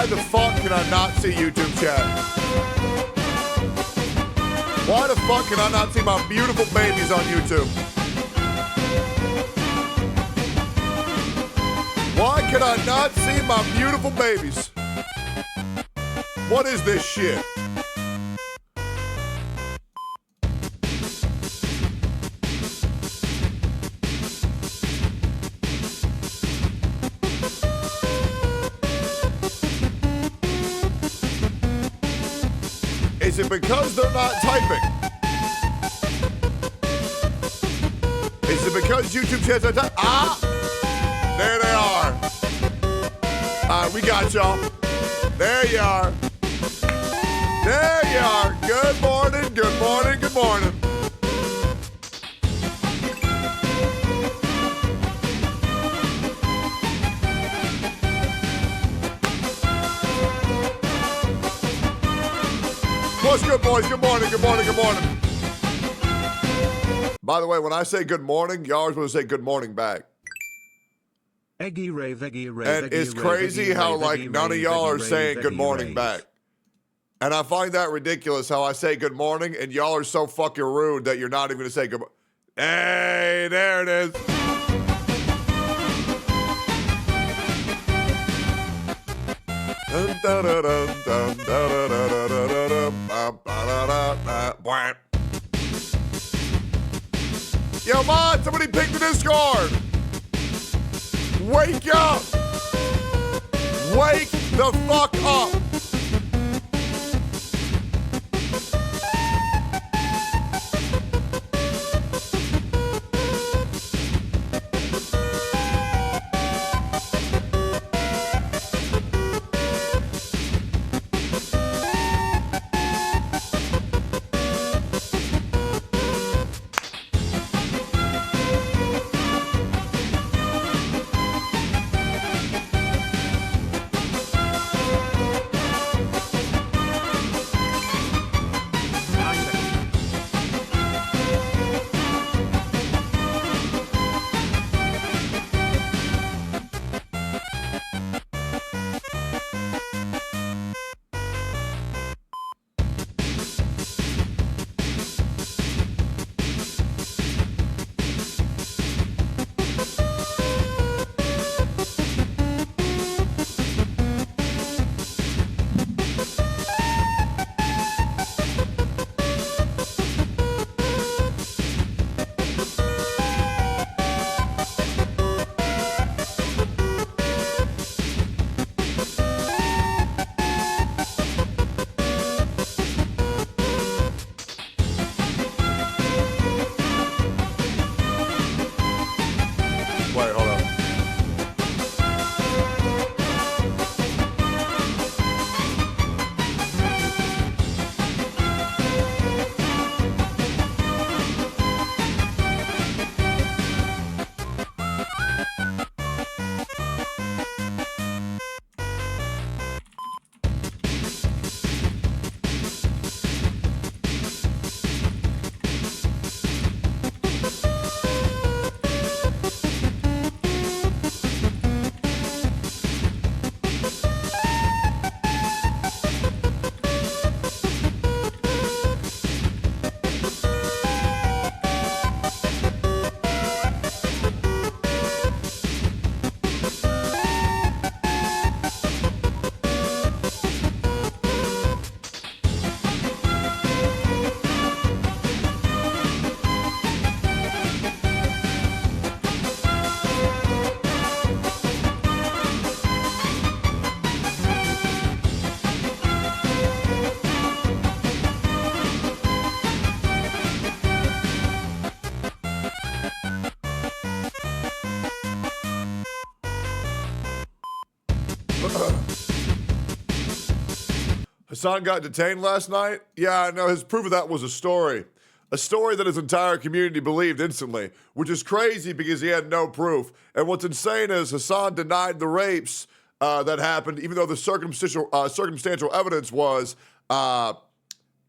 Why the fuck can I not see YouTube chat? Why the fuck can I not see my beautiful babies on YouTube? Why can I not see my beautiful babies? What is this shit? Is it because they're not typing? Is it because YouTube chat's not typing? Ah! There they are. All right, we got y'all. There you are. There you are. Good morning, good morning, good morning. What's good, boys? Good morning, good morning, good morning. By the way, when I say good morning, y'all always want to say good morning back. Eggy ray, veggy ray, And veggy it's ray, crazy veggy how, ray, like, veggy none of ray, y'all are veggy saying ray, good veggy morning rays. back. And I find that ridiculous how I say good morning and y'all are so fucking rude that you're not even going to say good morning. Hey, there it is. Yo, Mod, somebody pick the Discord. Wake up. Wake the fuck up. Wait, hold on. Hassan got detained last night? Yeah, no, his proof of that was a story. A story that his entire community believed instantly, which is crazy because he had no proof. And what's insane is Hassan denied the rapes that happened, even though the circumstantial evidence was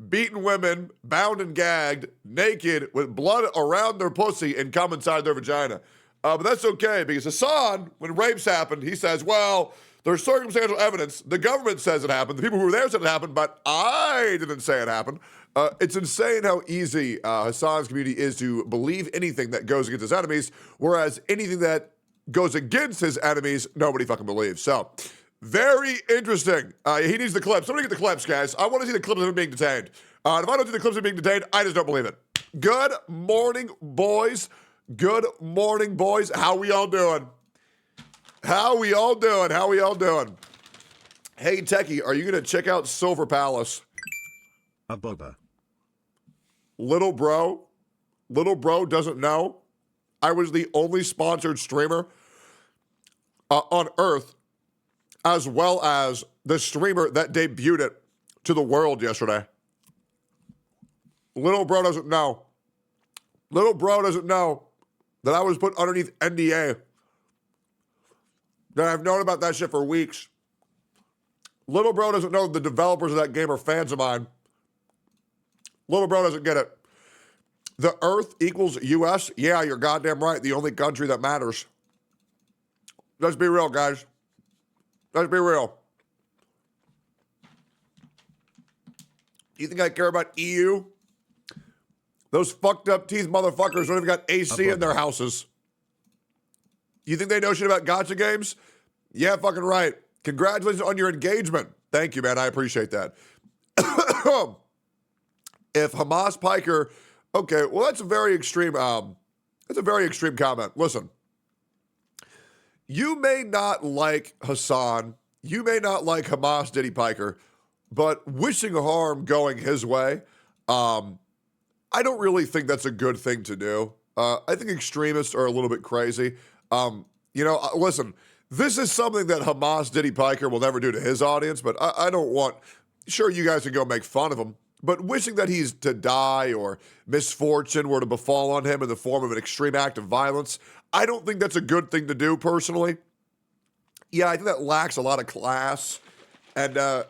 beaten women, bound and gagged, naked, with blood around their pussy and come inside their vagina. But that's okay because Hassan, when rapes happened, he says, well, There's circumstantial evidence. The government says it happened. The people who were there said it happened, but I didn't say it happened. It's insane how easy Hassan's community is to believe anything that goes against his enemies, whereas anything that goes against his enemies, nobody fucking believes. So, very interesting. He needs the clips. Somebody get the clips, guys. I want to see the clips of him being detained. If I don't see the clips of him being detained, I just don't believe it. Good morning, boys. Good morning, boys. How we all doing? How we all doing? How we all doing? Hey, Techie, are you going to check out Silver Palace? Aboba. Little bro doesn't know. I was the only sponsored streamer on Earth, as well as the streamer that debuted it to the world yesterday. Little bro doesn't know. Little bro doesn't know that I was put underneath NDA. That I've known about that shit for weeks. Little bro doesn't know the developers of that game are fans of mine. Little bro doesn't get it. The Earth equals US? Yeah, you're goddamn right. The only country that matters. Let's be real, guys. Let's be real. You think I care about EU? Those fucked up teeth motherfuckers don't even got AC in their houses. You think they know shit about gacha games? Yeah, fucking right. Congratulations on your engagement. Thank you, man. I appreciate that. If Hamas Piker, okay, well, that's a very extreme comment. Listen, you may not like Hassan, you may not like Hamas Diddy Piker, but wishing harm going his way, I don't really think that's a good thing to do. I think extremists are a little bit crazy. Listen, this is something that Hamas Diddy Piker will never do to his audience, but I don't want, sure, you guys can go make fun of him, but wishing that he's to die or misfortune were to befall on him in the form of an extreme act of violence, I don't think that's a good thing to do personally. Yeah, I think that lacks a lot of class. And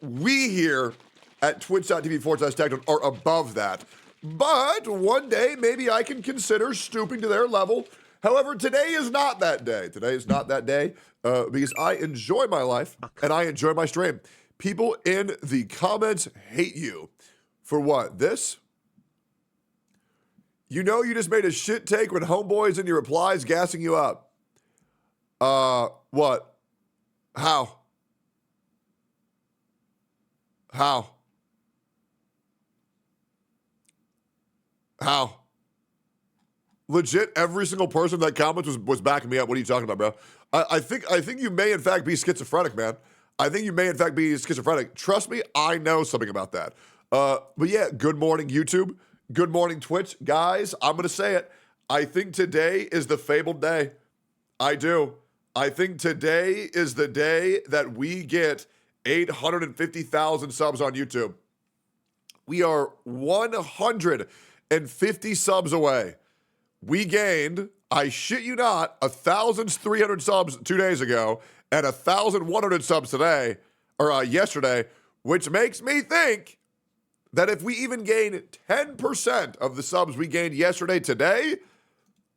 we here at twitch.tv/Tectone are above that. But one day, maybe I can consider stooping to their level. However, today is not that day. Today is not that day because I enjoy my life and I enjoy my stream. People in the comments hate you. For what? This? You know you just made a shit take when homeboys in your replies gassing you up. What? How? How? How? Legit, every single person in that comment was backing me up. What are you talking about, bro? I think you may in fact be schizophrenic, man. I think you may in fact be schizophrenic. Trust me, I know something about that. But yeah, good morning, YouTube. Good morning, Twitch. Guys, I'm going to say it. I think today is the fabled day. I do. I think today is the day that we get 850,000 subs on YouTube. We are 150 subs away. We gained, I shit you not, 1,300 subs 2 days ago and 1,100 subs today, or yesterday, which makes me think that if we even gain 10% of the subs we gained yesterday today,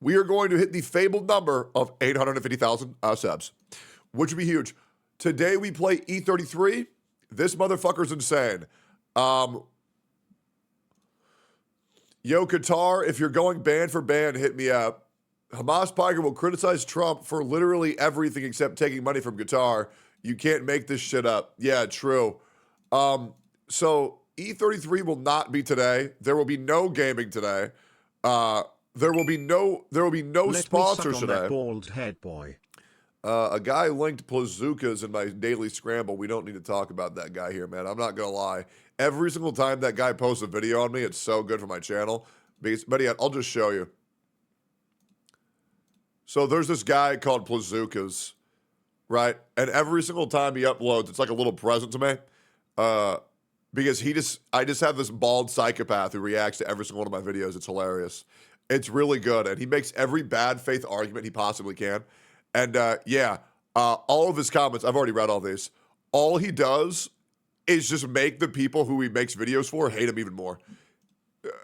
we are going to hit the fabled number of 850,000 subs, which would be huge. Today we play E33. This motherfucker's insane. Yo, Qatar, if you're going band for band, hit me up. Hamas Piker will criticize Trump for literally everything except taking money from Qatar. You can't make this shit up. Yeah, true. So E33 will not be today. There will be no gaming today. There will be no sponsors today. That bald head boy. A guy linked Plazookas in my daily scramble. We don't need to talk about that guy here, man. I'm not gonna lie. Every single time that guy posts a video on me, it's so good for my channel. But yeah, I'll just show you. So there's this guy called Plazookas, right? And every single time he uploads, it's like a little present to me. Because I just have this bald psychopath who reacts to every single one of my videos. It's hilarious. It's really good. And he makes every bad faith argument he possibly can. And all of his comments, I've already read all these. All he does is just make the people who he makes videos for hate him even more.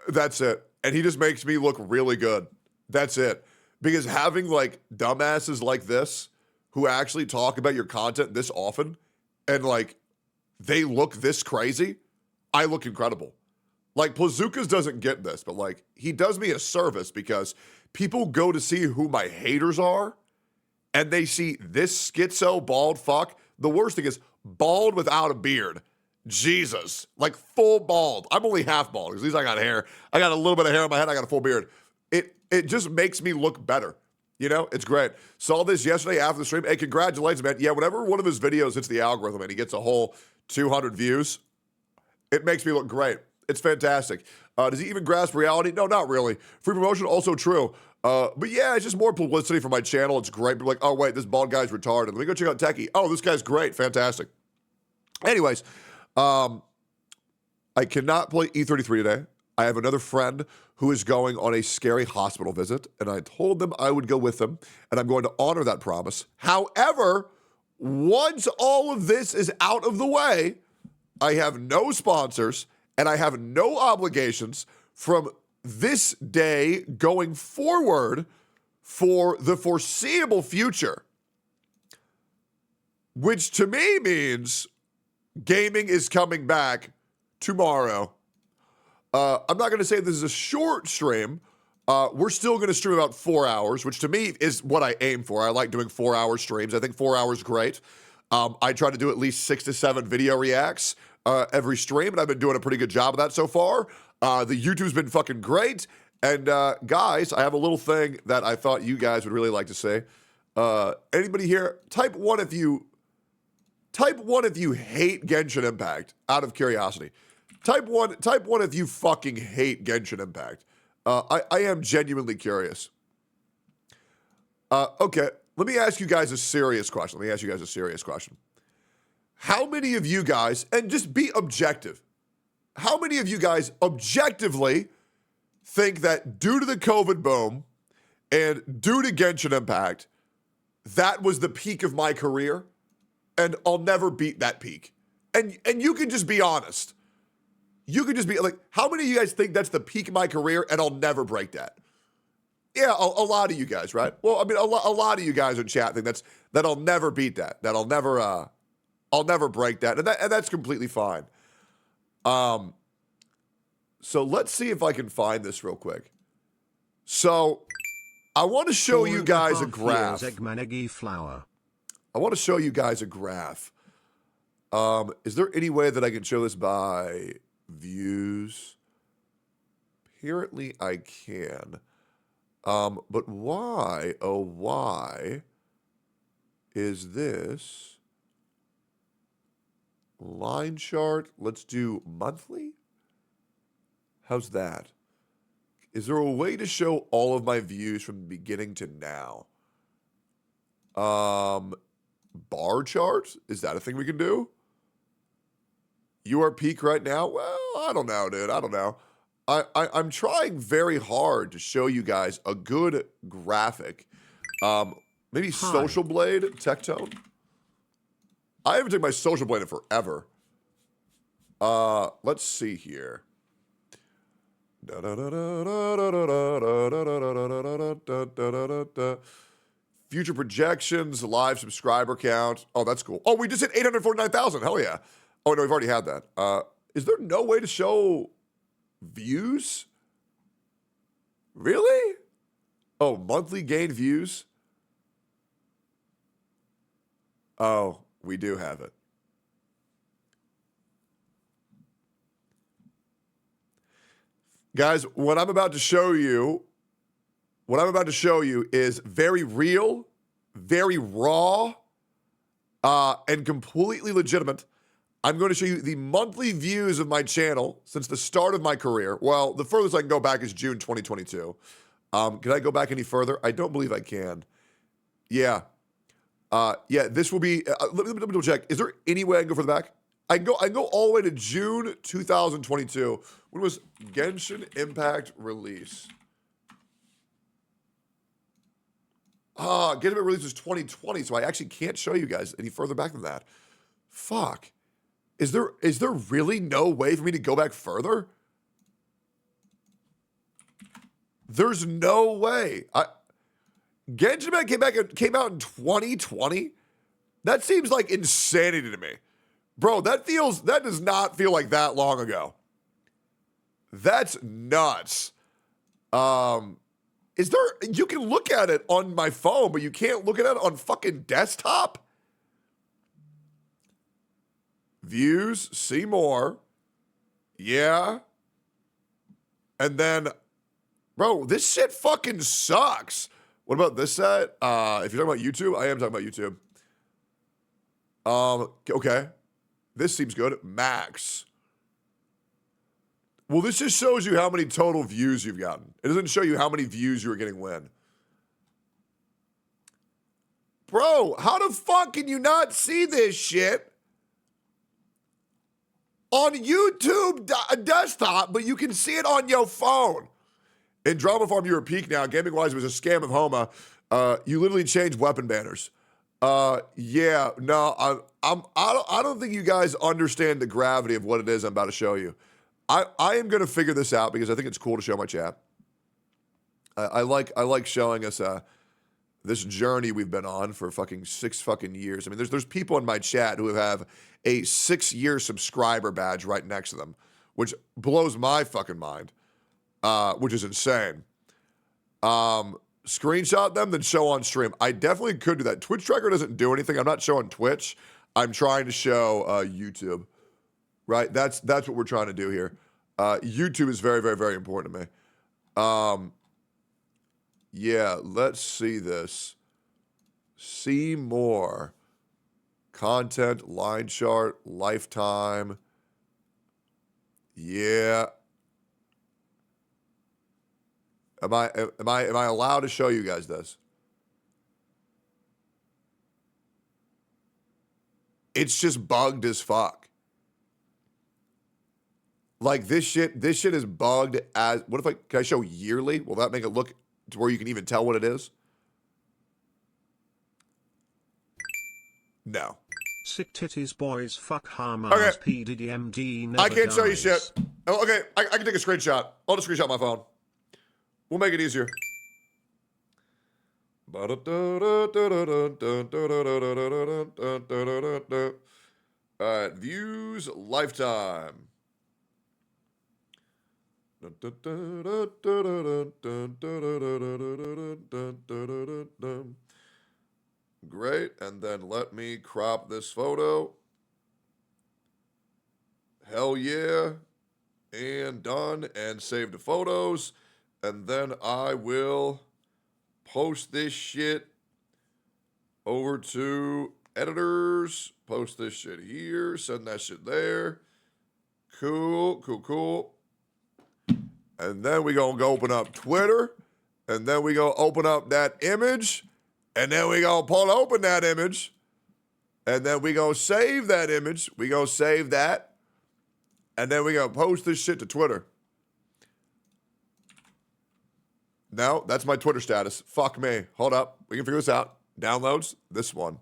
That's it. And he just makes me look really good. That's it. Because having like dumbasses like this who actually talk about your content this often and like they look this crazy, I look incredible. Like Plazookas doesn't get this, but like he does me a service because people go to see who my haters are and they see this schizo bald fuck. The worst thing is bald without a beard. Jesus, like full bald. I'm only half bald because at least I got hair. I got a little bit of hair on my head. I got a full beard. It just makes me look better. You know, it's great. Saw this yesterday after the stream. Hey, congratulations, man. Yeah, whenever one of his videos hits the algorithm and he gets a whole 200 views, it makes me look great. It's fantastic. Does he even grasp reality? No, not really. Free promotion, also true. But yeah, it's just more publicity for my channel. It's great. People are like, oh, wait, this bald guy's retarded. Let me go check out Techie. Oh, this guy's great. Fantastic. Anyways, I cannot play E33 today. I have another friend who is going on a scary hospital visit, and I told them I would go with them, and I'm going to honor that promise. However, once all of this is out of the way, I have no sponsors, and I have no obligations from this day going forward for the foreseeable future, which to me means gaming is coming back tomorrow. I'm not going to say this is a short stream. We're still going to stream about 4 hours, which to me is what I aim for. I like doing 4-hour streams. I think 4 hours is great. I try to do at least 6 to 7 video reacts every stream, and I've been doing a pretty good job of that so far. The YouTube's been fucking great. And guys, I have a little thing that I thought you guys would really like to say. Anybody here? Type 1 if you hate Genshin Impact, out of curiosity. Type one if you fucking hate Genshin Impact. I am genuinely curious. Okay, let me ask you guys a serious question. How many of you guys, and just be objective, how many of you guys objectively think that due to the COVID boom and due to Genshin Impact, that was the peak of my career and I'll never beat that peak? And you can just be honest. You could just be like, how many of you guys think that's the peak of my career and I'll never break that? Yeah, a lot of you guys, right? Well, I mean, a lot of you guys in chat think that I'll never beat that. That I'll never break that, and that's completely fine. So let's see if I can find this real quick. So I want to show you guys a graph. I want to show you guys a graph. Is there any way that I can show this by views? Apparently I can. But why, oh why, is this line chart? Let's do monthly. How's that? Is there a way to show all of my views from the beginning to now? Bar chart? Is that a thing we can do? You are peak right now? Well, I don't know, dude. I don't know. I'm trying very hard to show you guys a good graphic. Maybe Social Blade, Tectone. I haven't taken my Social Blade in forever. Let's see here. Future projections, live subscriber count. Oh, that's cool. Oh, we just hit 849,000. Hell yeah. Oh, no, we've already had that. Is there no way to show views? Really? Oh, monthly gain views? Oh, we do have it. Guys, what I'm about to show you is very real, very raw, and completely legitimate. I'm going to show you the monthly views of my channel since the start of my career. Well, the furthest I can go back is June 2022. Can I go back any further? I don't believe I can. Yeah. Yeah, this will be, let me double check. Is there any way I can go further back? I can go all the way to June 2022. When was Genshin Impact release? Genshin Impact release was 2020, so I actually can't show you guys any further back than that. Fuck. Is there really no way for me to go back further? There's no way. Genshin Impact came out in 2020? That seems like insanity to me. Bro, that does not feel like that long ago. That's nuts. You can look at it on my phone, but you can't look at it on fucking desktop? Views, see more. Yeah. And then, bro, this shit fucking sucks. What about this set? If you're talking about YouTube, I am talking about YouTube. Okay. This seems good. Max. Well, this just shows you how many total views you've gotten. It doesn't show you how many views you were getting when. Bro, how the fuck can you not see this shit on YouTube desktop, but you can see it on your phone? In Drama Farm, you're a peak now. Gaming-wise, it was a scam of Homa. You literally changed weapon banners. Yeah, no, I don't think you guys understand the gravity of what it is I'm about to show you. I am going to figure this out because I think it's cool to show my chat. I like showing us this journey we've been on for fucking 6 fucking years. I mean, there's people in my chat who have a 6-year subscriber badge right next to them, which blows my fucking mind, which is insane. Screenshot them, then show on stream. I definitely could do that. Twitch tracker doesn't do anything. I'm not showing Twitch. I'm trying to show YouTube. Right? That's what we're trying to do here. YouTube is very, very, very important to me. Yeah, let's see this. See more. Content, line chart, lifetime. Yeah. Am I allowed to show you guys this? It's just bugged as fuck. Like this shit is bugged as, can I show yearly? Will that make it look to where you can even tell what it is? No. Sick titties boys fuck Hamas Okay. PDDMD never I can't show you dies. shit. Oh, okay, I can take a screenshot. I'll just screenshot my phone. We'll make it easier. Alright, views, lifetime. Great, and then let me crop this photo. Hell yeah. And done, and save the photos. And then I will post this shit over to editors. Post this shit here, send that shit there. Cool. And then we gonna go open up Twitter. And then we gonna open up that image. And then we gonna pull open that image. And then we gonna save that image. We gonna save that. And then we gonna post this shit to Twitter. No, that's my Twitter status. Fuck me. Hold up. We can figure this out. Downloads. This one.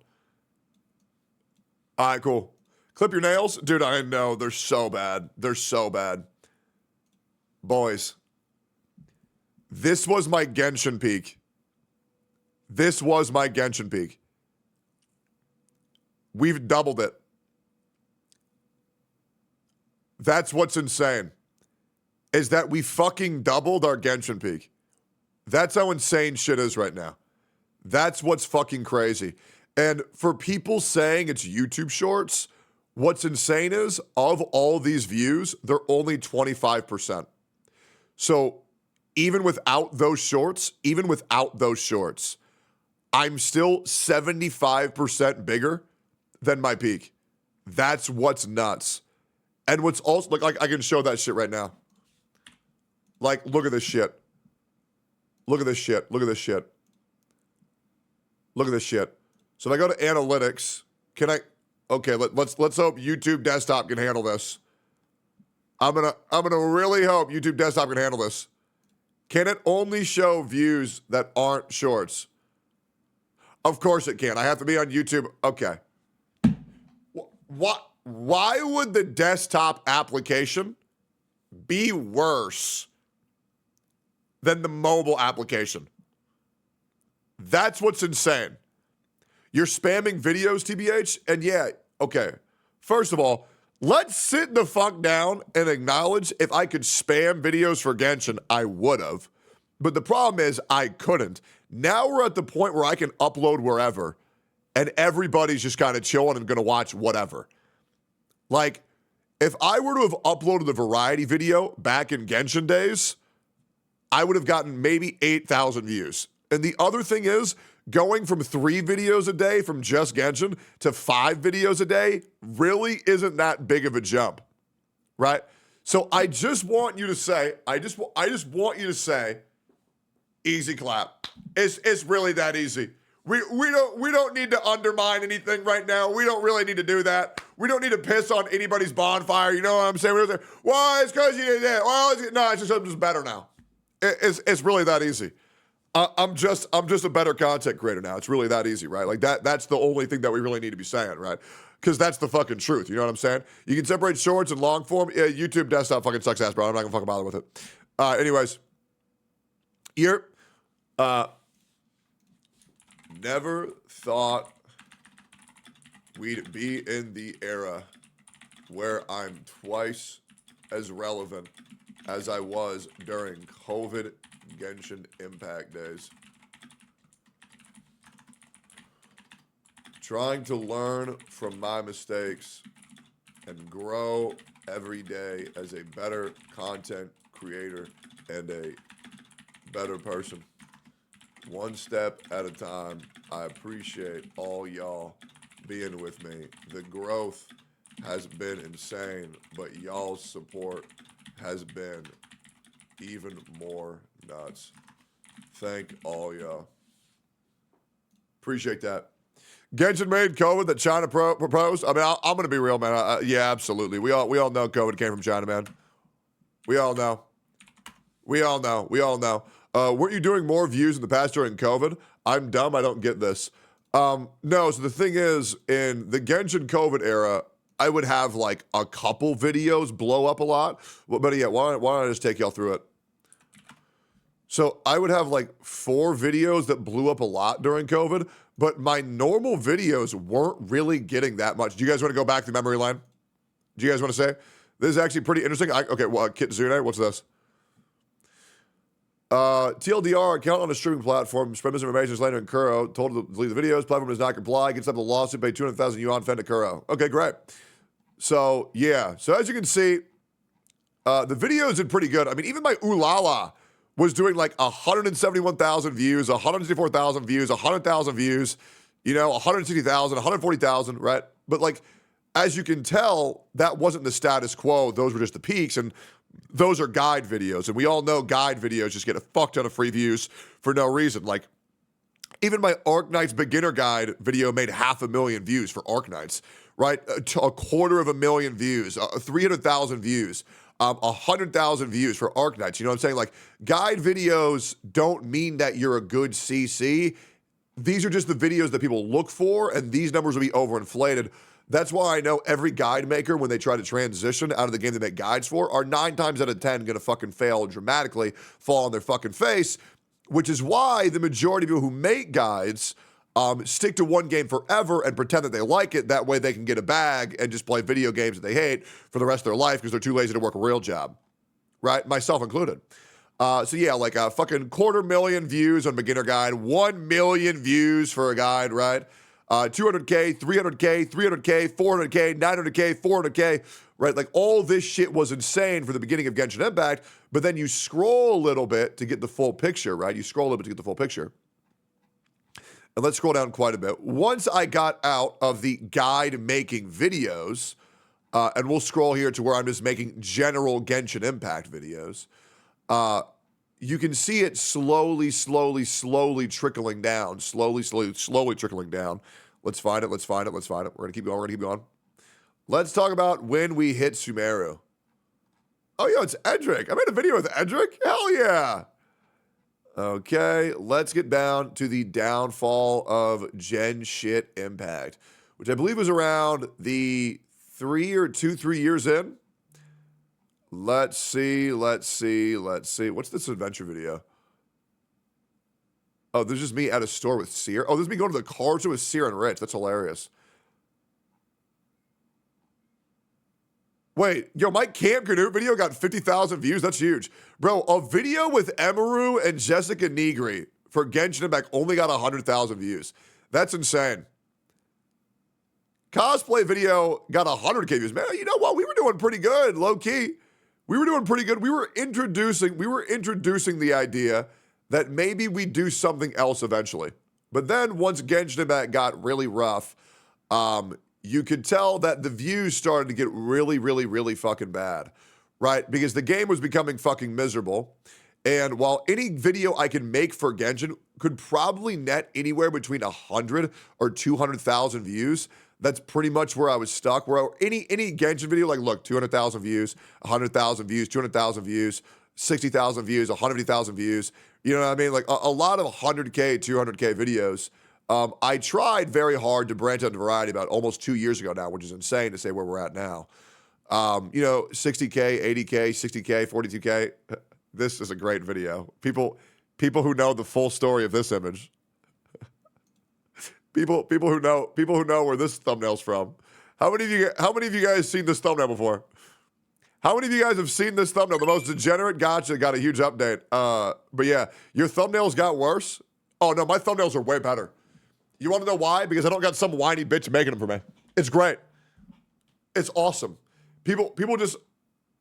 All right, cool. Clip your nails. Dude, I know. They're so bad. They're so bad. Boys. This was my Genshin peak. This was my Genshin peak. We've doubled it. That's what's insane. Is that we fucking doubled our Genshin peak. That's how insane shit is right now. That's what's fucking crazy. And for people saying it's YouTube shorts, what's insane is, of all these views, they're only 25%. So even without those shorts, I'm still 75% bigger than my peak. That's what's nuts. And what's also, like I can show that shit right now. Like, look at this shit. Look at this shit. Look at this shit. Look at this shit. So if I go to analytics, can I? Okay, let's hope YouTube desktop can handle this. I'm gonna really hope YouTube desktop can handle this. Can it only show views that aren't shorts? Of course it can. I have to be on YouTube. Okay. What? Why would the desktop application be worse than the mobile application? That's what's insane. You're spamming videos, TBH, and yeah, okay. First of all, let's sit the fuck down and acknowledge if I could spam videos for Genshin, I would have. But the problem is I couldn't. Now we're at the point where I can upload wherever, and everybody's just kind of chilling and going to watch whatever. Like, if I were to have uploaded a variety video back in Genshin days, I would have gotten maybe 8,000 views. And the other thing is, going from 3 videos a day from just Genshin to 5 videos a day really isn't that big of a jump, right? So I just want you to say, I just want you to say, easy clap. It's really that easy. We don't need to undermine anything right now. We don't really need to do that. We don't need to piss on anybody's bonfire. You know what I'm saying? We don't say, well, it's because you did that. Well, it's just better now. It's really that easy. I'm just a better content creator now. It's really that easy, right? Like that's the only thing that we really need to be saying, right? Because that's the fucking truth. You know what I'm saying? You can separate shorts and long form. Yeah, YouTube desktop fucking sucks ass, bro. I'm not gonna fucking bother with it. Anyways, you're never thought we'd be in the era where I'm twice as relevant as I was during COVID Genshin Impact days. Trying to learn from my mistakes and grow every day as a better content creator and a better person. One step at a time. I appreciate all y'all being with me. The growth has been insane, but y'all's support has been even more nuts. Thank all y'all. Appreciate that. Genshin made COVID that China proposed. I mean, I'm going to be real, man. Yeah, absolutely. We all know COVID came from China, man. We all know. Weren't you doing more views in the past during COVID? I'm dumb. I don't get this. No, so the thing is, in the Genshin COVID era, I would have like a couple videos blow up a lot. But yeah, why don't I just take y'all through it? So I would have like 4 videos that blew up a lot during COVID, but my normal videos weren't really getting that much. Do you guys want to go back to the memory lane? Do you guys want to say? This is actually pretty interesting. Okay, well, Kitsune, what's this? TLDR, account on a streaming platform, spread misinformation later in Kuro, told to delete the videos, platform does not comply, gets up a lawsuit, pay 200,000 yuan, fend to Kuro. Okay, great. So, yeah. So as you can see, the videos did pretty good. I mean, even my Ulala was doing like 171,000 views, 164,000 views, 100,000 views, 160,000, 140,000, right? But like, as you can tell, that wasn't the status quo. Those were just the peaks, and those are guide videos. And we all know guide videos just get a fuck ton of free views for no reason. Like, even my Arknights beginner guide video made 500,000 views for Arknights, right? A 250,000 views, 300,000 views. 100,000 views for Arknights. You know what I'm saying? Like, guide videos don't mean that you're a good CC. These are just the videos that people look for, and these numbers will be overinflated. That's why I know every guide maker, when they try to transition out of the game they make guides for, are 9 times out of 10 going to fucking fail and dramatically fall on their fucking face, which is why the majority of people who make guides stick to one game forever and pretend that they like it. That way they can get a bag and just play video games that they hate for the rest of their life because they're too lazy to work a real job, right? Myself included. So yeah, like a fucking 250,000 views on beginner guide, 1 million views for a guide, right? 200K, 300K, 300K, 400K, 900K, 400K, right? Like, all this shit was insane for the beginning of Genshin Impact, but then you scroll a little bit to get the full picture, right? You scroll a little bit to get the full picture. And let's scroll down quite a bit. Once I got out of the guide making videos, and we'll scroll here to where I'm just making general Genshin Impact videos, you can see it slowly trickling down. Slowly trickling down. Let's find it. We're going to keep going. Let's talk about when we hit Sumeru. Oh, yo, it's Edric. I made a video with Edric? Hell yeah. Okay, let's get down to the downfall of Gen Shit Impact, which I believe was around the 3 years in. Let's see. What's this adventure video? Oh, this is just me at a store with Sear. Oh, this is me going to the car show with Sear and Rich. That's hilarious. Wait, yo, my Camp Canute video got 50,000 views. That's huge. Bro, a video with Emaru and Jessica Negri for Genshin Impact only got 100,000 views. That's insane. Cosplay video got 100K views. Man, you know what? We were doing pretty good, low key. We were doing pretty good. We were introducing the idea that maybe we do something else eventually. But then once Genshin Impact got really rough, you could tell that the views started to get really, really, really fucking bad, right? Because the game was becoming fucking miserable. And while any video I could make for Genshin could probably net anywhere between 100 or 200,000 views, that's pretty much where I was stuck. Where any Genshin video, like, look, 200,000 views, 100,000 views, 200,000 views, 60,000 views, 150,000 views. You know what I mean? Like a lot of 100K, 200K videos. I tried very hard to branch out into variety about almost 2 years ago now, which is insane to say where we're at now. 60K, 80K, 60K, 42K. This is a great video. People who know the full story of this image. People who know where this thumbnail's from. How many of you guys seen this thumbnail before? How many of you guys have seen this thumbnail? The most degenerate Gacha got a huge update. But yeah, your thumbnails got worse. Oh no, my thumbnails are way better. You want to know why? Because I don't got some whiny bitch making them for me. It's great. It's awesome. People just,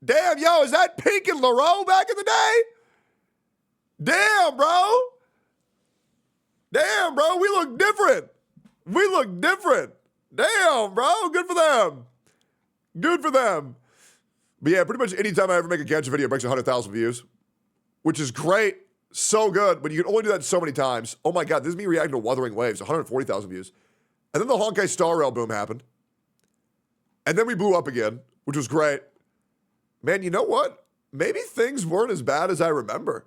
damn, yo, is that Pink and Laurel back in the day? Damn, bro. Damn, bro, we look different. We look different. Damn, bro, good for them. Good for them. But yeah, pretty much anytime I ever make a Genshin video, it breaks 100,000 views, which is great. So good, but you can only do that so many times. Oh my God, this is me reacting to Wuthering Waves, 140,000 views. And then the Honkai Star Rail boom happened. And then we blew up again, which was great. Man, you know what? Maybe things weren't as bad as I remember.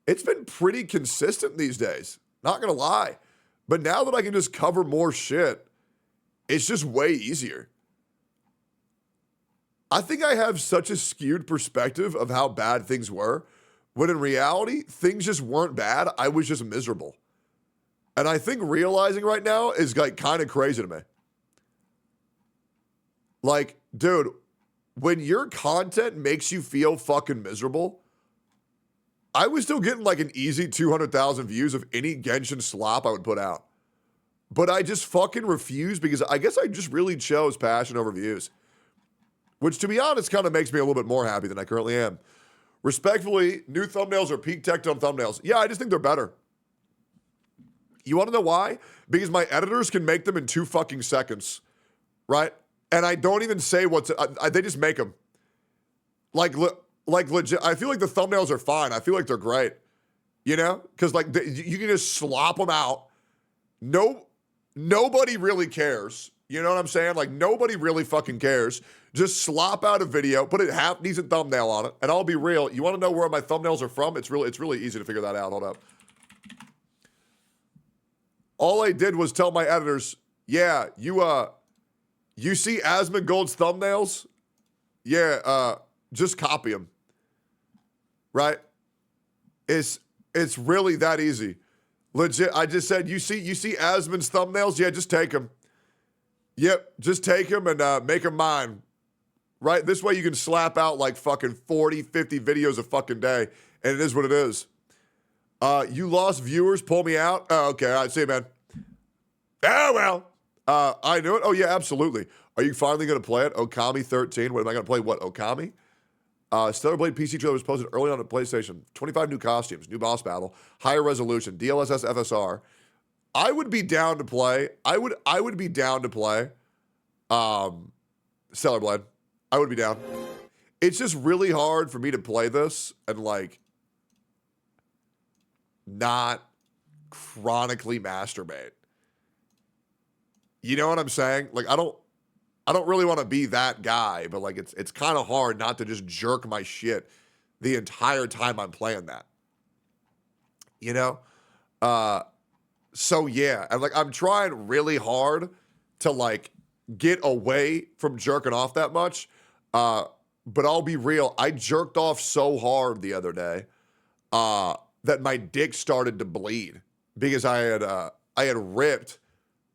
It's been pretty consistent these days, not gonna lie. But now that I can just cover more shit, it's just way easier. I think I have such a skewed perspective of how bad things were, when in reality, things just weren't bad. I was just miserable. And I think realizing right now is like kind of crazy to me. Like, dude, when your content makes you feel fucking miserable, I was still getting like an easy 200,000 views of any Genshin slop I would put out. But I just fucking refused because I guess I just really chose passion over views. Which, to be honest, kind of makes me a little bit more happy than I currently am. Respectfully, new thumbnails are peak Tectone thumbnails. Yeah, I just think they're better. You want to know why? Because my editors can make them in 2 fucking seconds, right? And I don't even say they just make them. Like legit, I feel like the thumbnails are fine. I feel like they're great, you know? Because like you can just slop them out. Nobody really cares. You know what I'm saying? Like nobody really fucking cares. Just slop out a video, put a half decent thumbnail on it, and I'll be real. You want to know where my thumbnails are from? It's really easy to figure that out. Hold up. All I did was tell my editors, yeah, you see Asmongold's thumbnails? Yeah, just copy them. Right? It's really that easy. Legit, I just said, you see Asmon's thumbnails? Yeah, just take them. Yep, just take them and make them mine. Right? This way you can slap out like fucking 40, 50 videos a fucking day, and it is what it is. You lost viewers, pull me out? Oh, okay, all right, see you, man. Oh, well. I knew it. Oh, yeah, absolutely. Are you finally going to play it? Okami 13. What am I going to play? What, Okami? Stellar Blade PC trailer was posted early on the PlayStation. 25 new costumes, new boss battle, higher resolution, DLSS FSR. I would be down to play. I would be down to play Stellar Blade. I would be down. It's just really hard for me to play this and like not chronically masturbate. You know what I'm saying? Like I don't really want to be that guy, but like it's kind of hard not to just jerk my shit the entire time I'm playing that. You know? So yeah, and like I'm trying really hard to like get away from jerking off that much. But I'll be real, I jerked off so hard the other day. that my dick started to bleed because I had ripped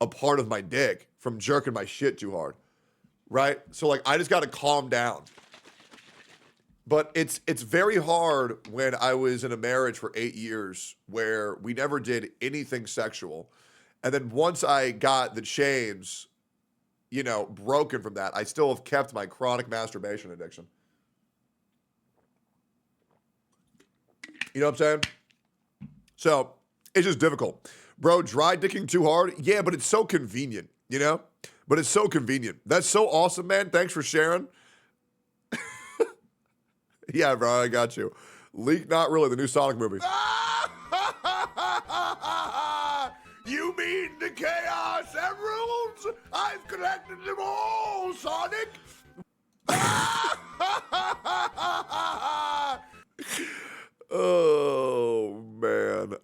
a part of my dick from jerking my shit too hard, right? So like I just got to calm down. But it's very hard when I was in a marriage for 8 years where we never did anything sexual. And then once I got the chains, you know, broken from that, I still have kept my chronic masturbation addiction. You know what I'm saying? So it's just difficult. Bro, dry dicking too hard? Yeah, but it's so convenient, you know? But it's so convenient. That's so awesome, man. Thanks for sharing. Yeah, bro, I got you. Leak Not Really, the new Sonic movie. You mean the Chaos Emeralds? I've collected them all, Sonic. Oh, man.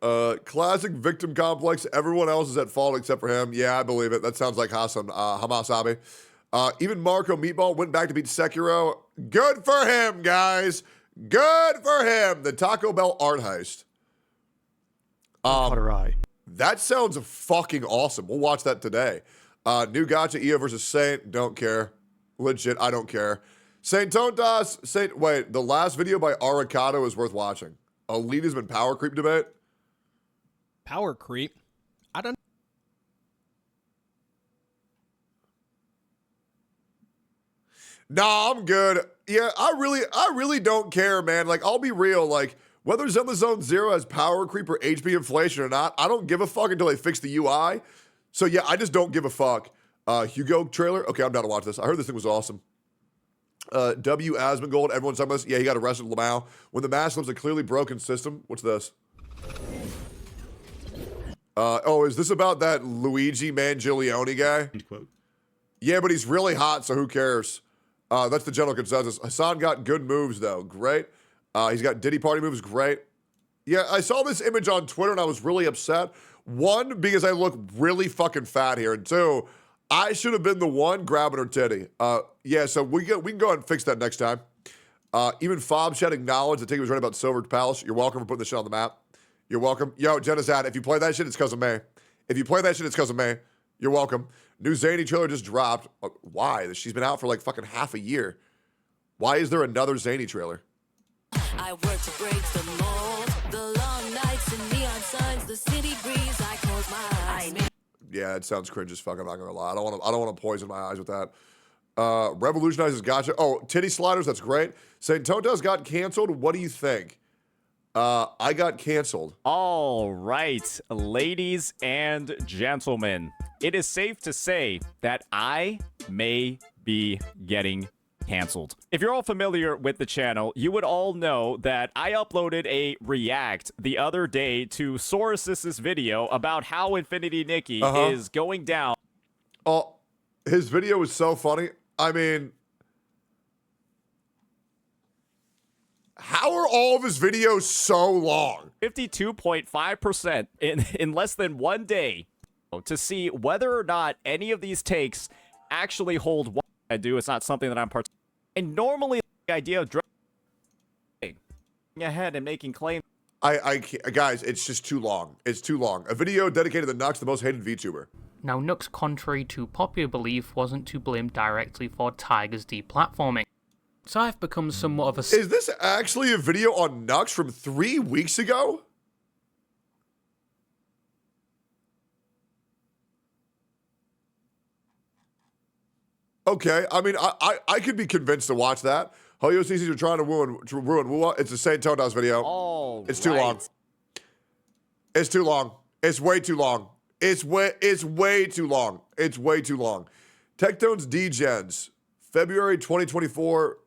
Classic victim complex. Everyone else is at fault except for him. Yeah, I believe it. That sounds like Hassan Hamasabi. Even Marco Meatball went back to beat Sekiro. Good for him, guys. Good for him. The Taco Bell art heist. That sounds fucking awesome. We'll watch that today. New Gacha, EO versus Saint. Don't care. Legit, I don't care. Saint Tontas. Wait, the last video by Arakato is worth watching. Elitism and power creep debate. Power creep? I don't. Nah, I'm good. Yeah, I really don't care, man. Like, I'll be real. Like, whether Zelda Zone Zero has power creep or HP inflation or not, I don't give a fuck until they fix the UI. So yeah, I just don't give a fuck. Hugo trailer. Okay, I'm down to watch this. I heard this thing was awesome. W. Asmongold. Everyone's talking about this. Yeah, he got arrested in Lamau. When the mask lives a clearly broken system. What's this? Oh, is this about that Luigi Mangileone guy? Yeah, but he's really hot, so who cares? That's the general consensus. Hassan got good moves, though. Great. He's got Diddy Party moves. Great. Yeah, I saw this image on Twitter, and I was really upset. One, because I look really fucking fat here. And two, I should have been the one grabbing her titty. Yeah, so we can go ahead and fix that next time. Even Fob Shed acknowledged that Tiggy was right about Silver Palace. You're welcome for putting this shit on the map. You're welcome. Yo, Genocide, if you play that shit, it's because of me. If you play that shit, it's because of me. You're welcome. New Zany trailer just dropped. Why? She's been out for like fucking half a year. Why is there another Zany trailer? I work to break the mold. The long nights and neon signs, the city breeze. I close my eyes. Yeah, it sounds cringe as fuck. I'm not gonna lie. I don't want to poison my eyes with that. Revolutionizes Gacha. Oh, titty sliders. That's great. Saint Tota's got canceled. What do you think? I got canceled. All right, ladies and gentlemen, it is safe to say that I may be getting canceled. If you're all familiar with the channel, you would all know that I uploaded a react the other day to Soros's video about how Infinity Nikki is going down. Oh, his video was so funny. I mean, how are all of his videos so long? 52.5% in less than 1 day to see whether or not any of these takes actually hold what I do. It's not something that I'm part. And normally the idea of going ahead and making claims. I can't, guys, it's just too long. It's too long. A video dedicated to Nux, the most hated VTuber. Now, Nux, contrary to popular belief, wasn't to blame directly for Tiger's deplatforming. So I've become somewhat of a... Is this actually a video on Nux from 3 weeks ago? Okay, I mean, I could be convinced to watch that. Hoyo CCs are trying to ruin Wua. It's the Saint Todas video. It's too long. It's too long. It's way too long. It's way too long. It's way too long. Tectone's D-Gens, February 2024,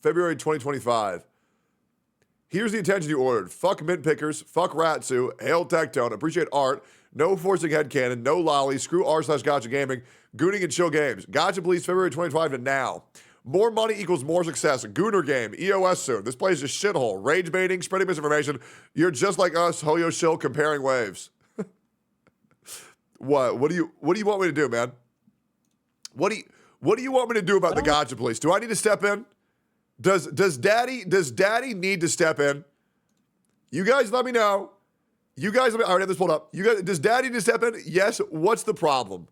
February 2025. Here's the attention you ordered. Fuck mint pickers. Fuck Ratsu. Hail Tectone. Appreciate art. No forcing headcanon. No lolly. Screw r/Gacha Gaming. Gooning and chill games. Gacha please February 25 to now. More money equals more success. Gooner game. EOS soon. This place is a shithole. Rage baiting. Spreading misinformation. You're just like us. Hoyo shill comparing waves. What do you want me to do, man? What do you want me to do about the Gacha police? Do I need to step in? Does daddy need to step in? You guys let me know. You guys, I already have this pulled up. You guys, does Daddy just step in? Yes. What's the problem?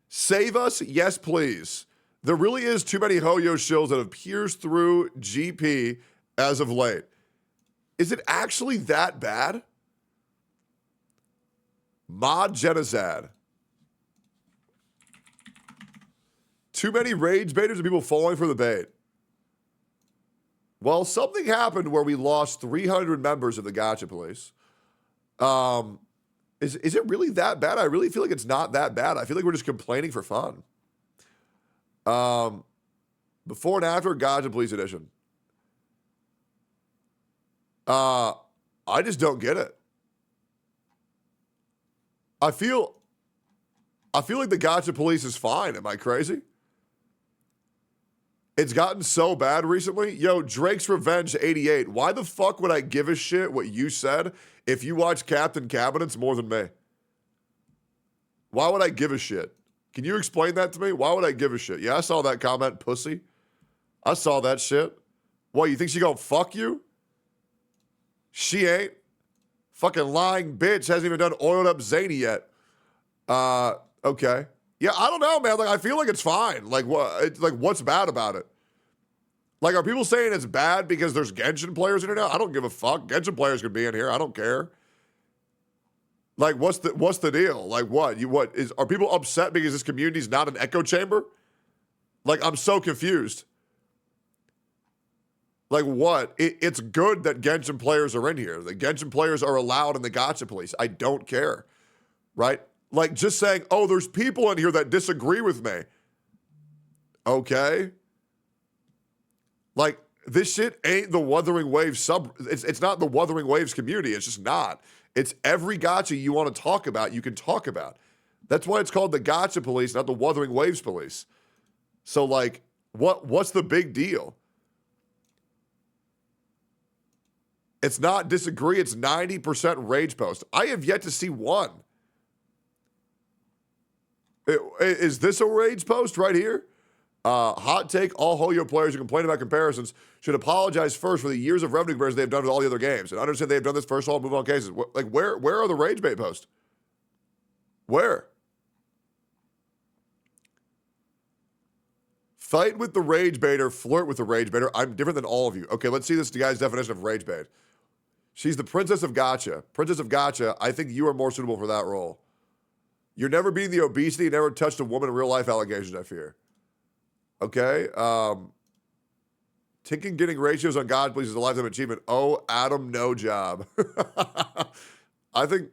Save us? Yes, please. There really is too many Hoyo shills that have pierced through GP as of late. Is it actually that bad? Mod Genozad. Too many rage baiters and people falling for the bait. Well, something happened where we lost 300 members of the Gacha Police. Is it really that bad? I really feel like it's not that bad. I feel like we're just complaining for fun. Before and after Gacha Police Edition. I just don't get it. I feel like the Gacha Police is fine. Am I crazy? It's gotten so bad recently. Yo, Drake's Revenge 88. Why the fuck would I give a shit what you said if you watch Captain Cabinets more than me? Why would I give a shit? Can you explain that to me? Why would I give a shit? Yeah, I saw that comment, pussy. I saw that shit. What, you think she gonna fuck you? She ain't. Fucking lying bitch hasn't even done oiled up zany yet. Okay. Yeah, I don't know, man. Like, I feel like it's fine. Like, what? Like, what's bad about it? Like, are people saying it's bad because there's Genshin players in here now? I don't give a fuck. Genshin players could be in here. I don't care. Like, what's the deal? Like, are people upset because this community's not an echo chamber? Like, I'm so confused. Like, what? It's good that Genshin players are in here. The Genshin players are allowed in the Gacha Police. I don't care. Right? Like, just saying, oh, there's people in here that disagree with me. Okay. Like, this shit ain't the Wuthering Waves it's not the Wuthering Waves community. It's just not. It's every Gacha you want to talk about, you can talk about. That's why it's called the Gacha Police, not the Wuthering Waves Police. So, like, what's the big deal? It's not disagree. It's 90% rage post. I have yet to see one. Is this a rage post right here? Hot take, all Hoyo players who complain about comparisons should apologize first for the years of revenue comparisons they've done with all the other games. And understand they've done this first of all, move on cases. Like, where are the rage bait posts? Where? Fight with the rage baiter, flirt with the rage baiter. I'm different than all of you. Okay, let's see this guy's definition of rage bait. She's the princess of Gacha. Princess of Gacha, I think you are more suitable for that role. You're never beating the obesity, you never touched a woman in real life allegations, I fear. Okay. Tinkin getting ratios on God, please, is a lifetime achievement. Oh, Adam, no job. I think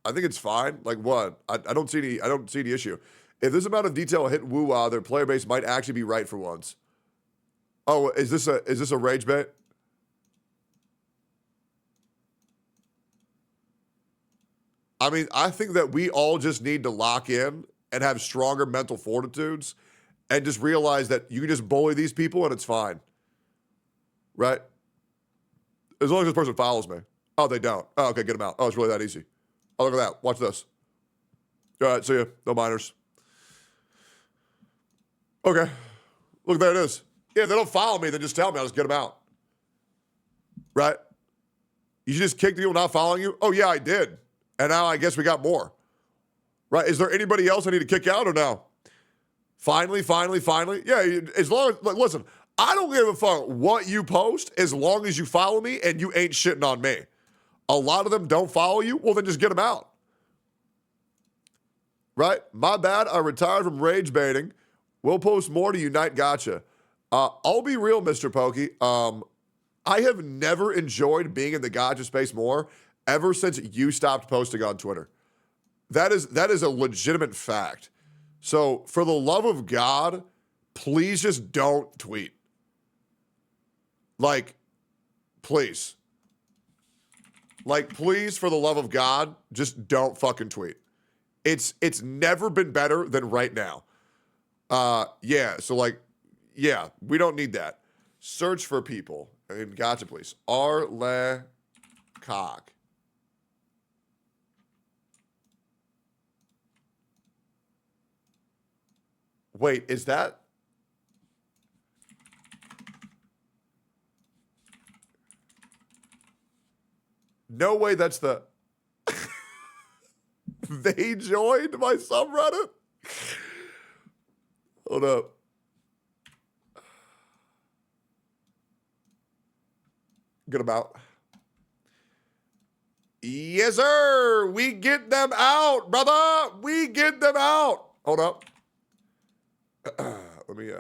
it's fine. Like what? I don't see any issue. If this amount of detail hit woo their player base might actually be right for once. Oh, is this a rage bait? I mean, I think that we all just need to lock in and have stronger mental fortitudes and just realize that you can just bully these people and it's fine. Right? As long as this person follows me. Oh, they don't. Oh, okay, get them out. Oh, it's really that easy. Oh, look at that. Watch this. All right, see ya. No minors. Okay. Look, there it is. Yeah, if they don't follow me, then just tell me. I'll just get them out. Right? You should just kick the people not following you? Oh, yeah, I did. And now I guess we got more. Right? Is there anybody else I need to kick out or no? Finally. Yeah, as long as, like, listen, I don't give a fuck what you post as long as you follow me and you ain't shitting on me. A lot of them don't follow you. Well, then just get them out. Right? My bad. I retired from rage baiting. We'll post more to unite Gacha. I'll be real, Mr. Pokey. I have never enjoyed being in the Gacha space more ever since you stopped posting on Twitter. That is a legitimate fact. So, for the love of God, please just don't tweet. Like, please. Like, please, for the love of God, just don't fucking tweet. It's never been better than right now. Yeah, so like, yeah, we don't need that. Search for people in Gacha, please. Arle cock. Wait, is that? No way that's the... They joined my subreddit? Hold up. Get them out. Yes, sir. We get them out, brother. We get them out. Hold up. Let me,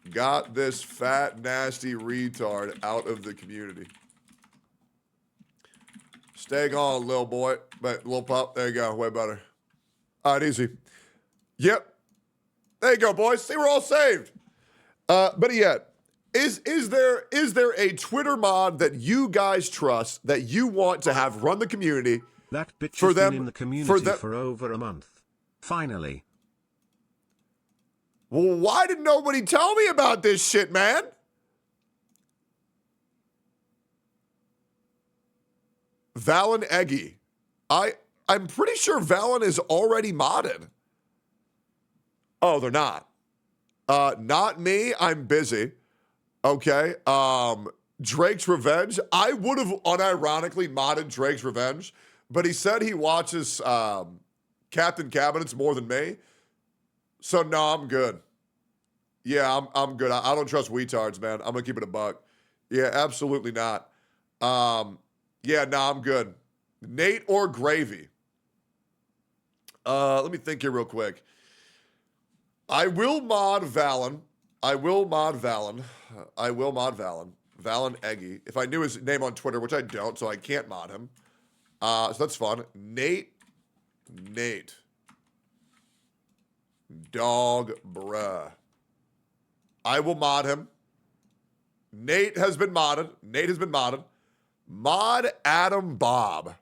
got this fat, nasty retard out of the community. Stay gone, little boy. But little pup, there you go. Way better. All right, easy. Yep. There you go, boys. See, we're all saved. But yet, is there a Twitter mod that you guys trust that you want to have run the community? That bitch for has them, been in the community for over a month. Finally. Well, why did nobody tell me about this shit, man? Valen Eggy. I'm pretty sure Valen is already modded. Oh, they're not. Not me. I'm busy. Okay. Drake's Revenge. I would have unironically modded Drake's Revenge, but he said he watches Captain Cabinets more than me. So no, I'm good. Yeah, I'm good. I don't trust wetards, man. I'm gonna keep it a buck. Yeah, absolutely not. Yeah, no, I'm good. Nate or Gravy? Let me think here real quick. I will mod Valen. Valen Eggy. If I knew his name on Twitter, which I don't, so I can't mod him. So that's fun. Nate. Dog, bruh. I will mod him. Nate has been modded. Mod Adam Bob.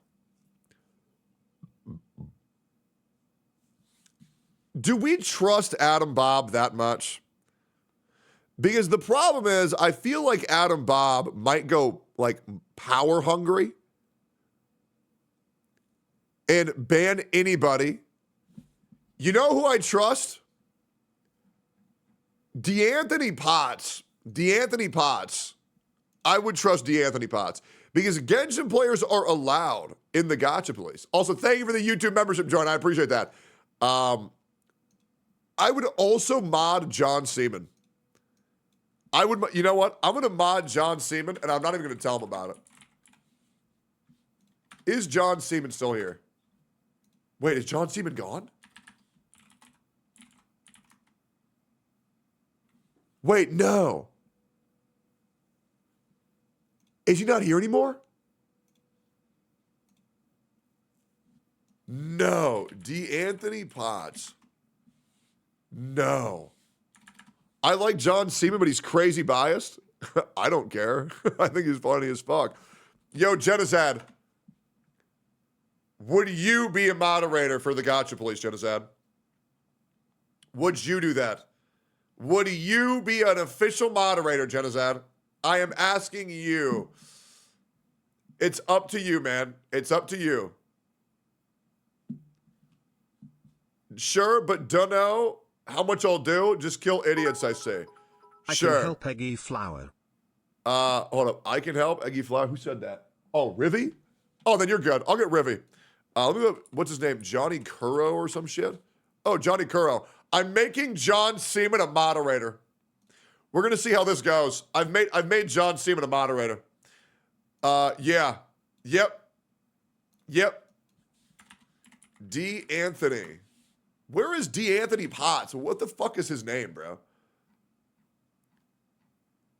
Do we trust Adam Bob that much? Because the problem is, I feel like Adam Bob might go, like, power hungry and ban anybody. You know who I trust? D'Anthony Potts. I would trust D'Anthony Potts because Genshin players are allowed in the Gacha Police. Also, thank you for the YouTube membership, John. I appreciate that. I would also mod John Seaman. You know what? I'm going to mod John Seaman, and I'm not even going to tell him about it. Is John Seaman still here? Wait, is John Seaman gone? Wait, no. Is he not here anymore? No. D'Anthony Potts. No. I like John Seaman, but he's crazy biased. I don't care. I think he's funny as fuck. Yo, Genocide. Would you be a moderator for the Gacha Police, Genocide? Would you do that? Would you be an official moderator, Genocide? I am asking you. It's up to you, man. It's up to you. Sure, but don't know how much I'll do. Just kill idiots, I say. Sure. I can help Eggy Flower. Hold up. I can help Eggy Flower. Who said that? Oh, Rivy? Oh, then you're good. I'll get Rivy. Let me look. What's his name? Johnny Kuro or some shit? Oh, Johnny Kuro. I'm making John Seaman a moderator. We're gonna see how this goes. I've made John Seaman a moderator. Yeah. Yep. D. Anthony. Where is D'Anthony Potts? What the fuck is his name, bro?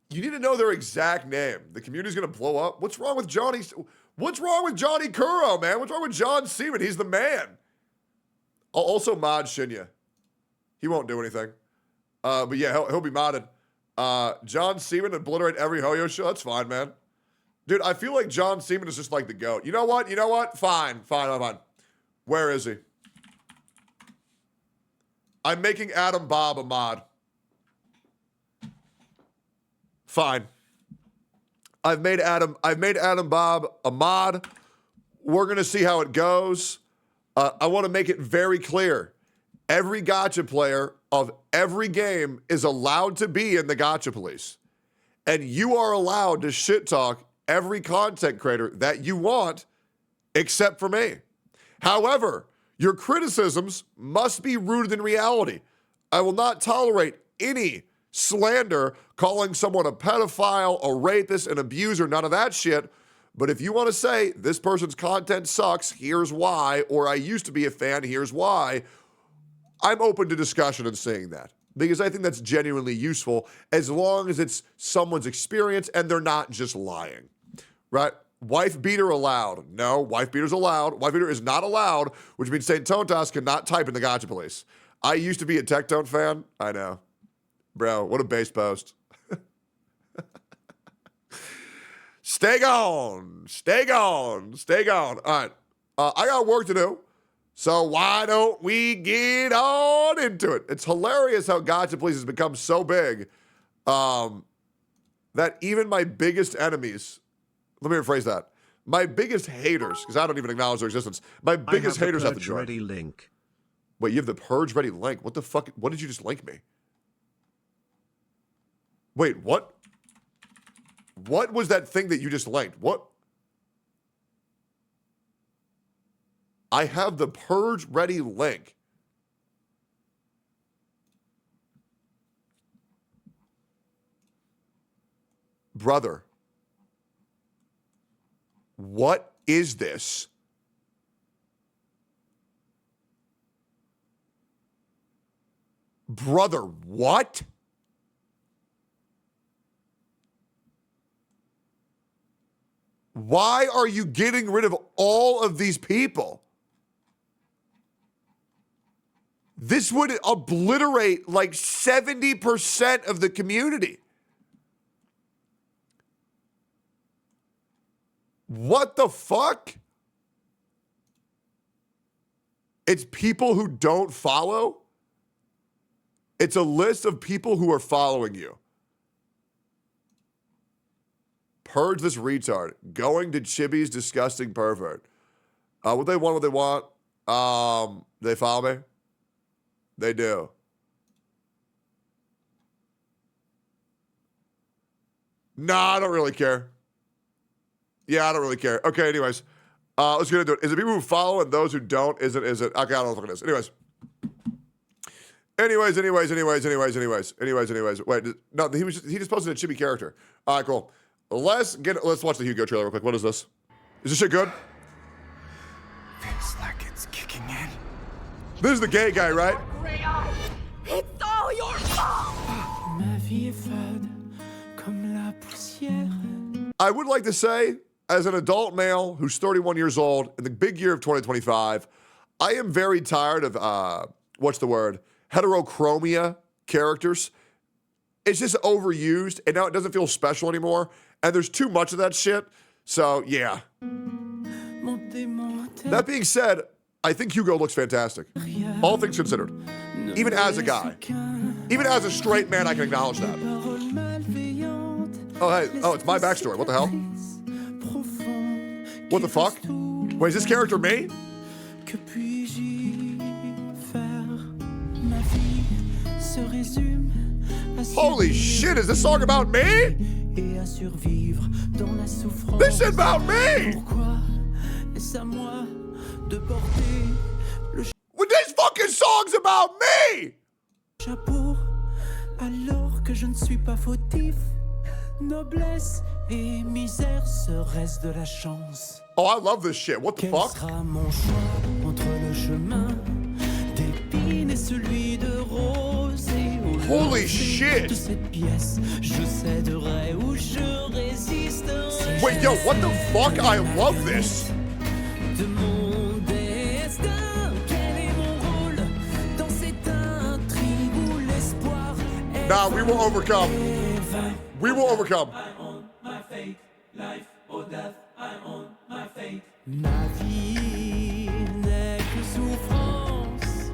You need to know their exact name. The community's gonna blow up. What's wrong with Johnny? What's wrong with Johnny Kuro, man? What's wrong with John Seaman? He's the man. I'll also mod Shinya. He won't do anything. But yeah, he'll be modded. John Seaman obliterate every Hoyo show. That's fine, man. Dude, I feel like John Seaman is just like the GOAT. You know what? Fine. Where is he? I'm making Adam Bob a mod. Fine. I've made Adam Bob a mod. We're gonna see how it goes. I want to make it very clear. Every Gacha player of every game is allowed to be in the Gacha Police. And you are allowed to shit talk every content creator that you want, except for me. However, your criticisms must be rooted in reality. I will not tolerate any slander, calling someone a pedophile, a rapist, an abuser, none of that shit. But if you want to say this person's content sucks, here's why, or I used to be a fan, here's why, I'm open to discussion and saying that. Because I think that's genuinely useful as long as it's someone's experience and they're not just lying, right? Wife beater allowed. No, wife beater's allowed. Wife beater is not allowed, which means St. Tontas cannot type in the Gacha Police. I used to be a Tectone fan. I know. Bro, what a base post. Stay gone. Stay gone. Stay gone. All right. I got work to do. So why don't we get on into it? It's hilarious how Gacha Police has become so big that even my biggest enemies, let me rephrase that, my biggest haters, because I don't even acknowledge their existence, my biggest haters have to join. Ready link. Wait, you have the Purge Ready link? What the fuck? What did you just link me? Wait, what? What was that thing that you just linked? What? I have the Purge Ready link. Brother, what is this? Brother, what? Why are you getting rid of all of these people? This would obliterate like 70% of the community. What the fuck? It's people who don't follow? It's a list of people who are following you. Purge this retard. Going to Chibi's disgusting pervert. What they want, what they want. They follow me? They do. Nah, I don't really care. Yeah, I don't really care. Okay, anyways. Let's get into it. Is it people who follow and those who don't? Is it? Okay, I don't know what it is. Anyways. Wait, no, he just posted a Chibi character. All right, cool. Let's watch the Hugo trailer real quick. What is this? Is this shit good? Feels like it's kicking in. This is the gay guy, right? It's all your fault! Ma vie est fade, comme la poussière. I would like to say, as an adult male who's 31 years old in the big year of 2025, I am very tired of, what's the word? Heterochromia characters. It's just overused, and now it doesn't feel special anymore, and there's too much of that shit, so yeah. That being said, I think Hugo looks fantastic. All things considered. Even as a guy. Even as a straight man, I can acknowledge that. Oh, hey. Oh, it's my backstory. What the hell? What the fuck? Wait, is this character me? Holy shit, is this song about me? This is about me! Well, this fucking song's about me! Chapeau, alors que je ne suis pas fautif. Noblesse et misère serait-ce de la chance. Oh, I love this shit. What the Quel fuck? sera mon choix entre le chemin d'épines et celui de rose et au Holy lancer shit. de cette pièce, je céderai ou je résisterai. Wait, yo, what the fuck? I love this. De mon destin, quel est mon rôle dans cette intrigue où l'espoir est Nah, we will overcome. vain? We will overcome. My fate, life or death, I own my fate. Ma vie n'est que souffrance.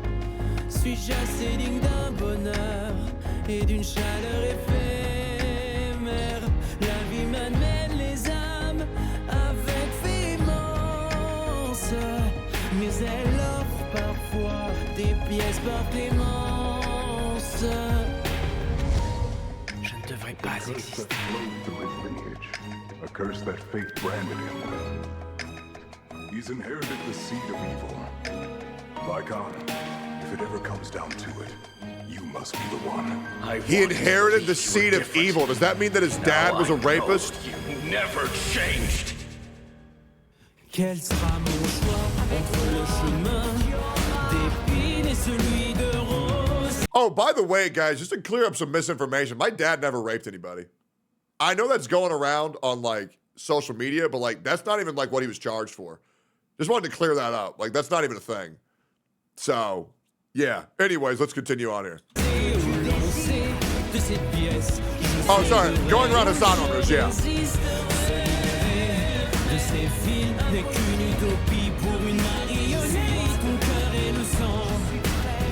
Suis-je assez digne d'un bonheur et d'une chaleur éphémère? La vie m'amène les âmes avec véhémence, mais elle offre parfois des pièces par clémence. Je ne devrais pas exister. A curse that fate branded him with. He's inherited the seed of evil. Lycon, if it ever comes down to it, you must be the one. He inherited the seed of evil. Does that mean that his dad was a rapist? You never changed. Quel sera mon choix entre le chemin d'épines et celui de rose? Oh, by the way, guys, just to clear up some misinformation, my dad never raped anybody. I know that's going around on like social media, but like that's not even like what he was charged for. Just wanted to clear that up. Like that's not even a thing. So, yeah. Anyways, let's continue on here. Oh, sorry. Going around Hassan owners, yeah. De ces fils n'est qu'une utopie pour une marionnette. Ton cœur et le sang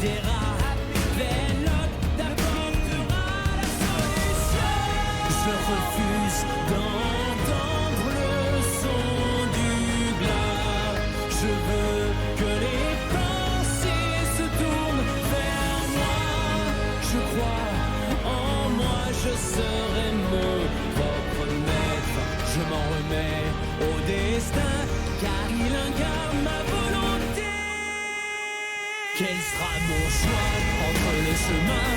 des rats vélotes t'apportera la solution. Je refuse d'entendre le son du glas. Je veux que les pensées se tournent vers moi. Je crois en moi, je serai mon propre maître. Je m'en remets au destin, car il incarne ma volonté. Quel sera mon choix entre le chemin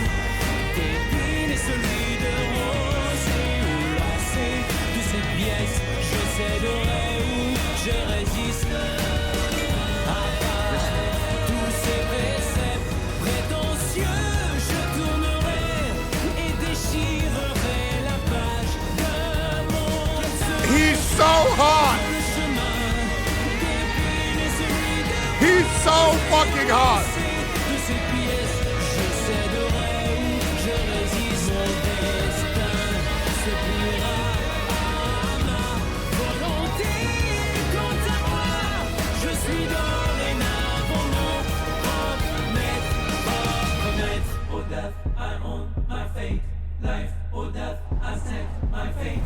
d'épines et celui de rose? Et où lancer toutes ces pièces? Je céderai ou je résiste à part tous ces préceptes prétentieux. Je tournerai et déchirerai la page de mon secret. He's so hot. He's so fucking hot. I own my fate, life or death, I set my fate.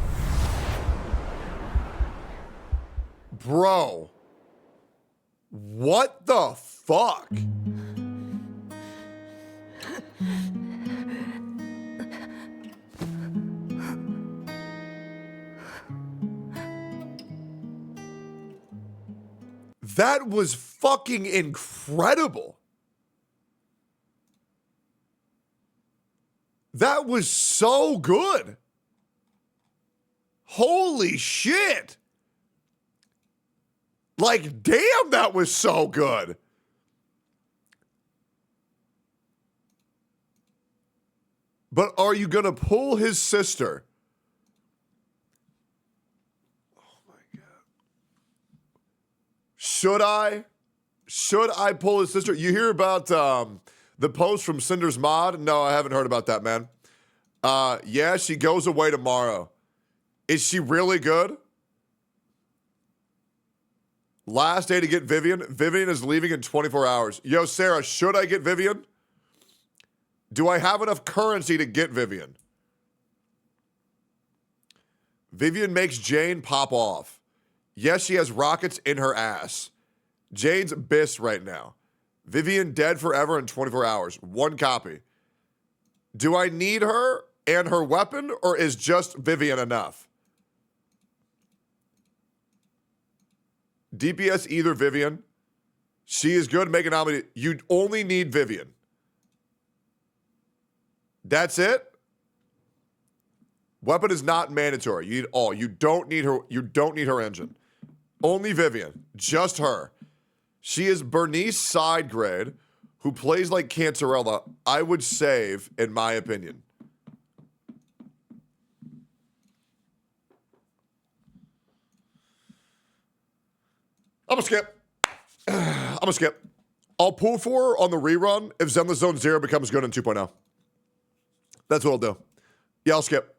Bro. What the fuck? That was fucking incredible. That was so good. Holy shit. Like, damn, that was so good. But are you going to pull his sister? Oh, my God. Should I? Should I pull his sister? You hear about the post from Cinder's Mod? No, I haven't heard about that, man. Yeah, she goes away tomorrow. Is she really good? Last day to get Vivian. Vivian is leaving in 24 hours. Yo, Sarah, should I get Vivian? Do I have enough currency to get Vivian? Vivian makes Jane pop off. Yes, she has rockets in her ass. Jane's bis right now. Vivian dead forever in 24 hours. One copy. Do I need her and her weapon, or is just Vivian enough? DPS either Vivian. She is good. Make an nominee. You only need Vivian. That's it. Weapon is not mandatory. You need all. You don't need her. You don't need her engine. Only Vivian. Just her. She is Bernice side grade, who plays like Cantarella. I would save, in my opinion. I'm gonna skip. I'm gonna skip. I'll pull for her on the rerun if Zenless Zone 0 becomes good in 2.0. That's what I'll do. Yeah, I'll skip.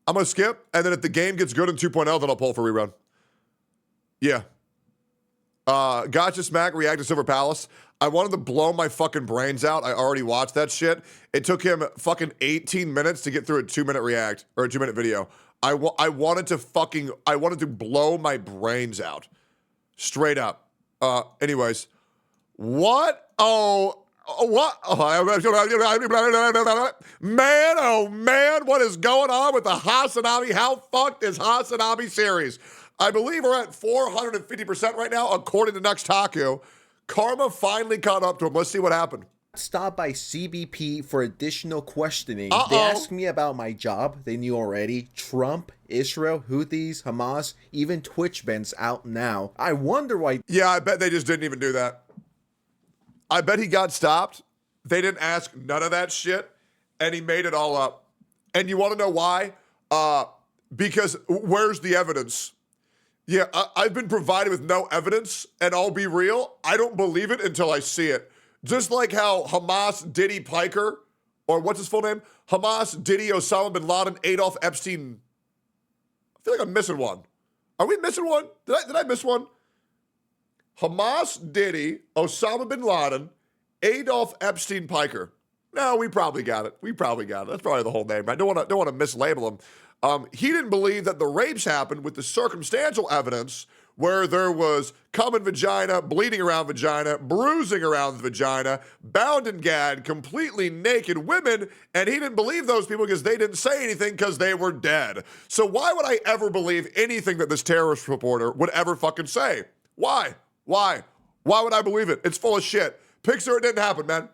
I'm gonna skip, and then if the game gets good in 2.0, then I'll pull for rerun. Yeah. Gacha Smack react to Silver Palace. I wanted to blow my fucking brains out. I already watched that shit. It took him fucking 18 minutes to get through a 2-minute react, or a 2-minute video. I wanted to blow my brains out. Straight up. Anyways. What? Oh, what? Man, oh man, what is going on with the Hasanabi? How fucked is Hasanabi series? I believe we're at 450% right now, according to Nuxtaku. Karma finally caught up to him. Let's see what happened. Stopped by CBP for additional questioning. Uh-oh. They asked me about my job. They knew already. Trump, Israel, Houthis, Hamas, even Twitch bans out now. I wonder why. Yeah, I bet they just didn't even do that. I bet he got stopped. They didn't ask none of that shit, and he made it all up. And you want to know why? Because where's the evidence? Yeah, I've been provided with no evidence, and I'll be real, I don't believe it until I see it. Just like how Hamas Diddy Piker, or what's his full name? Hamas Diddy Osama bin Laden Adolf Epstein. I feel like I'm missing one. Are we missing one? Did I miss one? Hamas Diddy Osama bin Laden Adolf Epstein Piker. No, we probably got it. That's probably the whole name, right? Don't want to mislabel him. He didn't believe that the rapes happened with the circumstantial evidence where there was cum in vagina, bleeding around vagina, bruising around the vagina, bound and gagged, completely naked women, and he didn't believe those people because they didn't say anything because they were dead. So why would I ever believe anything that this terrorist reporter would ever fucking say? Why? Why would I believe it? It's full of shit. Picture it didn't happen, man.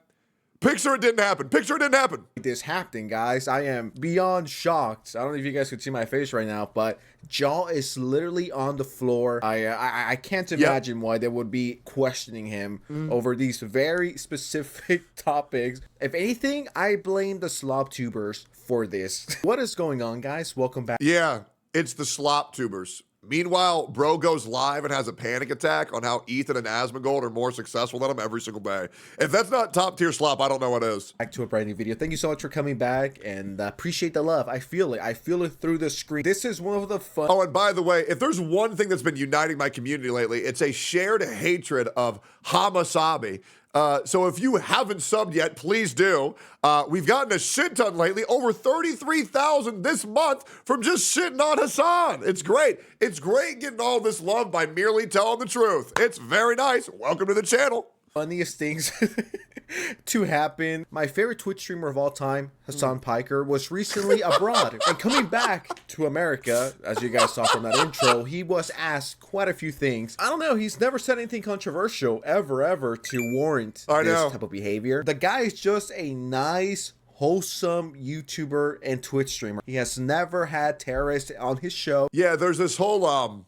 Picture it didn't happen. This happened, guys. I am beyond shocked. I don't know if you guys could see my face right now, but jaw is literally on the floor. I can't imagine why they would be questioning him over these very specific topics. If anything, I blame the slop tubers for this. What is going on, guys? Welcome back. Yeah, it's the slop tubers. Meanwhile, bro goes live and has a panic attack on how Ethan and Asmongold are more successful than him every single day. If that's not top tier slop, I don't know what is. Back to a brand new video. Thank you so much for coming back, and appreciate the love. I feel it. I feel it through the screen. This is one of the fun. Oh, and by the way, if there's one thing that's been uniting my community lately, it's a shared hatred of Hamasabi. So if you haven't subbed yet, please do. We've gotten a shit ton lately, over 33,000 this month from just shitting on Hassan. It's great. It's great getting all this love by merely telling the truth. It's very nice. Welcome to the channel. Funniest things to happen. My favorite Twitch streamer of all time, Hassan Piker, was recently abroad and coming back to America. As you guys saw from that intro, he was asked quite a few things. I don't know, he's never said anything controversial ever to warrant this type of behavior. The guy is just a nice, wholesome YouTuber and Twitch streamer. He has never had terrorists on his show. Yeah, there's this whole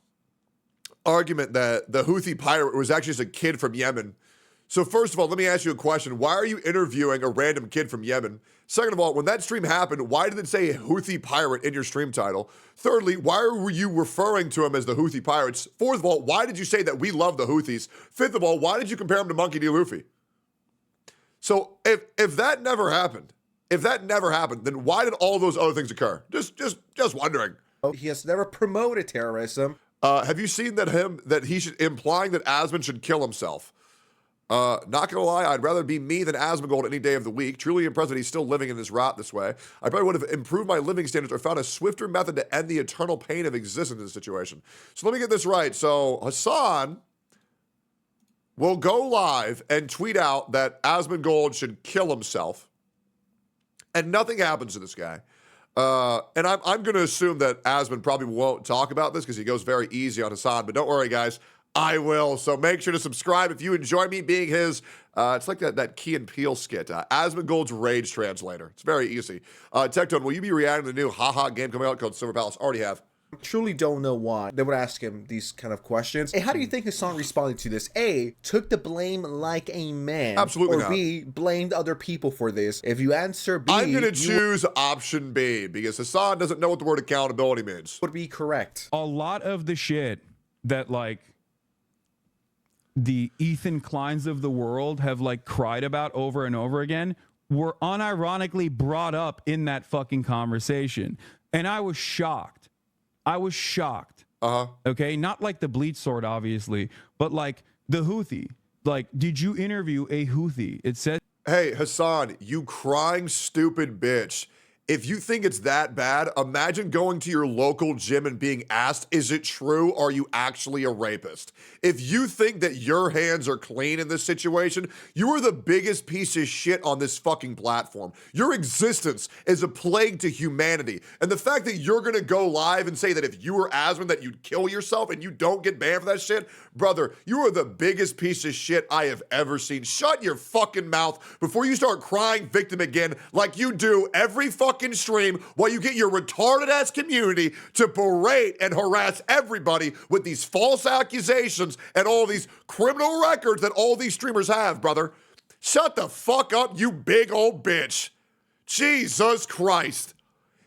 argument that the Houthi pirate was actually just a kid from Yemen. So first of all, let me ask you a question. Why are you interviewing a random kid from Yemen? Second of all, when that stream happened, why did it say Houthi pirate in your stream title? Thirdly, why were you referring to him as the Houthi pirates? Fourth of all, why did you say that we love the Houthis? Fifth of all, why did you compare him to Monkey D. Luffy? So if that never happened, then why did all those other things occur? Just wondering. He has never promoted terrorism. Have you seen that he should implying that Asmon should kill himself? Not gonna lie, I'd rather be me than Asmongold any day of the week. Truly impressed that he's still living in this rot this way. I probably would have improved my living standards or found a swifter method to end the eternal pain of existence in this situation. So let me get this right. So Hassan will go live and tweet out that Asmongold should kill himself, and nothing happens to this guy. And I'm going to assume that Asmon probably won't talk about this because he goes very easy on Hassan. But don't worry, guys. I will. So make sure to subscribe if you enjoy me being his, it's like that Key and Peele skit, Asmongold's Rage Translator. It's very easy. Tectone, will you be reacting to the new haha game coming out called Silver Palace? Already have. Truly don't know why they would ask him these kind of questions. And how do you think Hassan responded to this? A, took the blame like a man. Absolutely or not. B, blamed other people for this. If you answer B, I'm going to choose option B because Hassan doesn't know what the word accountability means. Would be correct. A lot of the shit that like the Ethan Kleins of the world have like cried about over and over again were unironically brought up in that fucking conversation. And I was shocked. Okay, not like the bleach sword, obviously, but like the Houthi. Like, did you interview a Houthi? It said, hey, Hassan, you crying stupid bitch. if you think it's that bad, imagine going to your local gym and being asked, is it true? Are you actually a rapist? If you think that your hands are clean in this situation, you are the biggest piece of shit on this fucking platform. Your existence is a plague to humanity. And the fact that you're gonna go live and say that if you were Asmon that you'd kill yourself and you don't get banned for that shit, brother, you are the biggest piece of shit I have ever seen. Shut your fucking mouth before you start crying victim again like you do every fucking stream while you get your retarded ass community to berate and harass everybody with these false accusations and all these criminal records that all these streamers have, brother. Shut the fuck up, you big old bitch. Jesus Christ.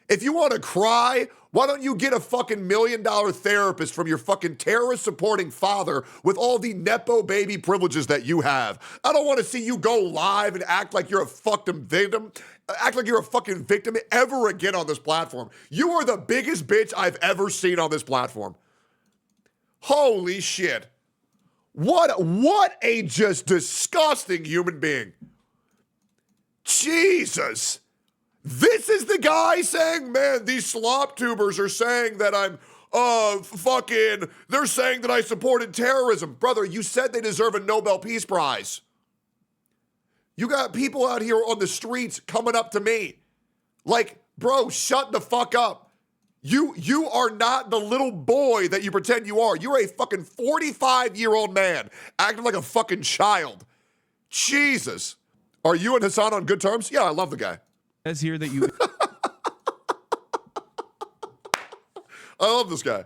If you want to cry, why don't you get a fucking $1 million therapist from your fucking terrorist supporting father with all the Nepo baby privileges that you have? I don't want to see you go live and act like you're a fucking victim, ever again on this platform. You are the biggest bitch I've ever seen on this platform. Holy shit. What a just disgusting human being. Jesus. This is the guy saying, man, these slop tubers are saying that I'm they're saying that I supported terrorism. Brother, you said they deserve a Nobel Peace Prize. You got people out here on the streets coming up to me. Like, bro, shut the fuck up. You are not the little boy that you pretend you are. You're a fucking 45-year-old man acting like a fucking child. Jesus. Are you and Hassan on good terms? Yeah, I love the guy. Says here that you I love this guy.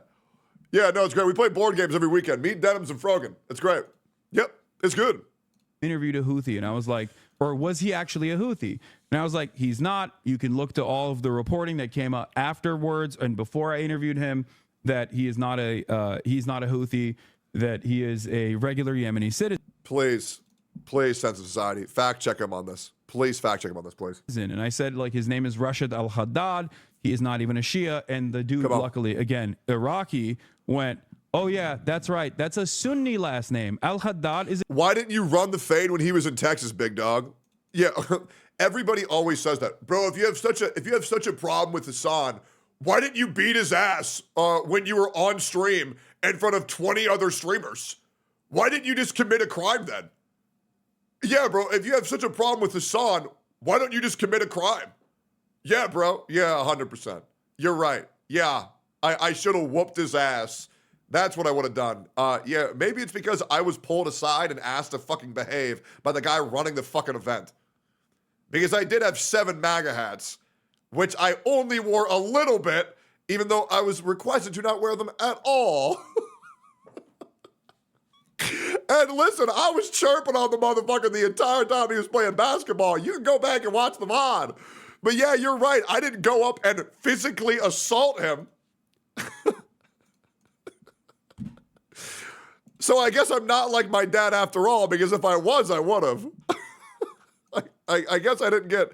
Yeah, no, it's great. We play board games every weekend. Me, Denims, and Frogan. It's great. Yep, it's good. interviewed a Houthi, and I was like, or was he actually a Houthi? And I was like, he's not. You can look to all of the reporting that came out afterwards and before I interviewed him that he is not a Houthi, that he is a regular Yemeni citizen. Please, sense of society, fact check him on this. Please fact check him on this, please. And I said, like, his name is Rashid al-Haddad. He is not even a Shia. And the dude, luckily, again, Iraqi, went, oh, yeah, that's right. That's a Sunni last name. Al-Haddad is... Why didn't you run the fade when he was in Texas, big dog? Yeah, everybody always says that. Bro, if you have such a problem with Hassan, why didn't you beat his ass when you were on stream in front of 20 other streamers? Why didn't you just commit a crime then? Yeah, bro, if you have such a problem with Hassan, why don't you just commit a crime? Yeah, bro. Yeah, 100%. You're right. Yeah, I should have whooped his ass. That's what I would have done. Yeah, maybe it's because I was pulled aside and asked to fucking behave by the guy running the fucking event. Because I did have 7 MAGA hats, which I only wore a little bit, even though I was requested to not wear them at all. And listen, I was chirping on the motherfucker the entire time he was playing basketball. You can go back and watch the VOD. But yeah, you're right. I didn't go up and physically assault him. So I guess I'm not like my dad after all, because if I was, I would have. I guess I didn't get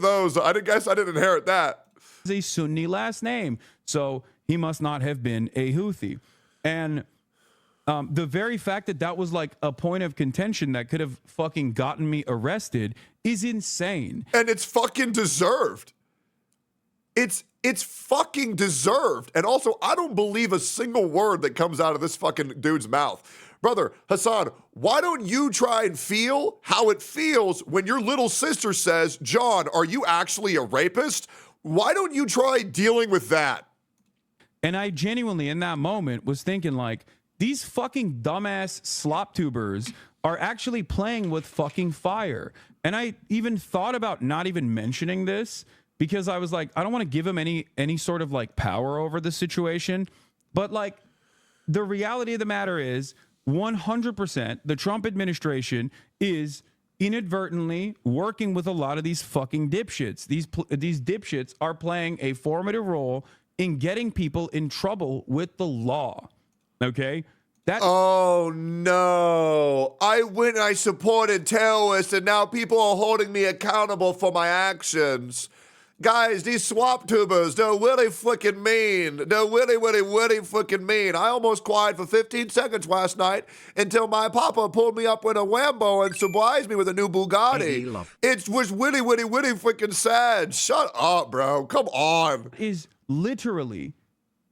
those. I didn't inherit that. Is a Sunni last name, so he must not have been a Houthi. And the very fact that that was like a point of contention that could have fucking gotten me arrested is insane. And it's fucking deserved. It's fucking deserved. And also, I don't believe a single word that comes out of this fucking dude's mouth. Brother, Hassan, why don't you try and feel how it feels when your little sister says, John, are you actually a rapist? Why don't you try dealing with that? And I genuinely, in that moment, was thinking like, these fucking dumbass slop tubers are actually playing with fucking fire. And I even thought about not even mentioning this because I was like, I don't want to give him any sort of like power over the situation. But like, the reality of the matter is 100% the Trump administration is inadvertently working with a lot of these fucking dipshits. These dipshits are playing a formative role in getting people in trouble with the law. Okay? Oh no. I went and I supported terrorists and now people are holding me accountable for my actions. Guys, these swap tubers, they're really freaking mean. They're really freaking mean. I almost cried for 15 seconds last night until my papa pulled me up with a Lambo and surprised me with a new Bugatti. It was really freaking sad. Shut up, bro. Come on. Is literally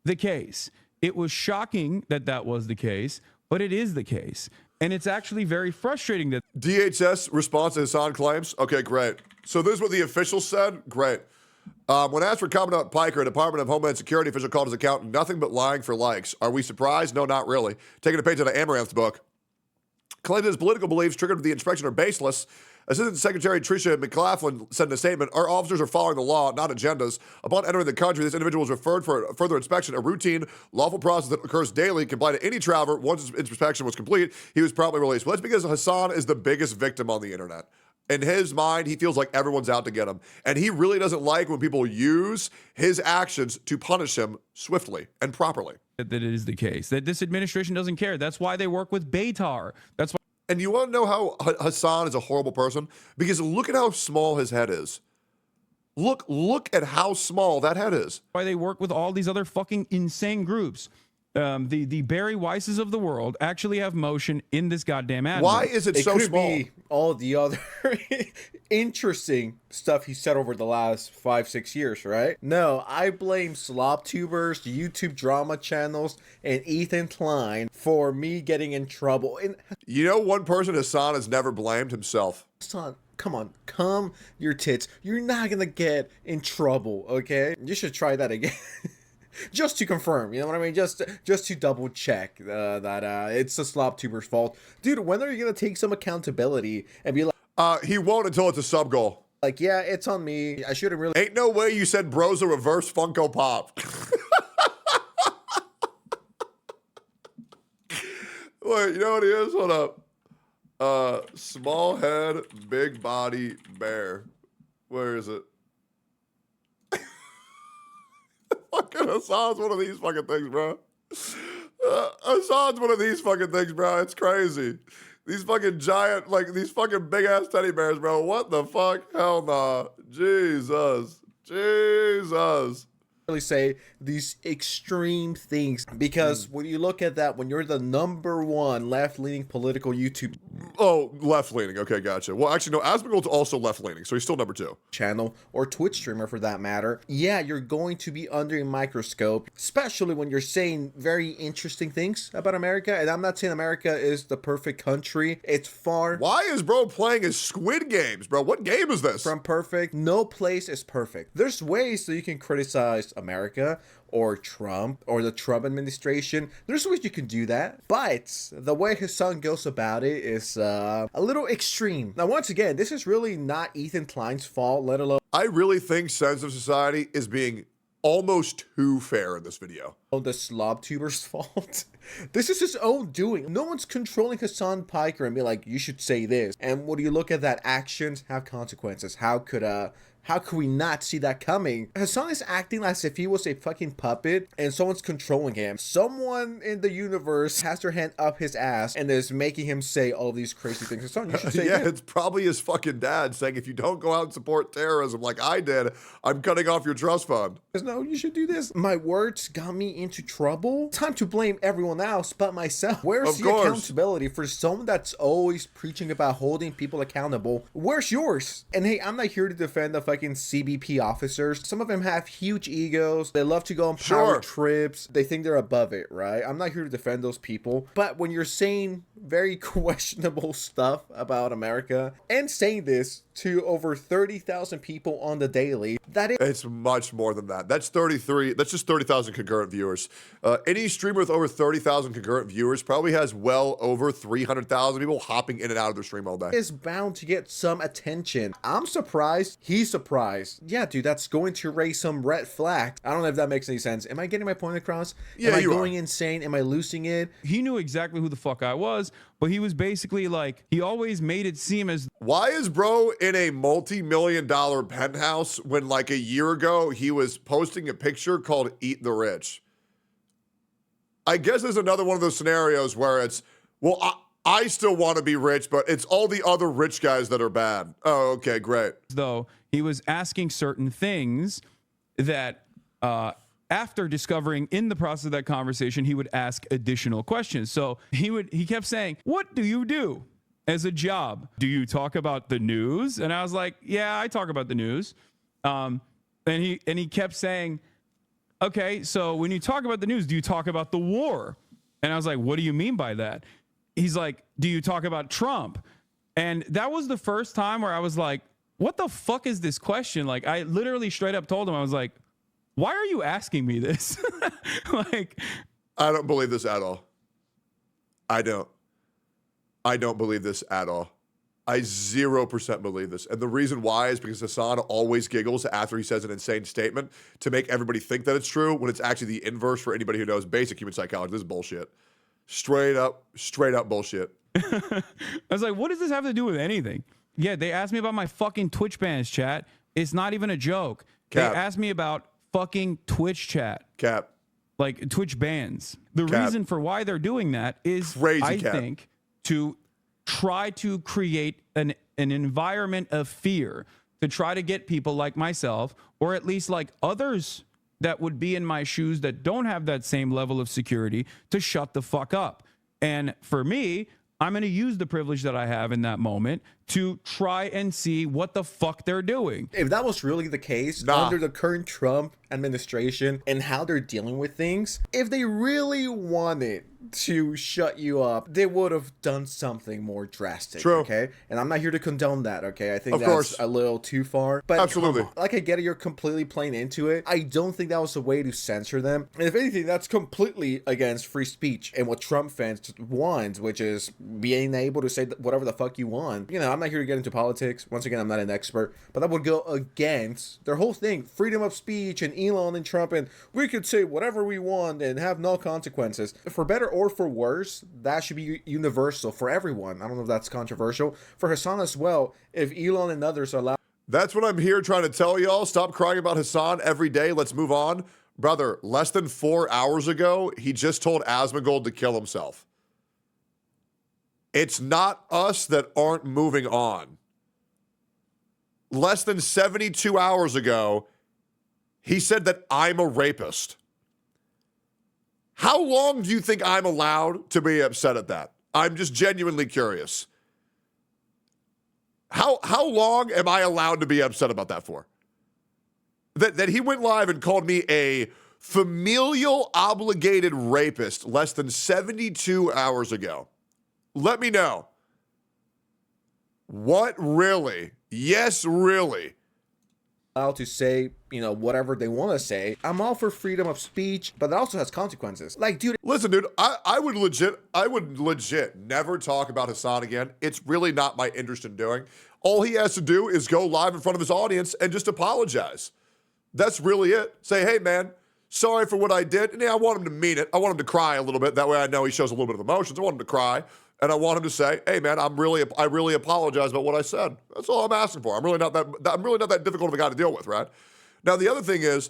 the case. It was shocking that that was the case, but it is the case. And it's actually very frustrating that DHS response to Hassan claims. Okay, great. So this is what the officials said. Great. When asked for Commandant Piker, a Department of Homeland Security official called his account nothing but lying for likes. Are we surprised? No, not really. Taking a page out of Amaranth's book. Claimed his political beliefs triggered the inspection are baseless. Assistant Secretary Tricia McLaughlin said in a statement, our officers are following the law, not agendas. Upon entering the country, this individual was referred for further inspection, a routine, lawful process that occurs daily, can apply to any traveler. Once his inspection was complete, he was promptly released. Well, that's because Hassan is the biggest victim on the internet. In his mind, he feels like everyone's out to get him. And he really doesn't like when people use his actions to punish him swiftly and properly. that it is the case, that this administration doesn't care. That's why they work with Beitar. That's why. And you want to know how Hassan is a horrible person? Because look at how small his head is. Look at how small that head is. Why they work with all these other fucking insane groups. The Barry Weisses of the world actually have motion in this goddamn ad. Why is it so small? Be all the other interesting stuff he said over the last 5-6 years, right? No, I blame slop tubers, YouTube drama channels, and Ethan Klein for me getting in trouble. And you know, one person Hassan has never blamed himself. Hassan, come on, calm your tits. You're not gonna get in trouble, okay? You should try that again. Just to confirm, you know what I mean? Just to double check that it's the slop tuber's fault. Dude, when are you gonna take some accountability and be like, he won't until it's a sub goal. Like, yeah, it's on me. I shouldn't really. Ain't no way you said bro's a reverse Funko Pop. Wait, you know what he is? Hold up. Small head, big body, bear. Where is it? Fucking Hassan's one of these fucking things, bro. Hassan's one of these fucking things, bro. It's crazy. These fucking giant, like, these fucking big-ass teddy bears, bro. What the fuck? Hell nah. Jesus. Really say these extreme things, because when you look at that, when you're the #1 left-leaning political YouTube left-leaning, okay, gotcha. Well, actually, no, Asmongold's also left-leaning, so he's still #2 channel, or Twitch streamer for that matter, yeah, you're going to be under a microscope, especially when you're saying very interesting things about America. And I'm not saying America is the perfect country. It's far. Why is bro playing his Squid Games, bro? What game is this? From perfect. No place is perfect. There's ways that you can criticize America or Trump or the Trump administration. There's ways you can do that, but the way his son goes about it is a little extreme. Now, once again, this is really not Ethan Klein's fault, let alone I really think Sense of Society is being almost too fair in this video. The slob tuber's fault. This is his own doing. No one's controlling Hassan Piker and be like, you should say this. And when you look at that, actions have consequences. How could we not see that coming? Hassan is acting as if he was a fucking puppet and someone's controlling him. Someone in the universe has their hand up his ass and is making him say all these crazy things. Hassan, you should say yeah, this. It's probably his fucking dad saying, if you don't go out and support terrorism like I did, I'm cutting off your trust fund. No, you should do this. My words got me into trouble. Time to blame everyone else but myself. Where's the accountability for someone that's always preaching about holding people accountable? Where's yours? And hey, I'm not here to defend the fucking CBP officers. Some of them have huge egos. They love to go on power trips. They think they're above it, right? I'm not here to defend those people. But when you're saying very questionable stuff about America and saying this to over 30,000 people on the daily, that is... It's much more than that. That's 33. That's just 30,000 concurrent viewers. Any streamer with over 30,000 concurrent viewers probably has well over 300,000 people hopping in and out of their stream all day. Is bound to get some attention. I'm surprised. He's surprised. Yeah, dude, that's going to raise some red flags. I don't know if that makes any sense. Am I getting my point across? Yeah, Am I going insane? Am I losing it? He knew exactly who the fuck I was, but he was basically like, he always made it seem as... Why is bro in a multi-million-dollar penthouse when like a year ago he was posting a picture called Eat the Rich? I guess there's another one of those scenarios where it's, well, I still want to be rich, but it's all the other rich guys that are bad. Oh, okay, great. Though he was asking certain things that after discovering in the process of that conversation, he would ask additional questions. So he kept saying, "What do you do as a job? Do you talk about the news?" And I was like, "Yeah, I talk about the news." And he kept saying, "Okay, so when you talk about the news, do you talk about the war?" And I was like, "What do you mean by that?" He's like, "Do you talk about Trump?" And that was the first time where I was like, what the fuck is this question? Like, I literally straight up told him, I was like, why are you asking me this? Like, I don't believe this at all. I don't believe this at all. I 0% believe this. And the reason why is because Hassan always giggles after he says an insane statement to make everybody think that it's true when it's actually the inverse for anybody who knows basic human psychology. This is bullshit. Straight up bullshit. I was like, what does this have to do with anything? Yeah, they asked me about my fucking Twitch bans, chat. It's not even a joke. Cap. They asked me about fucking Twitch chat. Cap. Like Twitch bans. The Cap. reason for why they're doing that is, Crazy, I Cap. think, to try to create an environment of fear, to try to get people like myself, or at least like others that would be in my shoes that don't have that same level of security, to shut the fuck up. And for me, I'm going to use the privilege that I have in that moment to try and see what the fuck they're doing. If that was really the case under the current Trump administration and how they're dealing with things, if they really wanted to shut you up, they would have done something more drastic. True. Okay, and I'm not here to condone that. Okay, I think Of that's course. a little too far. But Absolutely. like, I get it, you're completely playing into it. I don't think that was a way to censor them. And if anything, that's completely against free speech and what Trump fans want, which is being able to say whatever the fuck you want. You know, I'm not here to get into politics. Once again, I'm not an expert, but that would go against their whole thing, freedom of speech, and Elon and Trump, and we could say whatever we want and have no consequences. For better or for worse, that should be universal for everyone. I don't know if that's controversial. For Hassan as well, if Elon and others are allowed. That's what I'm here trying to tell y'all. Stop crying about Hassan every day. Let's move on. Brother, less than 4 hours ago, he just told Asmongold to kill himself. It's not us that aren't moving on. Less than 72 hours ago, he said that I'm a rapist. How long do you think I'm allowed to be upset at that? I'm just genuinely curious. How long am I allowed to be upset about that for? That he went live and called me a familial obligated rapist less than 72 hours ago. Let me know. What really? Yes, really. Allowed to say, you know, whatever they want to say. I'm all for freedom of speech, but that also has consequences. Like, dude, Listen, dude, I would legit never talk about Hassan again. It's really not my interest in doing. All he has to do is go live in front of his audience and just apologize. That's really it. Say, hey, man, sorry for what I did. And yeah, I want him to mean it. I want him to cry a little bit. That way I know he shows a little bit of emotions. I want him to cry. And I want him to say, hey, man, I really apologize about what I said. That's all I'm asking for. I'm really not that difficult of a guy to deal with, right? Now, the other thing is,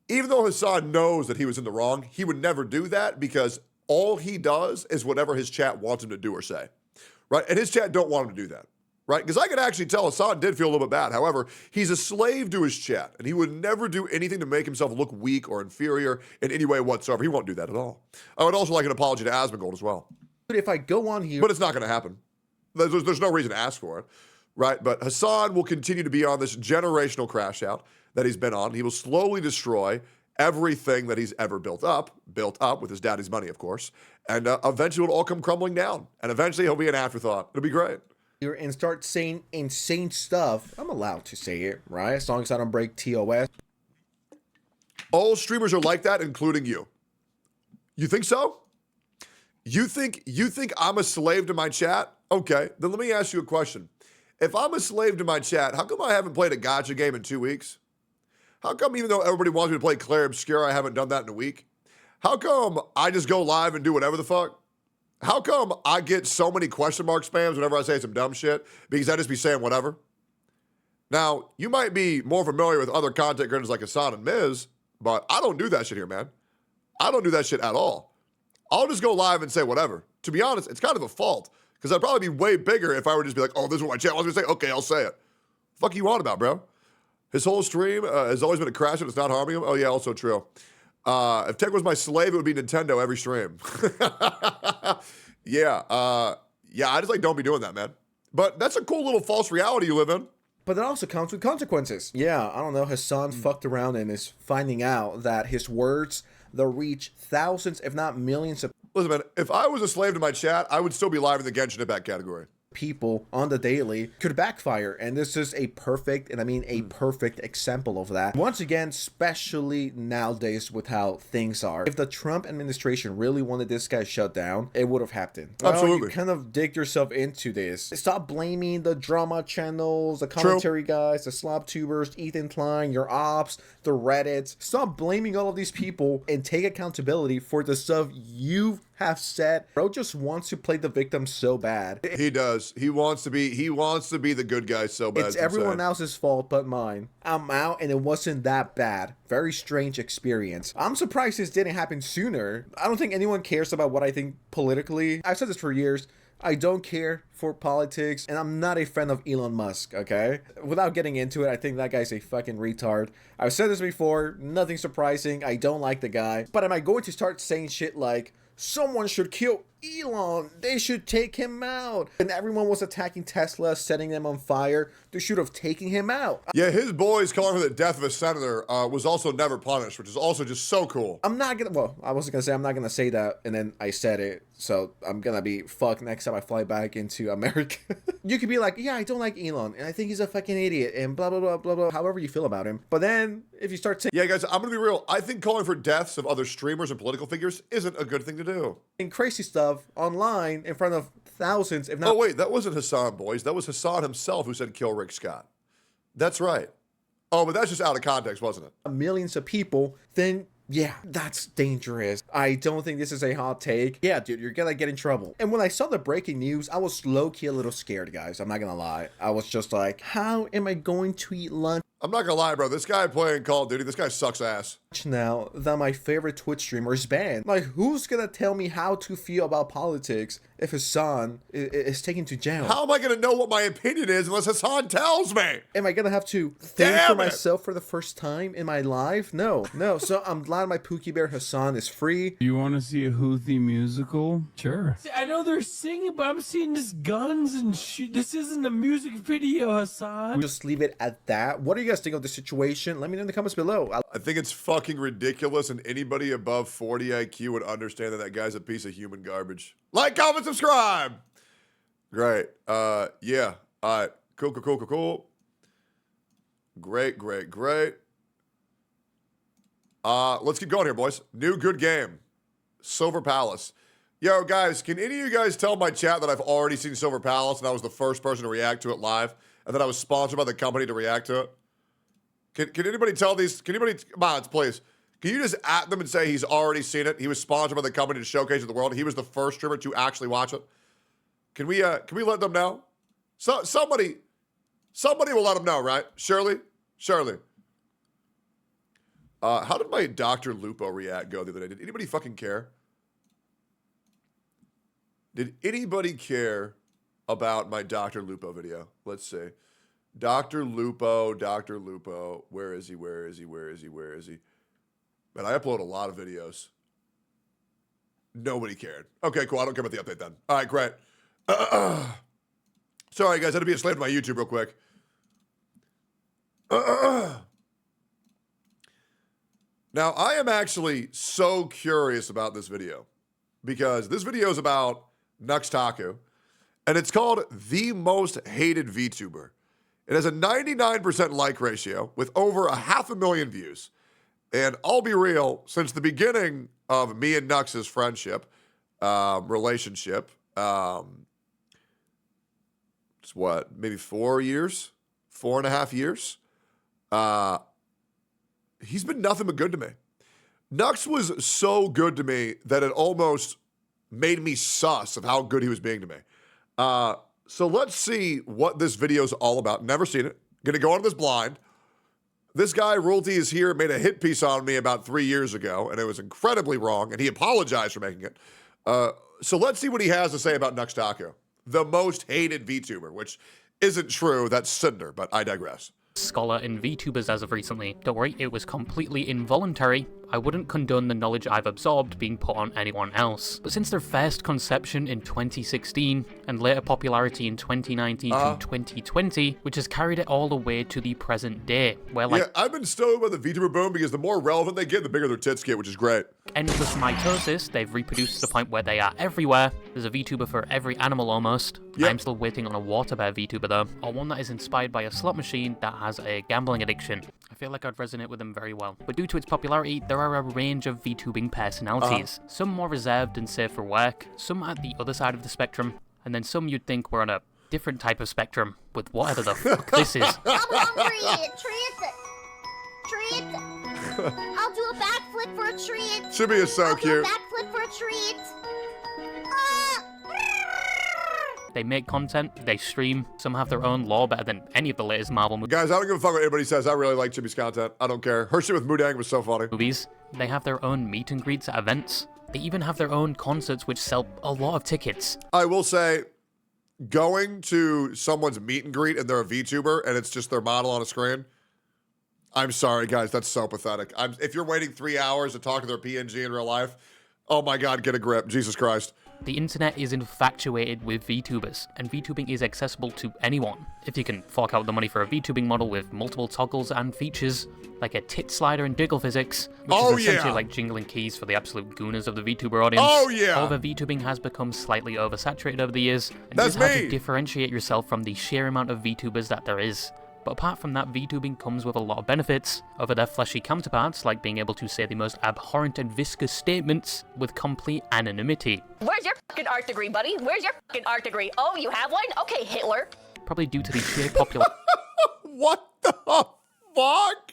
even though Hassan knows that he was in the wrong, he would never do that because all he does is whatever his chat wants him to do or say, right? And his chat don't want him to do that, right? Because I could actually tell Hassan did feel a little bit bad. However, he's a slave to his chat, and he would never do anything to make himself look weak or inferior in any way whatsoever. He won't do that at all. I would also like an apology to Asmongold as well. if I go on here. But it's not going to happen. There's no reason to ask for it, right? But Hassan will continue to be on this generational crash out that he's been on. He will slowly destroy everything that he's ever built up with his daddy's money, of course. And eventually it'll all come crumbling down. And eventually he'll be an afterthought. It'll be great. And start saying insane stuff. I'm allowed to say it, right? As long as I don't break TOS. All streamers are like that, including you. You think so? You think I'm a slave to my chat? Okay, then let me ask you a question. If I'm a slave to my chat, how come I haven't played a gacha game in 2 weeks? How come even though everybody wants me to play Clair Obscura, I haven't done that in a week? How come I just go live and do whatever the fuck? How come I get so many question mark spams whenever I say some dumb shit? Because I just be saying whatever. Now, you might be more familiar with other content creators like Hassan and Miz, but I don't do that shit here, man. I don't do that shit at all. I'll just go live and say whatever. To be honest, it's kind of a fault. Because I'd probably be way bigger if I were just be like, oh, this is what my chat wants me to say. Okay, I'll say it. Fuck you on about, bro? His whole stream has always been a crash and it's not harming him. Oh, yeah, also true. If tech was my slave, it would be Nintendo every stream. Yeah, I just like don't be doing that, man. But that's a cool little false reality you live in. But it also comes with consequences. Yeah, I don't know. Hassan fucked around and is finding out that his words, they'll reach thousands, if not millions of Listen, man, if I was a slave to my chat, I would still be live in the Genshin Impact category. people on the daily could backfire. And this is a perfect, and I mean a perfect example of that. Once again, especially nowadays with how things are. If the Trump administration really wanted this guy shut down, it would have happened. Well, Absolutely. you kind of dig yourself into this. Stop blaming the drama channels, the commentary guys, the slop tubers, Ethan Klein, your ops, the Reddits. Stop blaming all of these people and take accountability for the stuff you have said. Bro just wants to play the victim so bad. He does. He wants to be the good guy so bad. It's everyone else's fault but mine. I'm out and it wasn't that bad. Very strange experience. I'm surprised this didn't happen sooner. I don't think anyone cares about what I think politically. I've said this for years. I don't care for politics, and I'm not a fan of Elon Musk, okay? Without getting into it, I think that guy's a fucking retard. I've said this before, nothing surprising. I don't like the guy. But am I going to start saying shit like, someone should kill Elon, they should take him out? And everyone was attacking Tesla, setting them on fire. They should have taken him out. Yeah, his boys calling for the death of a senator was also never punished, which is also just so cool. I'm not gonna, well, I wasn't gonna say I'm not gonna say that, and then I said it, so I'm gonna be fucked next time I fly back into America. You could be like, yeah, I don't like Elon, and I think he's a fucking idiot, and blah, blah, blah, blah, blah, however you feel about him. But then, if you start saying, Yeah, guys, I'm gonna be real. I think calling for deaths of other streamers and political figures isn't a good thing to do. crazy stuff online in front of thousands, if not... Oh, wait, that wasn't Hassan, boys. That was Hassan himself who said kill Rick Scott. That's right. Oh, but that's just out of context, wasn't it? millions of people, then yeah, that's dangerous. I don't think this is a hot take. Yeah, dude, you're gonna get in trouble. And when I saw the breaking news, I was low-key a little scared, guys. I'm not gonna lie. I was just like, how am I going to eat lunch I'm not gonna lie, bro. This guy playing Call of Duty, this guy sucks ass. now that my favorite Twitch streamer is banned? Like, who's gonna tell me how to feel about politics if Hassan is taken to jail? How am I gonna know what my opinion is unless Hassan tells me? Am I gonna have to think Damn for it. myself for the first time in my life? No. So I'm glad my Pookie Bear Hassan is free. You want to see a Houthi musical? Sure. See, I know they're singing, but I'm seeing just guns and shit. This isn't a music video, Hassan. Just leave it at that. What do you guys think of the situation? Let me know in the comments below. I think it's fucking ridiculous, and anybody above 40 IQ would understand that that guy's a piece of human garbage. Like, comment, subscribe! Great. Yeah. All right. Cool. Great. Let's keep going here, boys. New good game. Silver Palace. Yo, guys, can any of you guys tell my chat that I've already seen Silver Palace and I was the first person to react to it live, and that I was sponsored by the company to react to it? Can anybody tell these? Can anybody, mods, please? Can you just at them and say he's already seen it? He was sponsored by the company to showcase it to the world. He was the first streamer to actually watch it. Can we let them know? Somebody will let them know, right? Shirley. How did my Dr. Lupo react go the other day? Did anybody fucking care? Did anybody care about my Dr. Lupo video? Let's see. Dr. Lupo. Where is he? Man, I upload a lot of videos. Nobody cared. Okay, cool. I don't care about the update then. All right, great. Sorry, guys. I had to be a slave to my YouTube real quick. Now, I am actually so curious about this video because this video is about Nuxtaku, and it's called The Most Hated VTuber. It has a 99% like ratio with over 500,000 views. And I'll be real, since the beginning of me and Nux's friendship, relationship, it's what, maybe 4 years? 4.5 years? He's been nothing but good to me. Nux was so good to me that it almost made me sus of how good he was being to me. So let's see what this video is all about. Never seen it. Gonna go on this blind. This guy, Royalty is Here, made a hit piece on me about 3 years ago, and it was incredibly wrong, and he apologized for making it. So let's see what he has to say about Nuxtaku, the most hated VTuber, which isn't true. That's Cinder, but I digress. scholar in VTubers as of recently. Don't worry, it was completely involuntary. I wouldn't condone the knowledge I've absorbed being put on anyone else. But since their first conception in 2016 and later popularity in 2019 to 2020, which has carried it all the way to the present day, where like... Yeah, I've been stoked by the VTuber boom because the more relevant they get, the bigger their tits get, which is great. Endless mitosis, they've reproduced to the point where they are everywhere. There's a VTuber for every animal almost. Yep. I'm still waiting on a water bear VTuber though, or one that is inspired by a slot machine that has a gambling addiction. I feel like I'd resonate with them very well. But due to its popularity, there are a range of VTubing personalities. Some more reserved and safe for work, some at the other side of the spectrum, and then some you'd think were on a different type of spectrum with whatever the fuck this is. I'm hungry. Treat. I'll do a backflip for a treat. Shibby is so cute. Backflip for a treat. They make content, they stream, some have their own lore better than any of the latest Marvel Guys, I don't give a fuck what anybody says. I really like Chibi's content. I don't care. Her shit with Mudang was so funny. movies. They have their own meet and greets at events. They even have their own concerts which sell a lot of tickets. I will say, going to someone's meet and greet and they're a VTuber and it's just their model on a screen, I'm sorry, guys. That's so pathetic. If you're waiting 3 hours to talk to their PNG in real life, oh my God, get a grip. Jesus Christ. The internet is infatuated with VTubers, and VTubing is accessible to anyone. If you can fork out the money for a VTubing model with multiple toggles and features, like a tit slider and jiggle physics, which is essentially like jingling keys for the absolute gooners of the VTuber audience. Oh yeah! However, VTubing has become slightly oversaturated over the years, and it's hard to differentiate yourself from the sheer amount of VTubers that there is. But apart from that, VTubing comes with a lot of benefits over their fleshy counterparts, like being able to say the most abhorrent and viscous statements with complete anonymity. Where's your fucking art degree, buddy? Where's your fucking art degree? Oh, you have one? Okay, Hitler. Probably due to the sheer popular... What the fuck?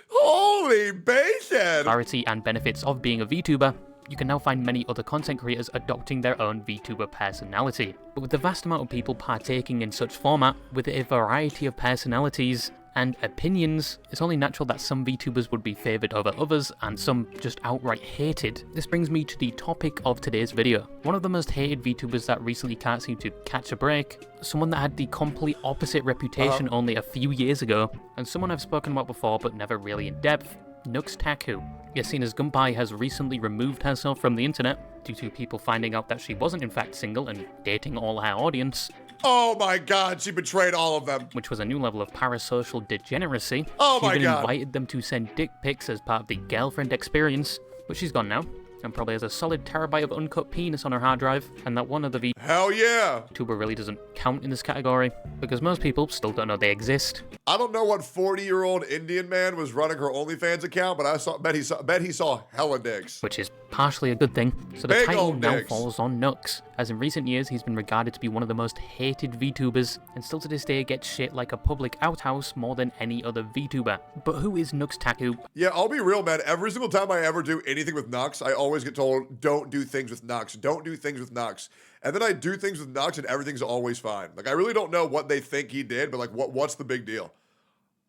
Holy bacon! ...popularity and benefits of being a VTuber, you can now find many other content creators adopting their own VTuber personality. But with the vast amount of people partaking in such format, with a variety of personalities and opinions, it's only natural that some VTubers would be favoured over others, and some just outright hated. This brings me to the topic of today's video. One of the most hated VTubers that recently can't seem to catch a break, someone that had the complete opposite reputation only a few years ago, and someone I've spoken about before but never really in depth, Nuxtaku. Yasina's Gunpai has recently removed herself from the internet due to people finding out that she wasn't in fact single and dating all her audience. Oh my God, she betrayed all of them. Which was a new level of parasocial degeneracy. Oh my God. She even invited them to send dick pics as part of the girlfriend experience, but she's gone now, and probably has a solid terabyte of uncut penis on her hard drive, and that one of the Hell yeah! VTuber really doesn't count in this category, because most people still don't know they exist. I don't know what 40-year-old Indian man was running her OnlyFans account, but bet he saw hella dicks. Which is partially a good thing. So the Big title old now dicks. falls on Nux, as in recent years he's been regarded to be one of the most hated VTubers, and still to this day gets shit like a public outhouse more than any other VTuber. But who is Nuxtaku? Yeah, I'll be real, man. Every single time I ever do anything with Nux, I always get told, don't do things with Nux. Don't do things with Nux. And then I do things with Nux and everything's always fine. Like, I really don't know what they think he did, but like, what's the big deal?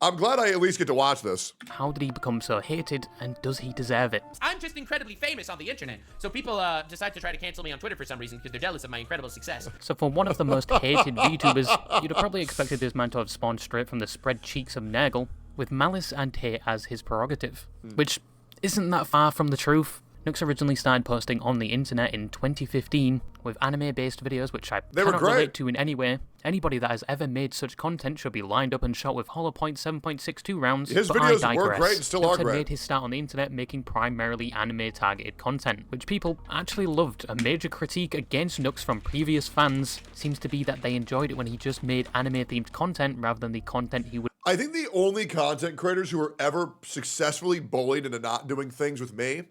I'm glad I at least get to watch this. How did he become so hated, and does he deserve it? I'm just incredibly famous on the internet, so people decide to try to cancel me on Twitter for some reason because they're jealous of my incredible success. So for one of the most hated VTubers, you'd have probably expected this man to have spawned straight from the spread cheeks of Nurgle, with malice and hate as his prerogative, which isn't that far from the truth. Nux originally started posting on the internet in 2015 with anime-based videos, which I cannot relate to in any way. Anybody that has ever made such content should be lined up and shot with hollow point 7.62 rounds. His but videos I digress. were great and still Nux are had great. made his start on the internet making primarily anime-targeted content, which people actually loved. A major critique against Nux from previous fans seems to be that they enjoyed it when he just made anime-themed content rather than the content he would... I think the only content creators who were ever successfully bullied into not doing things with me,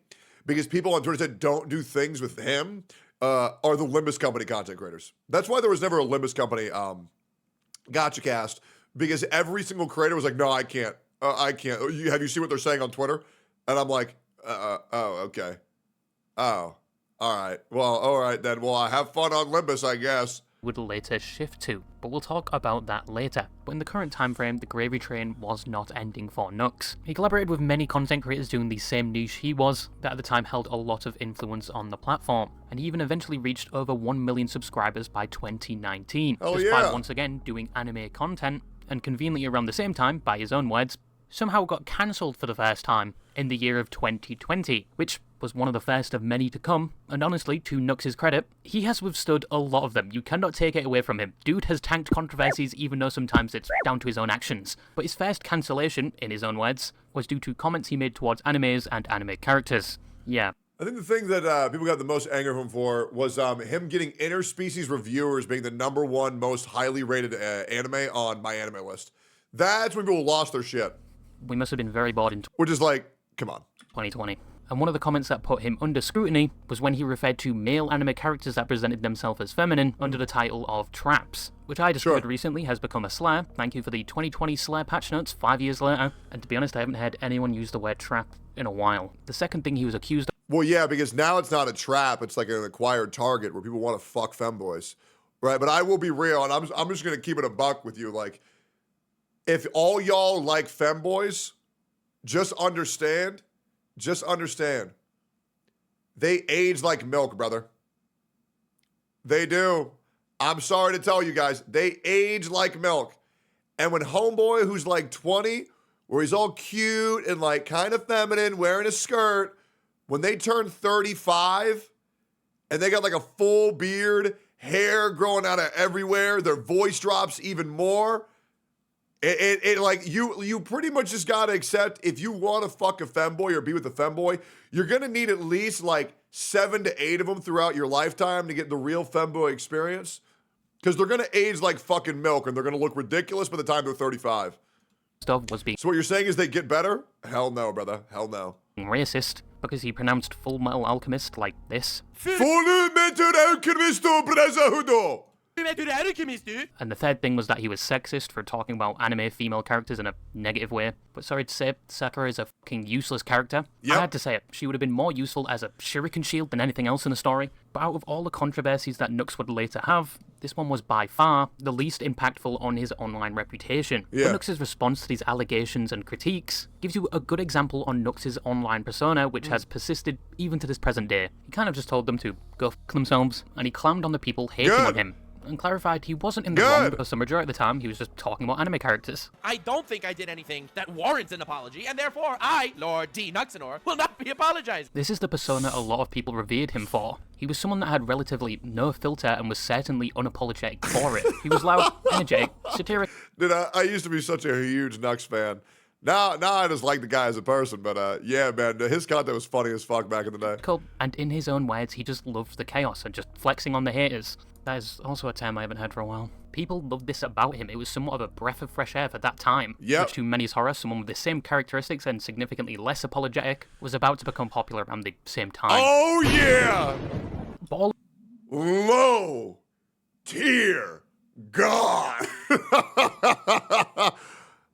because people on Twitter said don't do things with him, are the Limbus Company content creators. That's why there was never a Limbus Company Gacha cast, because every single creator was like, no, I can't. I can't. Have you seen what they're saying on Twitter? And I'm like, oh, okay. Oh, all right. Well, all right then. Well, I have fun on Limbus, I guess. Would later shift to, but we'll talk about that later. But in the current time frame, the gravy train was not ending for Nux. He collaborated with many content creators doing the same niche he was, that at the time held a lot of influence on the platform, and he even eventually reached over 1 million subscribers by 2019, despite once again doing anime content and conveniently around the same time, by his own words, somehow got cancelled for the first time in the year of 2020, which was one of the first of many to come, and honestly, to Nux' credit, he has withstood a lot of them. You cannot take it away from him. Dude has tanked controversies even though sometimes it's down to his own actions. But his first cancellation, in his own words, was due to comments he made towards animes and anime characters. Yeah. I think the thing that people got the most anger from for was him getting interspecies reviewers being the #1 most highly rated anime on my anime list. That's when people lost their shit. We must have been very bored in Which is like, come on. 2020. And one of the comments that put him under scrutiny was when he referred to male anime characters that presented themselves as feminine under the title of traps, which I discovered recently has become a slur. Thank you for the 2020 slur patch notes 5 years later. And to be honest, I haven't heard anyone use the word trap in a while. The second thing he was accused of... Well, yeah, because now it's not a trap. It's like an acquired target where people want to fuck femboys. Right? But I will be real, and I'm just going to keep it a buck with you. Like, if all y'all like femboys, just understand, they age like milk, brother. They do. I'm sorry to tell you guys, they age like milk. And when homeboy who's like 20, where he's all cute and like kind of feminine, wearing a skirt, when they turn 35 and they got like a full beard, hair growing out of everywhere, their voice drops even more. It like you pretty much just gotta accept if you want to fuck a femboy or be with a femboy, you're gonna need at least like 7 to 8 of them throughout your lifetime to get the real femboy experience. Because they're gonna age like fucking milk and they're gonna look ridiculous by the time they're 35. Was being so what you're saying is they get better? Hell no, brother. Hell no. Racist because he pronounced Full Metal Alchemist like this. Full Metal Alchemist, brotherhood. And the third thing was that he was sexist for talking about anime female characters in a negative way. But sorry to say, Sakura is a fucking useless character. I had to say it. She would have been more useful as a shuriken shield than anything else in the story. But out of all the controversies that Nux would later have, this one was by far the least impactful on his online reputation. But Nux's response to these allegations and critiques gives you a good example on Nux's online persona, which has persisted even to this present day. He kind of just told them to go fuck themselves, and he clammed on the people hating on him. And clarified he wasn't in the wrong because the majority of the time he was just talking about anime characters. I don't think I did anything that warrants an apology, and therefore I, Lord D. Nuxenor, will not be apologizing. This is the persona a lot of people revered him for. He was someone that had relatively no filter and was certainly unapologetic for it. He was loud, energetic, satiric. Dude, I used to be such a huge Nux fan. Now I just like the guy as a person, but yeah, man, his content was funny as fuck back in the day. Cool. And in his own words, he just loved the chaos and just flexing on the haters. That is also a term I haven't heard for a while. People loved this about him. It was somewhat of a breath of fresh air for that time. Which to many's horror, someone with the same characteristics and significantly less apologetic was about to become popular around the same time. Oh yeah! Ball. Low tier God.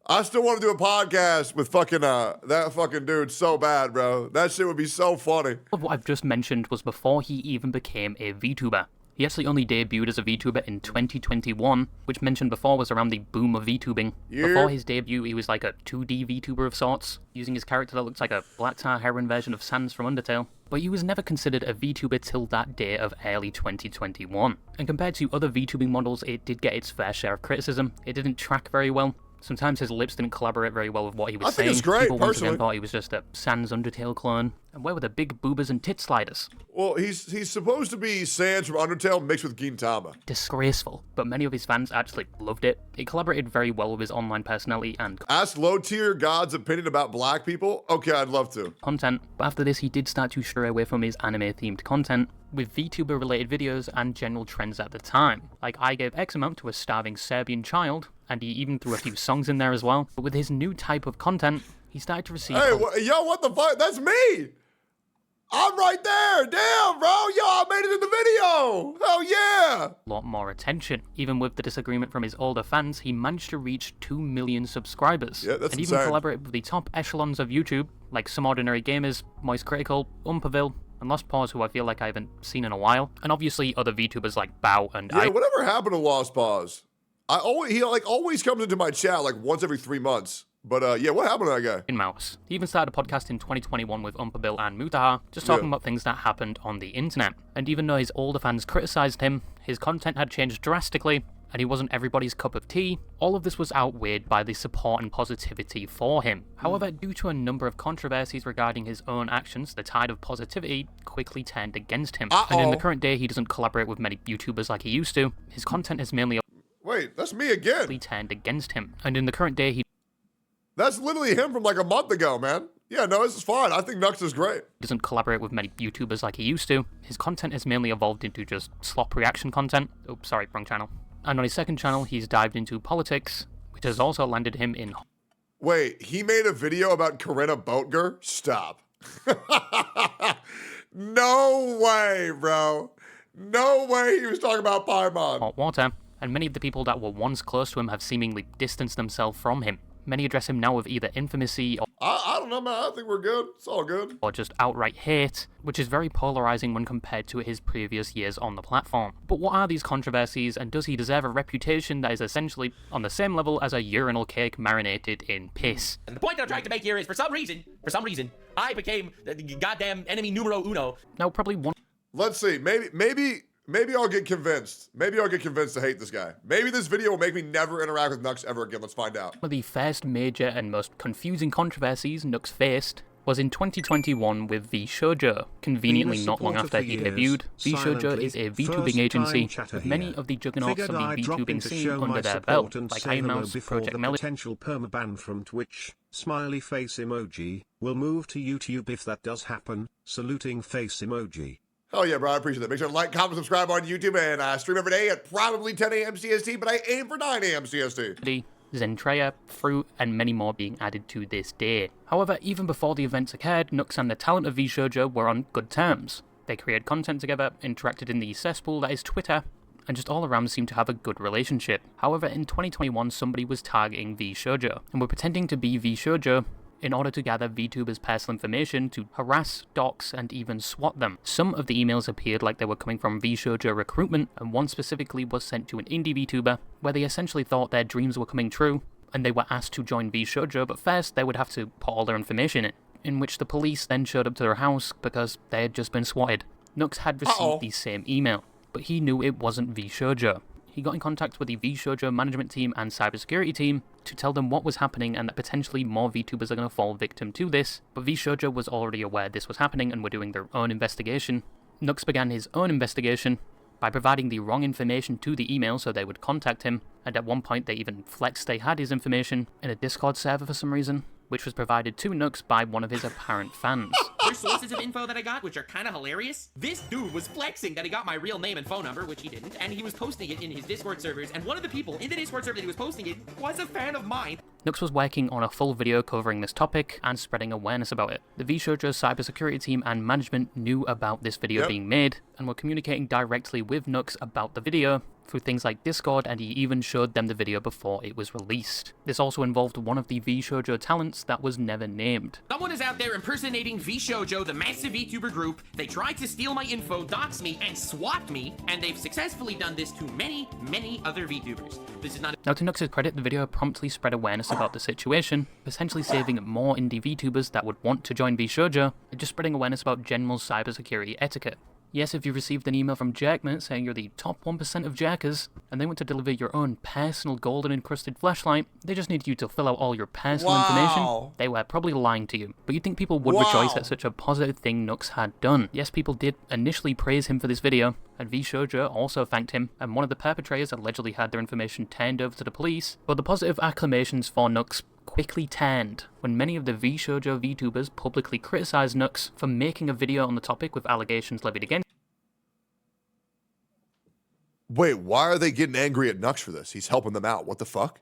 I still want to do a podcast with fucking that fucking dude so bad, bro. That shit would be so funny. What I've just mentioned was before he even became a VTuber. He actually only debuted as a VTuber in 2021, which mentioned before was around the boom of VTubing. Before his debut, he was like a 2D VTuber of sorts, using his character that looks like a black tar heroin version of Sans from Undertale. But he was never considered a VTuber till that day of early 2021. And compared to other VTubing models, it did get its fair share of criticism. It didn't track very well. Sometimes his lips didn't collaborate very well with what he was saying. I think it's great, People once personally. again thought he was just a Sans Undertale clone. And where were the big boobers and tit sliders? Well, he's supposed to be Sans from Undertale mixed with Gintama. Disgraceful. But many of his fans actually loved it. It collaborated very well with his online personality and... Ask low-tier God's opinion about black people? Okay, I'd love to. ...content. But after this, he did start to stray away from his anime-themed content, with VTuber-related videos and general trends at the time. Like, I gave X amount to a starving Serbian child, and he even threw a few songs in there as well. But with his new type of content, he started to receive... Hey, yo, what the fuck? That's me! I'm right there! Damn, bro! Yo, I made it in the video! Hell yeah! A lot more attention. Even with the disagreement from his older fans, he managed to reach 2 million subscribers. Yeah, that's and insane. Even collaborated with the top echelons of YouTube, like Some Ordinary Gamers, Moist Critical, Umperville, and Lost Pause, who I feel like I haven't seen in a while. And obviously other VTubers like Bao and whatever happened to Lost Pause? He always comes into my chat like once every 3 months. But yeah, what happened to that guy? In Mouse. He even started a podcast in 2021 with Umperville and Mutaha, just talking about things that happened on the internet. And even though his older fans criticized him, his content had changed drastically, and he wasn't everybody's cup of tea, all of this was outweighed by the support and positivity for him. However, due to a number of controversies regarding his own actions, the tide of positivity quickly turned against him. And in the current day, he doesn't collaborate with many YouTubers like he used to. His content is mainly Wait, that's me again. Turned against him. And in the current day, he That's literally him from like a month ago, man. Yeah, no, this is fine. I think Nux is great. doesn't collaborate with many YouTubers like he used to. His content has mainly evolved into just slop reaction content. Oops, sorry, wrong channel. And on his second channel, he's dived into politics, which has also landed him in... Wait, he made a video about Corinna Boatger? Stop. No way, bro. No way he was talking about Paimon. hot water, and many of the people that were once close to him have seemingly distanced themselves from him. Many address him now with either infamousy or I don't know, man. I think we're good. It's all good. Or just outright hate, which is very polarizing when compared to his previous years on the platform. But what are these controversies, and does he deserve a reputation that is essentially on the same level as a urinal cake marinated in piss? And the point that I'm trying to make here is, for some reason, I became the goddamn enemy numero uno. Now, probably one... Let's see. Maybe I'll get convinced. Maybe I'll get convinced to hate this guy. Maybe this video will make me never interact with Nux ever again. Let's find out. One of the first major and most confusing controversies Nux faced was in 2021 with VShojo. Conveniently not long after he debuted, VShojo is a VTubing agency with many of the juggernauts of the VTubing scene under their belt, like iMouse, Project Melody. Potential permaban from Twitch, smiley face emoji, will move to YouTube if that does happen, saluting face emoji. Oh yeah, bro, I appreciate that. Make sure to like, comment, subscribe on YouTube, and I stream every day at probably 10 a.m. CST, but I aim for 9 a.m. CST. Zentreya, Fruit, and many more being added to this day. However, even before the events occurred, Nux and the talent of VShojo were on good terms. They created content together, interacted in the cesspool that is Twitter, and just all around seemed to have a good relationship. However, in 2021, somebody was targeting VShojo, and were pretending to be VShojo in order to gather VTubers' personal information to harass, dox, and even swat them. Some of the emails appeared like they were coming from VShojo recruitment, and one specifically was sent to an indie VTuber, where they essentially thought their dreams were coming true, and they were asked to join VShojo, but first they would have to put all their information in which the police then showed up to their house because they had just been swatted. Nux had received the same email, but he knew it wasn't VShojo. He got in contact with the VShojo management team and cybersecurity team to tell them what was happening and that potentially more VTubers are going to fall victim to this, but VShojo was already aware this was happening and were doing their own investigation. Nux began his own investigation by providing the wrong information to the email so they would contact him, and at one point they even flexed they had his information in a Discord server for some reason, which was provided to Nux by one of his apparent fans. There's sources of info that I got, which are kind of hilarious. This dude was flexing that he got my real name and phone number, which he didn't, and he was posting it in his Discord servers, and one of the people in the Discord server that he was posting it was a fan of mine. Nux was working on a full video covering this topic and spreading awareness about it. The VShojo cybersecurity team and management knew about this video being made, and were communicating directly with Nux about the video through things like Discord, and he even showed them the video before it was released. This also involved one of the VShojo talents that was never named. Someone is out there impersonating VShojo, the massive VTuber group. They tried to steal my info, dox me, and swat me, and they've successfully done this to many, many other VTubers. This is not... Now, to Nux's credit, the video promptly spread awareness about the situation, potentially saving more indie VTubers that would want to join VShojo, and just spreading awareness about general cybersecurity etiquette. Yes, if you received an email from Jerkman saying you're the top 1% of Jerkers, and they want to deliver your own personal golden encrusted flashlight, they just need you to fill out all your personal information, they were probably lying to you. But you'd think people would rejoice at such a positive thing Nux had done. Yes, people did initially praise him for this video, and VShojo also thanked him, and one of the perpetrators allegedly had their information turned over to the police, but the positive acclamations for Nux quickly turned when many of the VShojo VTubers publicly criticized Nux for making a video on the topic with allegations levied against Wait, why are they getting angry at Nux for this? He's helping them out. What the fuck?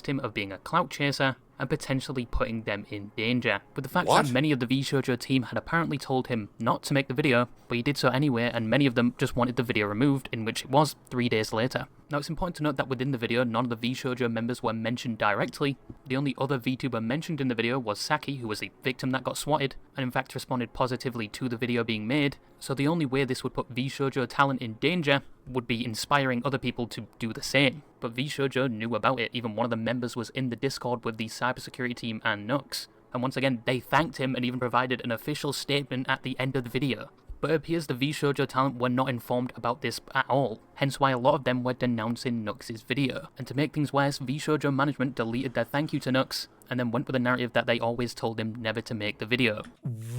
him of being a clout chaser and potentially putting them in danger. But the fact that many of the VShojo team had apparently told him not to make the video, but he did so anyway, and many of them just wanted the video removed, in which it was 3 days later. Now it's important to note that within the video, none of the VShojo members were mentioned directly. The only other VTuber mentioned in the video was Saki, who was the victim that got swatted, and in fact responded positively to the video being made. So the only way this would put VShojo talent in danger would be inspiring other people to do the same. But VShojo knew about it. Even one of the members was in the Discord with the cybersecurity team and Nux. And once again, they thanked him and even provided an official statement at the end of the video. but it appears the VShoujo talent were not informed about this at all, hence why a lot of them were denouncing Nux' video. And to make things worse, VShoujo management deleted their thank you to Nux, and then went with the narrative that they always told him never to make the video.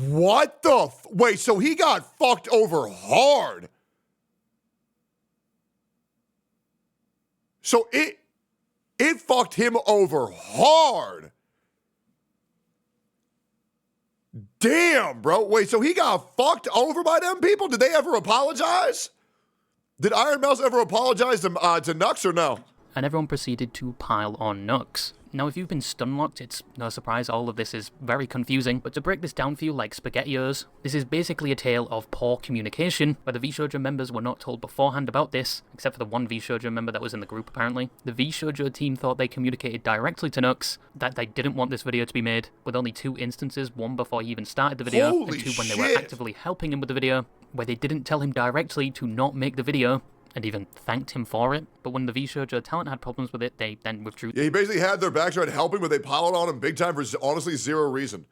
What the wait, so he got fucked over hard. So it fucked him over hard. Damn, bro. Wait, so he got fucked over by them people? Did they ever apologize? Did Iron Mouse ever apologize to Nux or no? And everyone proceeded to pile on Nux. Now, if you've been stunlocked, it's no surprise all of this is very confusing, but to break this down for you like SpaghettiOs, this is basically a tale of poor communication, where the VShoujo members were not told beforehand about this, except for the one VShoujo member that was in the group apparently. The VShoujo team thought they communicated directly to Nux that they didn't want this video to be made, with only 2 instances, one before he even started the video, Holy and 2 when they shit. were actively helping him with the video, where they didn't tell him directly to not make the video, and even thanked him for it. But when the VShoujo talent had problems with it, they then withdrew. Yeah, he basically had their backs right helping, but they piled on him big time for honestly zero reason.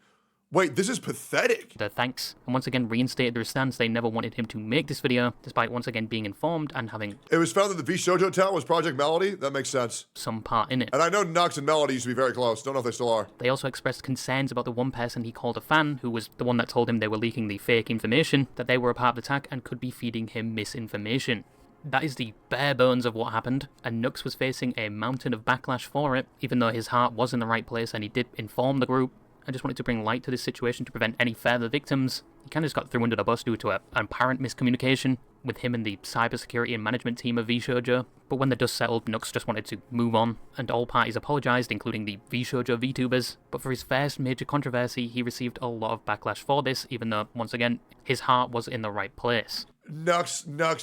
Wait, this is pathetic. Their thanks, and once again reinstated their stance they never wanted him to make this video, despite once again being informed and having... It was found that the VShoujo talent was Project Melody? That makes sense. ...some part in it. And I know Nux and Melody used to be very close. Don't know if they still are. They also expressed concerns about the one person he called a fan, who was the one that told him they were leaking the fake information, that they were a part of the attack and could be feeding him misinformation. That is the bare bones of what happened, and Nux was facing a mountain of backlash for it, even though his heart was in the right place and he did inform the group. I just wanted to bring light to this situation to prevent any further victims. He kind of just got thrown under the bus due to an apparent miscommunication with him and the cybersecurity and management team of VShoujo. But when the dust settled, Nux just wanted to move on, and all parties apologised, including the VShoujo VTubers. But for his first major controversy, he received a lot of backlash for this, even though, once again, his heart was in the right place. Nux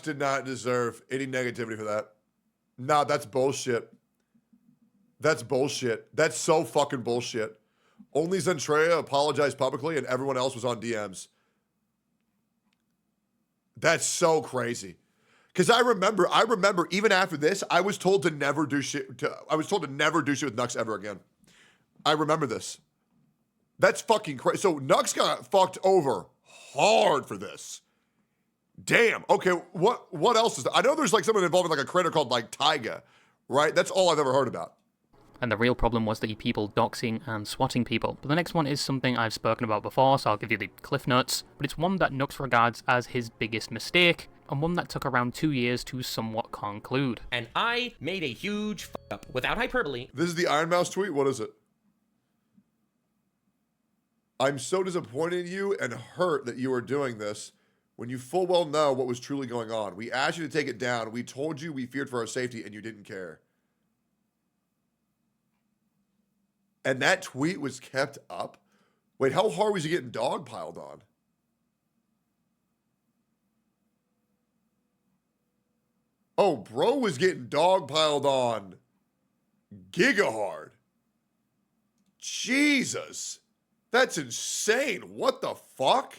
did not deserve any negativity for that. Nah, that's bullshit. That's bullshit. That's so fucking bullshit. Only Zentrea apologized publicly and everyone else was on DMs. That's so crazy. Because I remember even after this, I was told to never do shit. I was told to never do shit with Nux ever again. I remember this. That's fucking crazy. So Nux got fucked over hard for this. Damn. Okay, what else is there? I know there's like something involving like a creator called like Taiga, right? That's all I've ever heard about. And the real problem was the people doxing and swatting people. But the next one is something I've spoken about before, so I'll give you the cliff notes. But it's one that Nux regards as his biggest mistake, and one that took around 2 years to somewhat conclude. And I made a huge up, without hyperbole. This is the Iron Mouse tweet? What is it? I'm so disappointed in you and hurt that you are doing this when you full well know what was truly going on. We asked you to take it down. We told you we feared for our safety and you didn't care. And that tweet was kept up? Wait, how hard was he getting dogpiled on? Oh, bro was getting dogpiled on giga hard. Jesus. That's insane. What the fuck?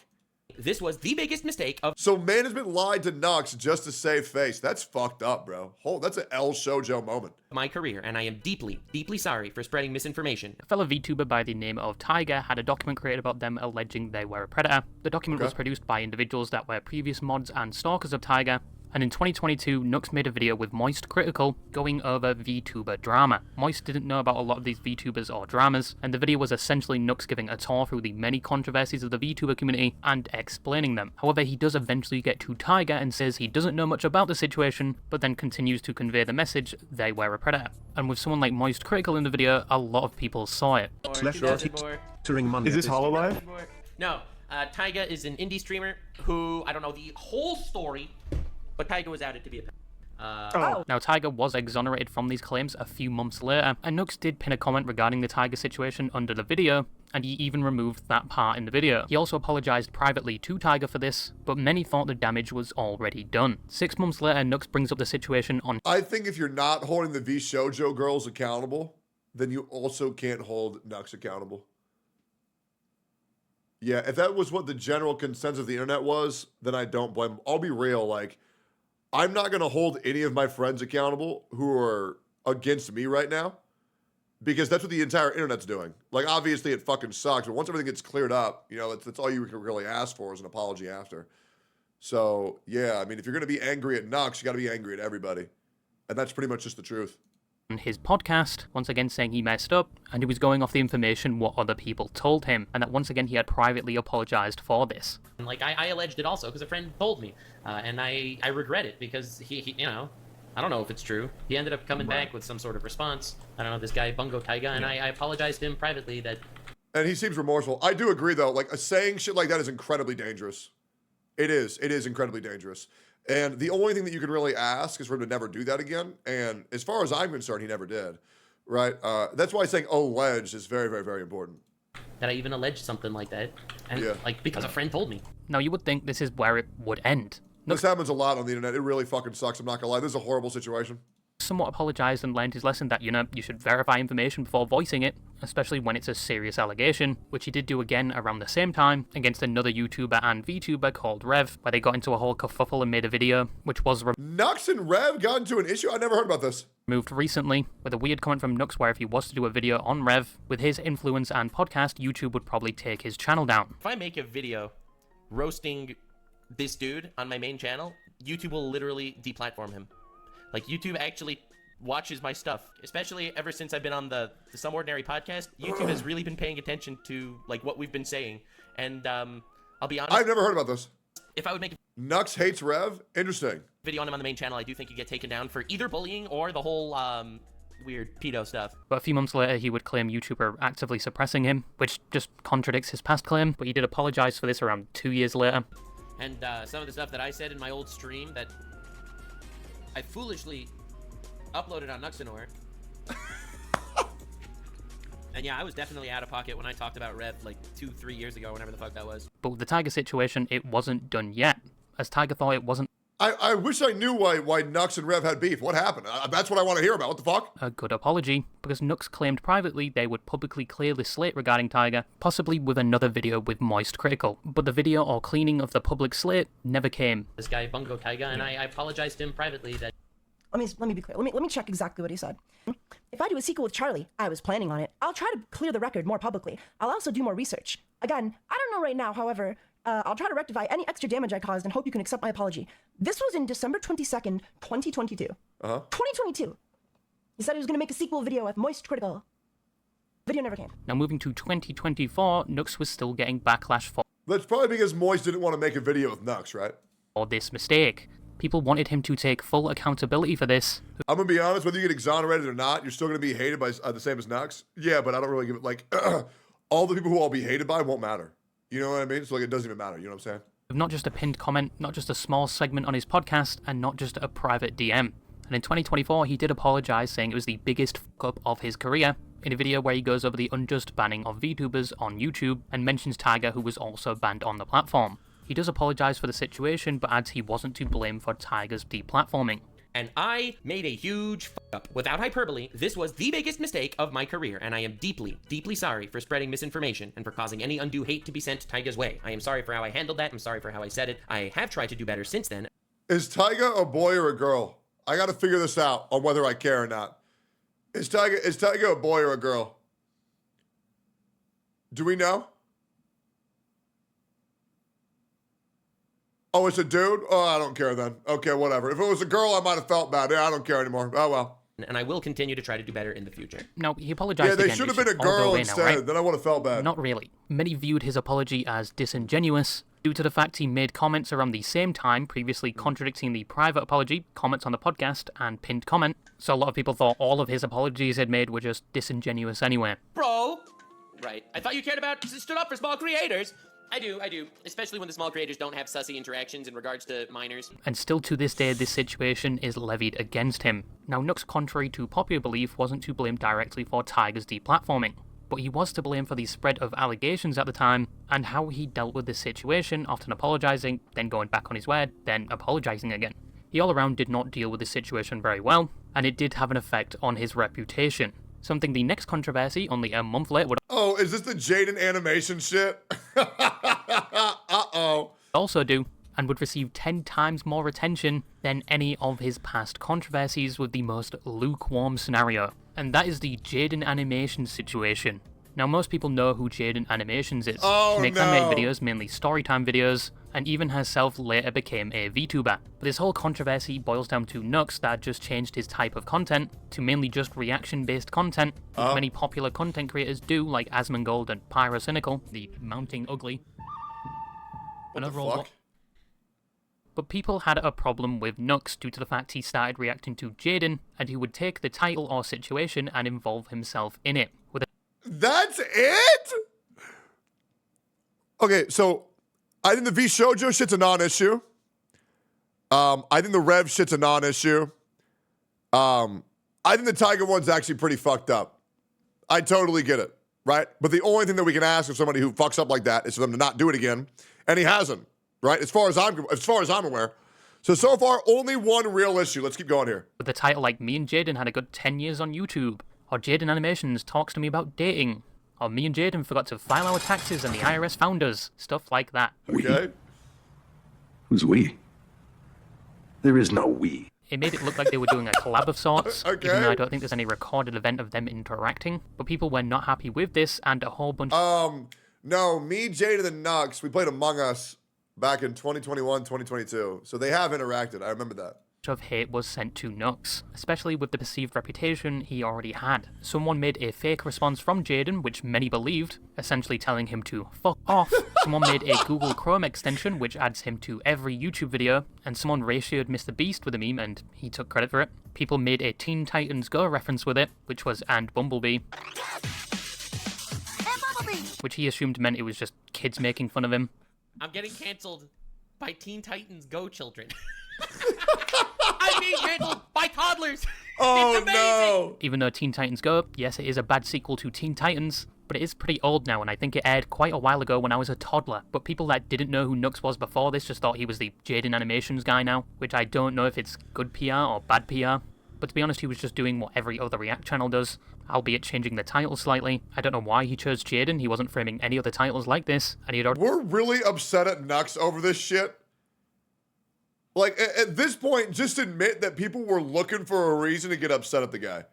This was the biggest mistake of... So management lied to Nux just to save face. That's fucked up, bro. That's an El Shoujo moment. ...my career, and I am deeply, deeply sorry for spreading misinformation. A fellow VTuber by the name of Tiger had a document created about them alleging they were a predator. The document was produced by individuals that were previous mods and stalkers of Tiger, and in 2022, Nux made a video with Moist Critical going over VTuber drama. Moist didn't know about a lot of these VTubers or dramas, and the video was essentially Nux giving a tour through the many controversies of the VTuber community and explaining them. However, he does eventually get to Tiger and says he doesn't know much about the situation, but then continues to convey the message they were a predator. And with someone like Moist Critical in the video, a lot of people saw it. Is this Hololive? No, Taiga is an indie streamer who, I don't know the whole story, but Taiga was outed to be a Now, Tiger was exonerated from these claims a few months later, and Nux did pin a comment regarding the Tiger situation under the video, and he even removed that part in the video. He also apologized privately to Tiger for this, but many thought the damage was already done. 6 months later, Nux brings up the situation on... I think if you're not holding the VShoujo girls accountable, then you also can't hold Nux accountable. Yeah, if that was what the general consensus of the internet was, then I don't blame them. I'll be real, like... I'm not going to hold any of my friends accountable who are against me right now because that's what the entire internet's doing. Like, obviously, it fucking sucks, but once everything gets cleared up, you know, that's all you can really ask for is an apology after. So, yeah, I mean, if you're going to be angry at Nux, you got to be angry at everybody. And that's pretty much just the truth. His podcast, once again saying he messed up, and he was going off the information what other people told him, and that once again he had privately apologized for this. And like I alleged it also because a friend told me, and I regret it because he you know, I don't know if it's true. He ended up coming back with some sort of response. I don't know, this guy Bungo Taiga, and I apologized to him privately that. And he seems remorseful. I do agree though, like saying shit like that is incredibly dangerous. It is incredibly dangerous. And the only thing that you can really ask is for him to never do that again. And as far as I'm concerned, he never did. Right? That's why saying alleged is very, very, very important. That I even alleged something like that. And like, because a friend told me. Now, you would think this is where it would end. This happens a lot on the internet. It really fucking sucks. I'm not gonna lie. This is a horrible situation. Somewhat apologized and learned his lesson that, you know, you should verify information before voicing it, especially when it's a serious allegation, which he did do again around the same time against another YouTuber and VTuber called Rev, where they got into a whole kerfuffle and made a video, which was Nux and Rev got into an issue? I never heard about this. Removed recently, with a weird comment from Nux where if he was to do a video on Rev, with his influence and podcast, YouTube would probably take his channel down. If I make a video roasting this dude on my main channel, YouTube will literally deplatform him. Like, YouTube actually watches my stuff, especially ever since I've been on the Some Ordinary podcast. YouTube has really been paying attention to, like, what we've been saying. And, I'll be honest. I've never heard about this. If I would make a Nux hates Rev? Interesting. video on him on the main channel, I do think he'd get taken down for either bullying or the whole, weird pedo stuff. But a few months later, he would claim YouTube are actively suppressing him, which just contradicts his past claim, but he did apologize for this around 2 years later. And, some of the stuff that I said in my old stream that I foolishly uploaded on Nuxanor. And yeah, I was definitely out of pocket when I talked about Rev like 2-3 years ago, whenever the fuck that was. But with the Tiger situation, it wasn't done yet, as Tiger thought it wasn't I wish I knew why Nux and Rev had beef. What happened? That's what I want to hear about. What the fuck? a good apology, because Nux claimed privately they would publicly clear the slate regarding Tiger, possibly with another video with Moist Critical. But the video or cleaning of the public slate never came. This guy Bungo Taiga, and I apologized to him privately that. Let me be clear. Let me check exactly what he said. If I do a sequel with Charlie, I was planning on it. I'll try to clear the record more publicly. I'll also do more research. Again, I don't know right now, however, I'll try to rectify any extra damage I caused and hope you can accept my apology. This was in December 22nd, 2022. 2022. He said he was going to make a sequel video with Moist Critical. Video never came. Now moving to 2024, Nux was still getting backlash for That's probably because Moist didn't want to make a video with Nux, right? this mistake. People wanted him to take full accountability for this. I'm going to be honest, whether you get exonerated or not, you're still going to be hated by the same as Nux. Yeah, but I don't really give it, like, all the people who I'll be hated by won't matter. You know what I mean? So, like, it doesn't even matter. You know what I'm saying? Not just a pinned comment, not just a small segment on his podcast, and not just a private DM. And in 2024, he did apologize, saying it was the biggest fuck-up of his career, in a video where he goes over the unjust banning of VTubers on YouTube, and mentions Tiger, who was also banned on the platform. He does apologize for the situation, but adds he wasn't to blame for Tiger's deplatforming. And I made a huge fuck-up. Without hyperbole, this was the biggest mistake of my career, and I am deeply, deeply sorry for spreading misinformation and for causing any undue hate to be sent Tiger's way. I am sorry for how I handled that. I'm sorry for how I said it. I have tried to do better since then. Is Tiger a boy or a girl? I got to figure this out on whether I care or not. Is Tiger a boy or a girl? Do we know? Oh, it's a dude? Oh, I don't care then. Okay, whatever. If it was a girl, I might have felt bad. Yeah, I don't care anymore. Oh, well. And I will continue to try to do better in the future. No, he apologized again. Yeah, they again. should have been a girl instead. Now, right? Then I would have felt bad. Not really. Many viewed his apology as disingenuous, due to the fact he made comments around the same time, previously contradicting the private apology, comments on the podcast, and pinned comment. So a lot of people thought all of his apologies he'd made were just disingenuous anyway. Bro! Right. I thought you cared about, stood up for small creators. I do. Especially when the small creators don't have sussy interactions in regards to minors. And still to this day, this situation is levied against him. Now, Nux, contrary to popular belief, wasn't to blame directly for Tiger's deplatforming, but he was to blame for the spread of allegations at the time, and how he dealt with this situation, often apologizing, then going back on his word, then apologizing again. He all around did not deal with this situation very well, and it did have an effect on his reputation. Something the next controversy, only a month later, would... Oh, is this the Jaden animation shit? Uh-oh. Also do, and would receive 10 times more attention than any of his past controversies with the most lukewarm scenario. And that is the Jaden animation situation. Now, most people know who Jaden Animations is. Oh, She makes no. anime videos, mainly storytime videos, and even herself later became a VTuber. But this whole controversy boils down to Nux that just changed his type of content to mainly just reaction-based content, which many popular content creators do, like Asmongold and Pyrocynical, the Mounting Ugly. What the fuck? But people had a problem with Nux due to the fact he started reacting to Jaden, and he would take the title or situation and involve himself in it. That's it? Okay, so I think the V Shoujo shit's a non-issue. I think the Rev shit's a non-issue. I think the Tiger one's actually pretty fucked up. I totally get it, right? But the only thing that we can ask of somebody who fucks up like that is for them to not do it again, and he hasn't, right? As far as I'm aware. So far, only one real issue. Let's keep going here. With the title like Me and Jaden had a good 10 years on YouTube, or Jaden Animations talks to me about dating, or me and Jaden forgot to file our taxes and the IRS found us, stuff like that. Okay. Who's we? There is no we. It made it look like they were doing a collab of sorts, Okay. even though I don't think there's any recorded event of them interacting. But people were not happy with this, and a whole bunch No, me, Jada, and Nux, we played Among Us back in 2021, 2022. So they have interacted. I remember that. of hate was sent to Nux, especially with the perceived reputation he already had. Someone made a fake response from Jaden, which many believed, essentially telling him to fuck off. Someone made a Google Chrome extension, which adds him to every YouTube video, and someone ratioed Mr. Beast with a meme, and he took credit for it. People made a Teen Titans Go reference with it, which was "and Bumblebee," which he assumed meant it was just kids making fun of him. I'm getting cancelled by Teen Titans Go children. I'm being handled by toddlers. Oh, it's amazing. Even though Teen Titans Go, yes, it is a bad sequel to Teen Titans, but it is pretty old now, and I think it aired quite a while ago when I was a toddler. But people that didn't know who Nux was before this just thought he was the Jaden Animations guy now, which I don't know if it's good PR or bad PR. But to be honest, he was just doing what every other React channel does, albeit changing the title slightly. I don't know why he chose Jaden, he wasn't framing any other titles like this, and he'd already— We're really upset at Nux over this shit. Like, at this point, just admit that people were looking for a reason to get upset at the guy.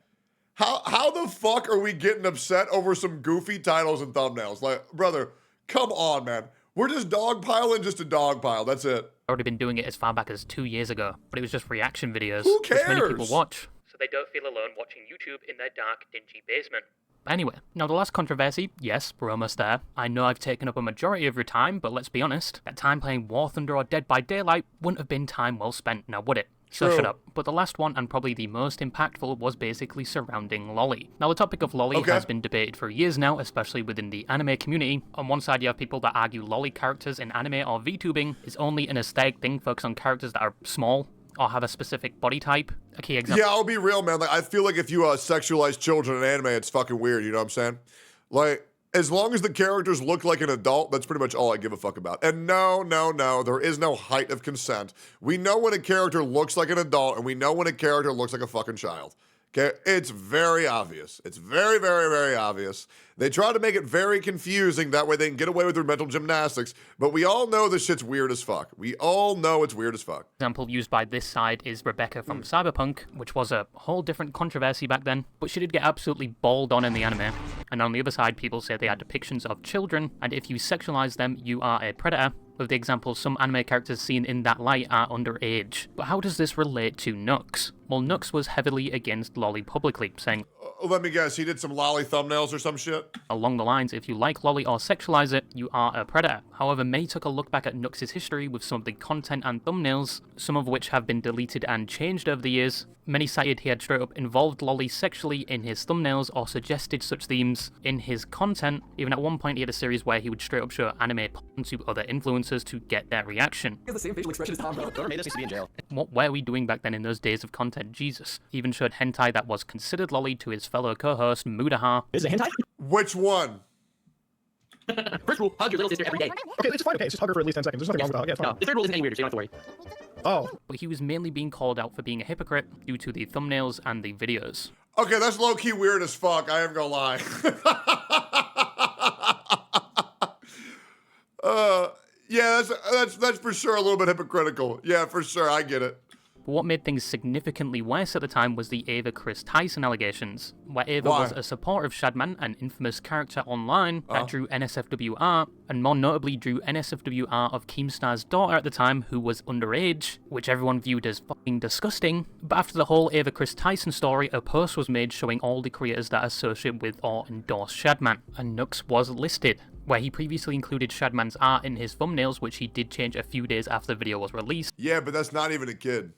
How the fuck are we getting upset over some goofy titles and thumbnails? Like, brother, come on, man. We're just dogpiling just a dogpile. That's it. already been doing it as far back as 2 years ago, but it was just reaction videos, Who which many people cares? watch, so they don't feel alone watching YouTube in their dark, dingy basement. Anyway, now the last controversy, yes, we're almost there. I know I've taken up a majority of your time, but let's be honest, that time playing War Thunder or Dead by Daylight wouldn't have been time well spent, now would it? So True. shut up. But the last one, and probably the most impactful, was basically surrounding Lolly. Now the topic of Lolly Okay. has been debated for years now, especially within the anime community. On one side you have people that argue Lolly characters in anime or VTubing is only an aesthetic thing focused on characters that are small, or have a specific body type. A key example— Yeah, I'll be real, man. Like, I feel like if you sexualize children in anime, it's fucking weird. You know what I'm saying? Like, as long as the characters look like an adult, that's pretty much all I give a fuck about. And no, there is no height of consent. We know when a character looks like an adult, and we know when a character looks like a fucking child. Okay? It's very obvious. It's very, very, very obvious. They try to make it very confusing. That way they can get away with their mental gymnastics. But we all know this shit's weird as fuck. We all know it's weird as fuck. example used by this side is Rebecca from Cyberpunk, which was a whole different controversy back then, but she did get absolutely balled on in the anime. And on the other side, people say they are depictions of children, and if you sexualize them, you are a predator. With the example, some anime characters seen in that light are underage. But how does this relate to Nux? Well, Nux was heavily against Lolly publicly, saying, Let me guess, he did some lolly thumbnails or some shit? along the lines, if you like Lolly or sexualize it, you are a predator. However, many took a look back at Nux's history with some of the content and thumbnails, some of which have been deleted and changed over the years. Many cited he had straight up involved Lolly sexually in his thumbnails or suggested such themes in his content. Even at one point he had a series where he would straight up show anime porn to other influencers to get their reaction. He has the same facial expression as Tom Bell. Whoever made this needs to be in jail. What were we doing back then in those days of content? Jesus. He even showed hentai that was considered Lolly to his fellow co-host Mudaha. Is it hentai? Which one? First rule, hug your little sister every day. Okay, it's fine. Okay, it's just hug her for at least 10 seconds. There's nothing wrong with that. Yeah, it's fine. No, the third rule isn't any weirder, so you don't have to worry. Oh. But he was mainly being called out for being a hypocrite due to the thumbnails and the videos. Okay, that's low-key weird as fuck. I ain't gonna lie. Yeah, that's for sure a little bit hypocritical. Yeah, for sure. I get it. But what made things significantly worse at the time was the Ava Chris Tyson allegations, where Ava Why? was a supporter of Shadman, an infamous character online that drew NSFWR, and more notably drew NSFWR of Keemstar's daughter at the time, who was underage, which everyone viewed as fucking disgusting. But after the whole Ava Chris Tyson story, a post was made showing all the creators that associate with or endorse Shadman, and Nux was listed, where he previously included Shadman's art in his thumbnails, which he did change a few days after the video was released. Yeah, but that's not even a kid.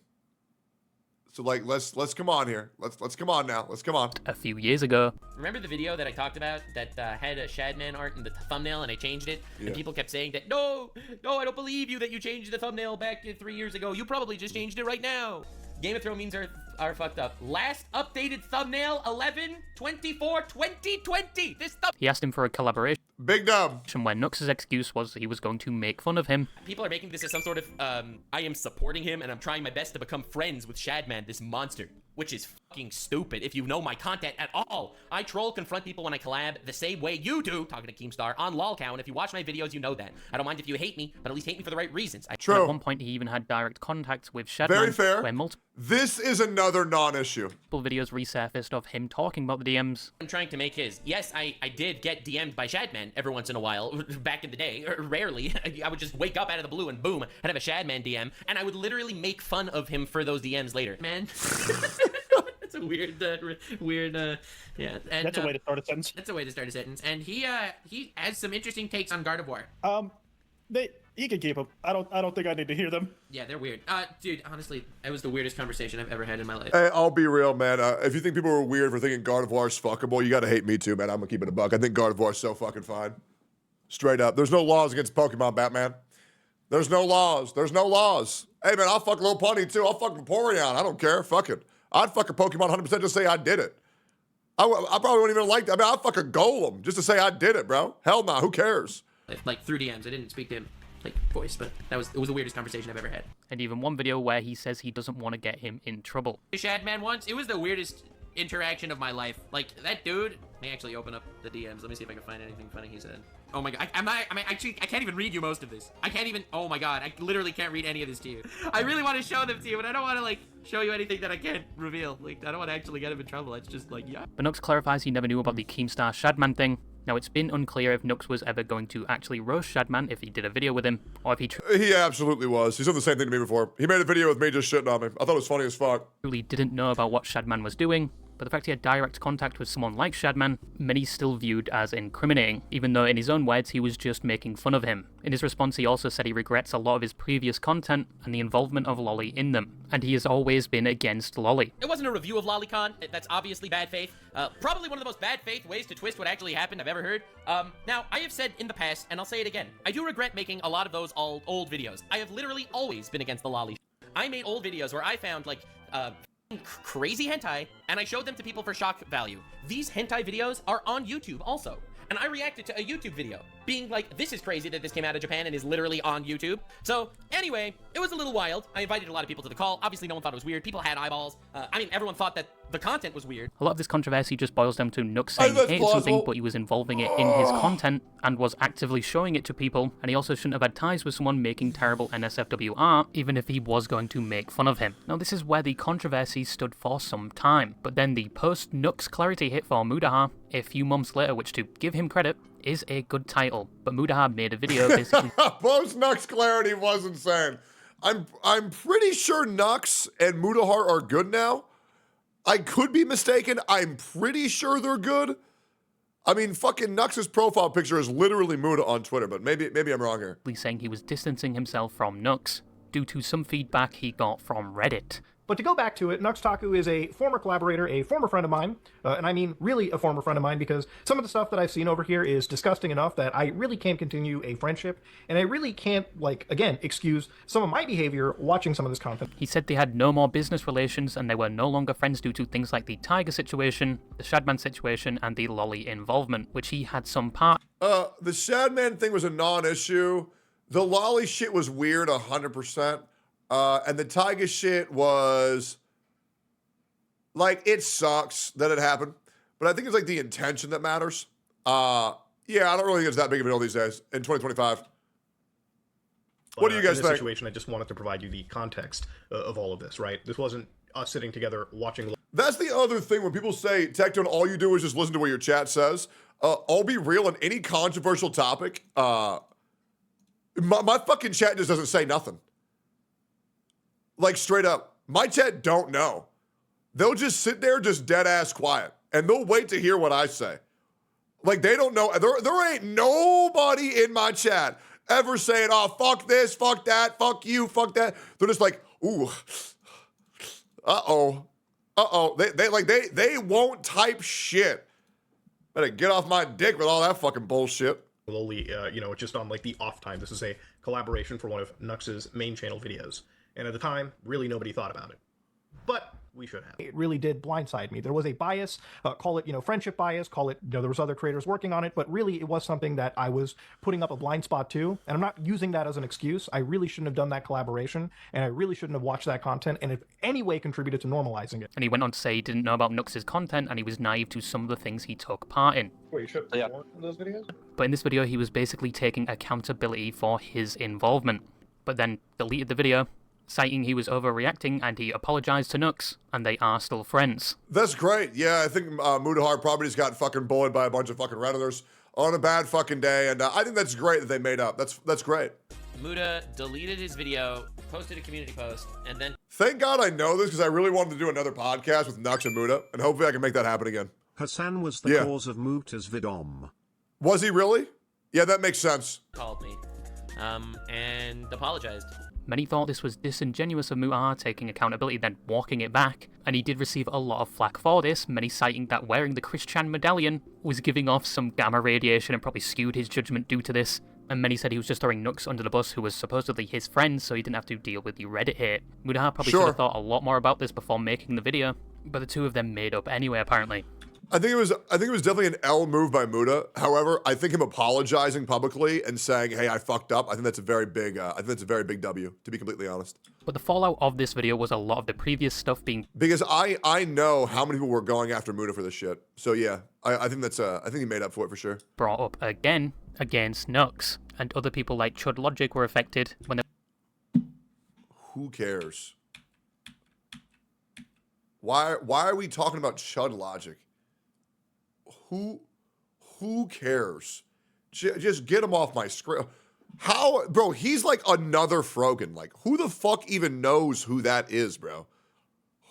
So like, let's come on here. Let's come on now. Let's come on. A few years ago. Remember the video that I talked about that had a Shadman art in the thumbnail and I changed it? Yeah. And people kept saying that, no, I don't believe you that you changed the thumbnail back 3 years ago. You probably just changed it right now. Game of Thrones memes are fucked up. Last updated thumbnail, 11/24/2020. This He asked him for a collaboration. Big dub. Where Nux's excuse was he was going to make fun of him. People are making this as some sort of, I am supporting him and I'm trying my best to become friends with Shadman, this monster. Which is fucking stupid if you know my content at all. I troll confront people when I collab the same way you do, talking to Keemstar, on LOLCow, and if you watch my videos, you know that. I don't mind if you hate me, but at least hate me for the right reasons. True. At one point, he even had direct contact with Shadman. Very fair. Where multiple This is another non-issue. videos resurfaced of him talking about the DMs. I'm trying to make his. Yes, I did get DM'd by Shadman every once in a while, back in the day, rarely. I would just wake up out of the blue and boom, I'd have a Shadman DM, and I would literally make fun of him for those DMs later. Man. That's a weird, yeah. And, That's a way to start a sentence. That's a way to start a sentence. And he has some interesting takes on Gardevoir. He can keep them. I don't think I need to hear them. Yeah, they're weird. Dude, honestly, it was the weirdest conversation I've ever had in my life. Hey, I'll be real, man. If you think people are weird for thinking Gardevoir's fuckable, you gotta hate me too, man. I'm gonna keep it a buck. I think Gardevoir's so fucking fine. Straight up. There's no laws against Pokemon, Batman. There's no laws. There's no laws. Hey, man, I'll fuck Lil Pony too. I'll fuck Vaporeon. I don't care. Fuck it. I'd fuck a Pokemon 100% just say I did it. I probably wouldn't even like that. I mean, I'd fuck a Golem just to say I did it, bro. Hell nah, who cares? Like through DMs. I didn't speak to him like voice, but it was the weirdest conversation I've ever had. And even one video where he says he doesn't want to get him in trouble. Shadman once, it was the weirdest interaction of my life. Like that dude. Let me actually open up the DMs. Let me see if I can find anything funny he said. Oh my god, I can't even read you most of this. I can't even, oh my god, I literally can't read any of this to you. I really want to show them to you, but I don't want to like show you anything that I can't reveal. Like, I don't want to actually get him in trouble. It's just like, yeah. But Nux clarifies he never knew about the Keemstar Shadman thing. Now, it's been unclear if Nux was ever going to actually roast Shadman if he did a video with him, or if he He absolutely was. He's done the same thing to me before. He made a video with me just shitting on me. I thought it was funny as fuck. truly didn't know about what Shadman was doing. But the fact he had direct contact with someone like Shadman, many still viewed as incriminating, even though in his own words he was just making fun of him. In his response, he also said he regrets a lot of his previous content and the involvement of Lolly in them, and he has always been against Lolly. It wasn't a review of LollyCon. That's obviously bad faith. Probably one of the most bad faith ways to twist what actually happened I've ever heard. Now, I have said in the past, and I'll say it again, I do regret making a lot of those old videos. I have literally always been against the Lolly. I made old videos where I found, like, crazy hentai, and I showed them to people for shock value. These hentai videos are on YouTube also. And I reacted to a YouTube video, being like, this is crazy that this came out of Japan and is literally on YouTube. So, anyway, it was a little wild. I invited a lot of people to the call. Obviously, no one thought it was weird. People had eyeballs. I mean, everyone thought that the content was weird. A lot of this controversy just boils down to Nux saying he hated something, but he was involving it in his content and was actively showing it to people, and he also shouldn't have had ties with someone making terrible NSFW art, even if he was going to make fun of him. Now, this is where the controversy stood for some time, but then the post-Nux clarity hit for Mudaha a few months later, which, to give him credit, is a good title. But Mudaha made a video basically... Post-Nux clarity was insane. I'm pretty sure Nux and Mudahar are good now. I could be mistaken. I'm pretty sure they're good. I mean, fucking Nux's profile picture is literally Muda on Twitter, but maybe I'm wrong here. saying he was distancing himself from Nux due to some feedback he got from Reddit. But to go back to it, Nuxtaku is a former collaborator, a former friend of mine, and I mean really a former friend of mine, because some of the stuff that I've seen over here is disgusting enough that I really can't continue a friendship, and I really can't, like, again, excuse some of my behavior watching some of this content. He said they had no more business relations and they were no longer friends due to things like the Tiger situation, the Shadman situation, and the Lolly involvement, which he had some part. The Shadman thing was a non-issue. The Lolly shit was weird 100%. And the Tiger shit was, like, it sucks that it happened. But I think it's, like, the intention that matters. Yeah, I don't really think it's that big of a deal these days in 2025. What do you guys in this think? situation, I just wanted to provide you the context of all of this, right? This wasn't us sitting together watching. That's the other thing when people say, Tectone, all you do is just listen to what your chat says. I'll be real, on any controversial topic, my fucking chat just doesn't say nothing. Like, straight up. My chat don't know. They'll just sit there just dead ass quiet. And they'll wait to hear what I say. Like, they don't know. There ain't nobody in my chat ever saying, oh, fuck this, fuck that, fuck you, fuck that. They're just like, ooh, uh-oh. They won't type shit. Better get off my dick with all that fucking bullshit. Just on like the off time. This is a collaboration for one of Nux's main channel videos. And at the time, really nobody thought about it. But we should have. It really did blindside me. There was a bias, call it, friendship bias, call it, there was other creators working on it, but really it was something that I was putting up a blind spot to, and I'm not using that as an excuse. I really shouldn't have done that collaboration, and I really shouldn't have watched that content, and if any way contributed to normalizing it. And he went on to say he didn't know about Nux's content, and he was naive to some of the things he took part in. Wait, you shipped more in those videos? But in this video, he was basically taking accountability for his involvement, but then deleted the video, citing he was overreacting, and he apologized to Nux, and they are still friends. That's great. Yeah, I think Mudahar Properties got fucking bullied by a bunch of fucking Redditors on a bad fucking day, and I think that's great that they made up. That's great. Muda deleted his video, posted a community post, and then... Thank God I know this, because I really wanted to do another podcast with Nux and Muda, and hopefully I can make that happen again. Hassan was the cause of Muta's vidom. Was he really? Yeah, that makes sense. Called me, and apologized. Many thought this was disingenuous of Mutahar taking accountability then walking it back, and he did receive a lot of flack for this, many citing that wearing the Christian medallion was giving off some gamma radiation and probably skewed his judgment due to this, and many said he was just throwing Nux under the bus, who was supposedly his friend, so he didn't have to deal with the Reddit hate. Mutahar probably should have thought a lot more about this before making the video, but the two of them made up anyway apparently. I think it was definitely an L move by Muda. However, I think him apologizing publicly and saying, "Hey, I fucked up." I think that's a very big. W. To be completely honest. But the fallout of this video was a lot of the previous stuff being, because I know how many people were going after Muda for this shit. So yeah, I think that's I think he made up for it for sure. Brought up again against Nux, and other people like Chud Logic were affected when they... Who cares? Why are we talking about Chud Logic? Who cares? Just get him off my screen. How, bro? He's like another Frogan. Like, who the fuck even knows who that is, bro?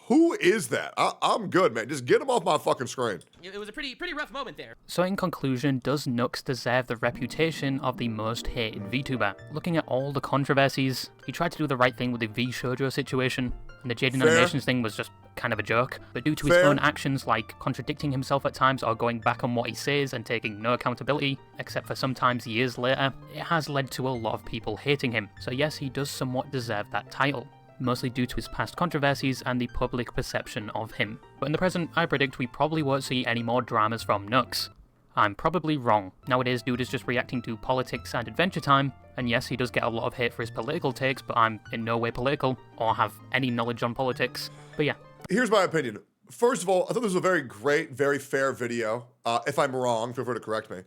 Who is that? I'm good, man. Just get him off my fucking screen. It was a pretty rough moment there. So in conclusion, does Nux deserve the reputation of the most hated VTuber? Looking at all the controversies, he tried to do the right thing with the V Shoujo situation, and the Jaden Animations thing was just kind of a joke. But due to his own actions, like contradicting himself at times or going back on what he says and taking no accountability, except for sometimes years later, it has led to a lot of people hating him. So yes, he does somewhat deserve that title, mostly due to his past controversies and the public perception of him. But in the present, I predict we probably won't see any more dramas from Nux. I'm probably wrong. Nowadays, dude is just reacting to politics and Adventure Time, and yes, he does get a lot of hate for his political takes, but I'm in no way political, or have any knowledge on politics. But yeah. Here's my opinion. First of all, I thought this was a very great, very fair video. If I'm wrong, feel free to correct me.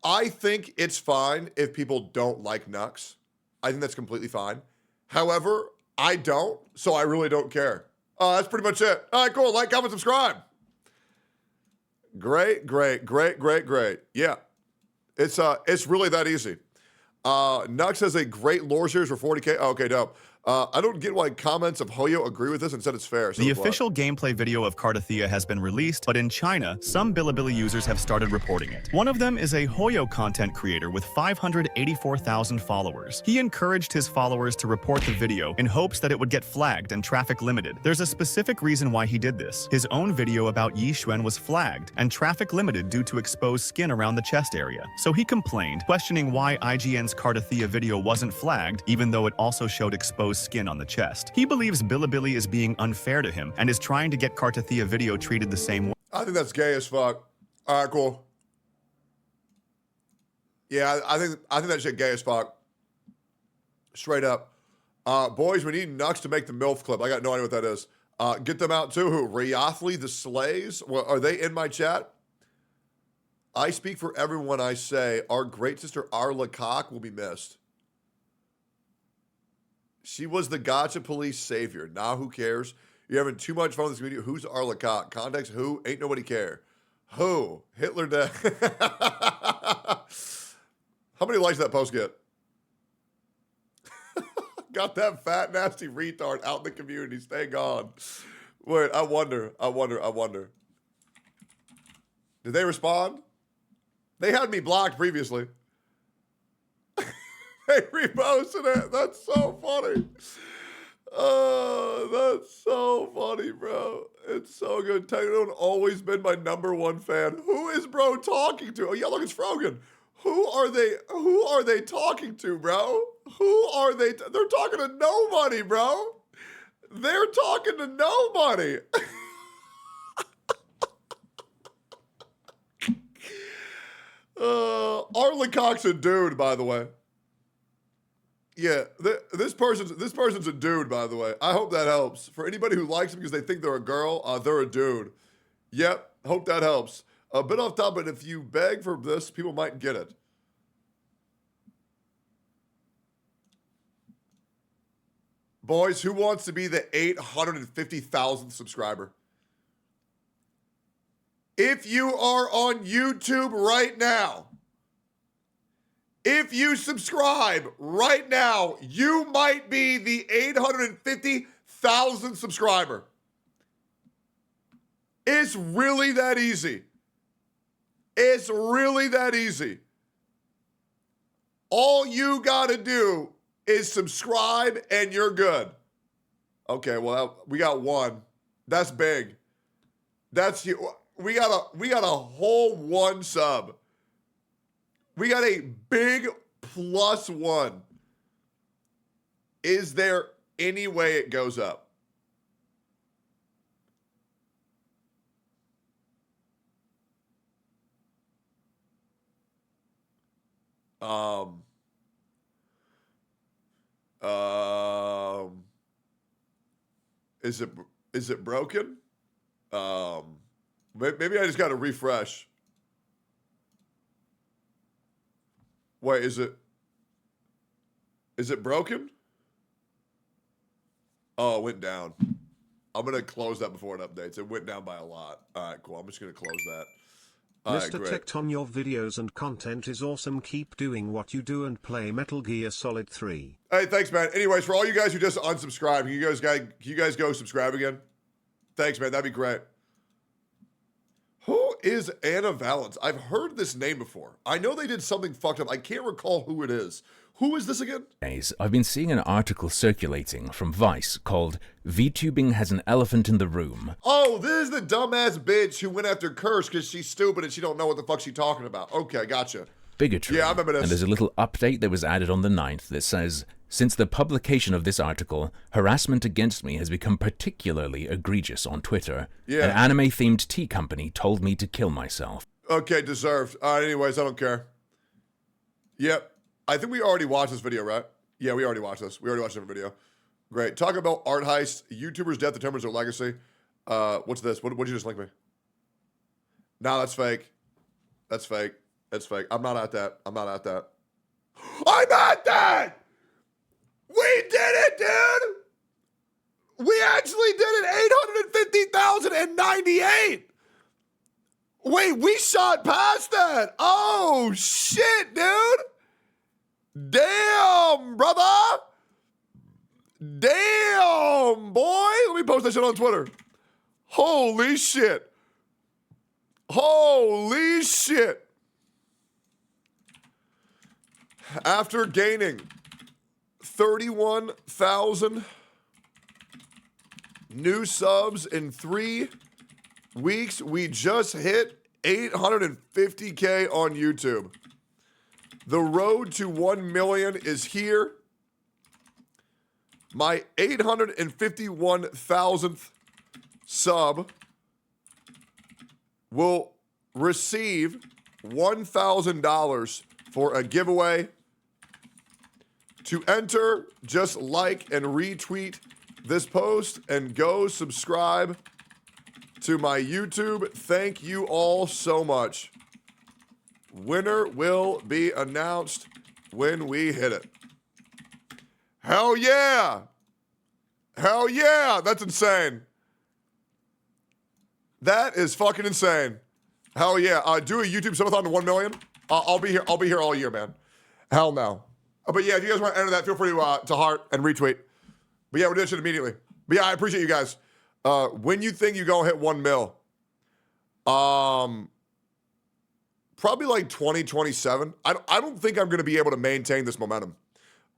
I think it's fine if people don't like Nux. I think that's completely fine. However, I don't, so I really don't care. That's pretty much it. All right, cool. Like, comment, subscribe. Great. Yeah, it's really that easy. Nux has a great lore series for 40K. Oh, okay, dope. I don't get why comments of Hoyo agree with this and said it's fair. So the official gameplay video of Cardathea has been released, but in China, some Bilibili users have started reporting it. One of them is a Hoyo content creator with 584,000 followers. He encouraged his followers to report the video in hopes that it would get flagged and traffic limited. There's a specific reason why he did this. His own video about Yi Xuan was flagged and traffic limited due to exposed skin around the chest area. So he complained, questioning why IGN's Cardathea video wasn't flagged, even though it also showed exposed skin on the chest. He believes Bilibili is being unfair to him and is trying to get Cardathea video treated the same way. I think that's gay as fuck. All right, cool. Yeah, I think that shit gay as fuck. Straight up. Boys, we need Nux to make the MILF clip. I got no idea what that is. Get them out too. Who? Riathli the Slays? Well, are they in my chat? I speak for everyone I say. Our great sister Arla Cock will be missed. She was the Gacha police savior. Now who cares? You're having too much fun with this video. Who's Arla Cock? Context who? Ain't nobody care. Who? Hitler dead. How many likes did that post get? Got that fat, nasty retard out in the community. Stay gone. Wait, I wonder. Did they respond? They had me blocked previously. They reposted it. That's so funny. Oh, that's so funny, bro. It's so good. Tectone always been my #1 fan. Who is bro talking to? Oh yeah, look, it's Frogan. Who are they talking to, bro? Who are they? They're talking to nobody, bro. They're talking to nobody. Arlen Cox's a dude, by the way. Yeah, this person's a dude, by the way. I hope that helps. For anybody who likes them because they think they're a girl, they're a dude. Yep, hope that helps. A bit off top, but if you beg for this, people might get it. Boys, who wants to be the 850,000th subscriber? If you are on YouTube right now, if you subscribe right now, you might be the 850,000th subscriber. It's really that easy. It's really that easy. All you gotta do is subscribe and you're good. Okay, well, we got one. That's big. That's you. We got a whole 1 sub. We got a big +1. Is there any way it goes up? Is it broken? Maybe I just got to refresh. Wait, is it broken? Oh, it went down. I'm going to close that before it updates. It went down by a lot. All right, cool. I'm just going to close that. All right, Mr. great. Tectone, your videos and content is awesome. Keep doing what you do and play Metal Gear Solid 3. Hey, thanks, man. Anyways, for all you guys who just unsubscribed, can you guys go subscribe again? Thanks, man. That'd be great. Who is Anna Valance? I've heard this name before. I know they did something fucked up. I can't recall who it is. Who is this again? I've been seeing an article circulating from Vice called VTubing has an elephant in the room. Oh, this is the dumbass bitch who went after Curse because she's stupid and she don't know what the fuck she's talking about. Okay, gotcha. Bigotry. Yeah, I remember this. And there's a little update that was added on the 9th that says, since the publication of this article, harassment against me has become particularly egregious on Twitter. Yeah. An anime-themed tea company told me to kill myself. Okay, deserved. All right, anyways, I don't care. Yep. I think we already watched this video, right? Yeah, we already watched this. We already watched the video. Great. Talk about art heist. YouTuber's death determines their legacy. What's this? What'd you just link me? No, that's fake. That's fake. That's fake. I'm not at that. I'm not at that. I'm at that! We did it, dude! We actually did it! 850,098! Wait, we shot past that! Oh, shit, dude! Damn, brother! Damn, boy! Let me post that shit on Twitter. Holy shit. Holy shit. After gaining 31,000 new subs in 3 weeks, we just hit 850K on YouTube. The road to 1 million is here. My 851,000th sub will receive $1,000 for a giveaway. To enter, just like and retweet this post and go subscribe to my YouTube. Thank you all so much. Winner will be announced when we hit it. Hell yeah. Hell yeah. That's insane. That is fucking insane. Hell yeah. Do a YouTube subathon to 1 million. I'll be here. I'll be here all year, man. Hell no. But yeah, if you guys want to enter that, feel free to heart and retweet. But yeah, we're doing shit immediately. But yeah, I appreciate you guys. When you think you gonna hit 1 mil, probably like 2027. I don't think I'm gonna be able to maintain this momentum.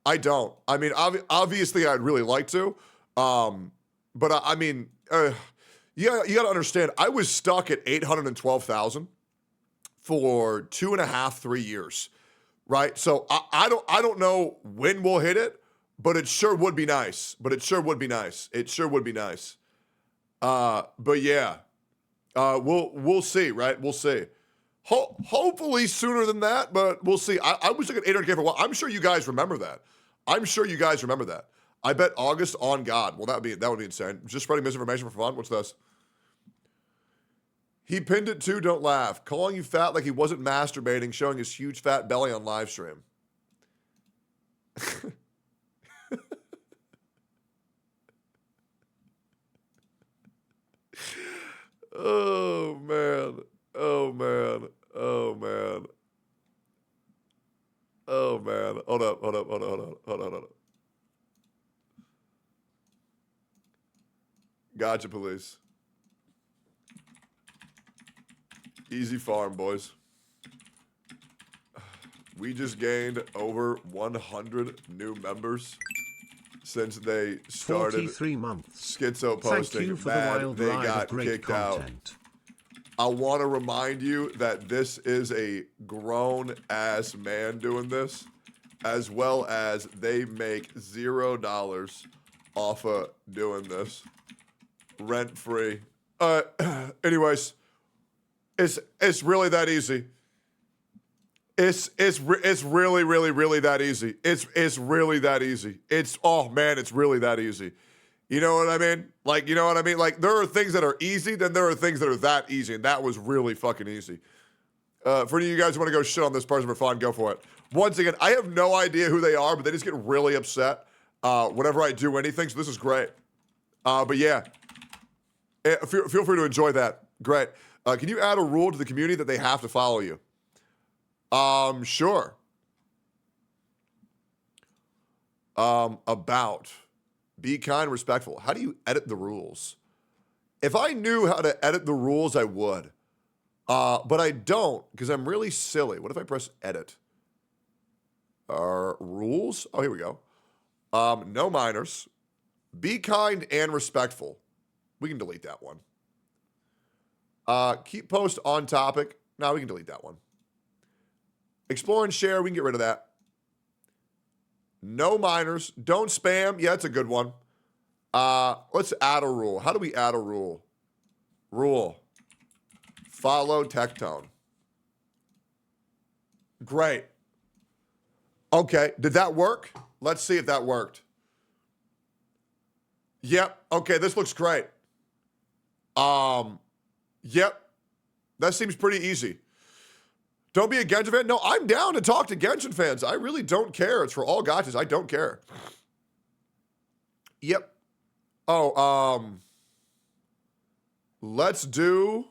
I don't. I mean, obviously, I'd really like to. But I mean, you gotta understand. I was stuck at 812,000 for 2.5-3 years, right? So I don't know when we'll hit it, but it sure would be nice. But yeah, we'll see, right? We'll see. Hopefully sooner than that, but we'll see. I was looking at 800K for a while. I'm sure you guys remember that. I bet August on God. Well, that would be insane. Just spreading misinformation for fun. What's this? He pinned it too. Don't laugh. Calling you fat like he wasn't masturbating, showing his huge fat belly on live stream. Oh man. Oh man. Oh man. Oh man. Hold up. Gotcha, police. Easy farm, boys. We just gained over 100 new members since they started 43 months. Schizo posting. Thank you for Man, the wild they ride got of great kicked content. out. I want to remind you that this is a grown-ass man doing this, as well as they make $0 off of doing this. Rent-free. Anyways, it's really that easy. It's really that easy. It's really that easy. It's really that easy. You know what I mean? Like, Like, there are things that are easy, then there are things that are that easy, and that was really fucking easy. For any of you guys who want to go shit on this person for fun, go for it. Once again, I have no idea who they are, but they just get really upset whenever I do anything, so this is great. But yeah, feel free to enjoy that. Great. Can you add a rule to the community that they have to follow you? Sure. About. Be kind, respectful. How do you edit the rules? If I knew how to edit the rules, I would. But I don't, because I'm really silly. What if I press edit? Rules? Oh, here we go. No minors. Be kind and respectful. We can delete that one. Keep post on topic. No, we can delete that one. Explore and share. We can get rid of that. No minors. Don't spam. Yeah, that's a good one. Let's add a rule. How do we add a rule? Rule. Follow Tectone. Great. Okay. Did that work? Let's see if that worked. Yep. Okay, this looks great. Yep. That seems pretty easy. Don't be a Genshin fan. No, I'm down to talk to Genshin fans. I really don't care. It's for all gachas. I don't care. Yep. Oh, let's do,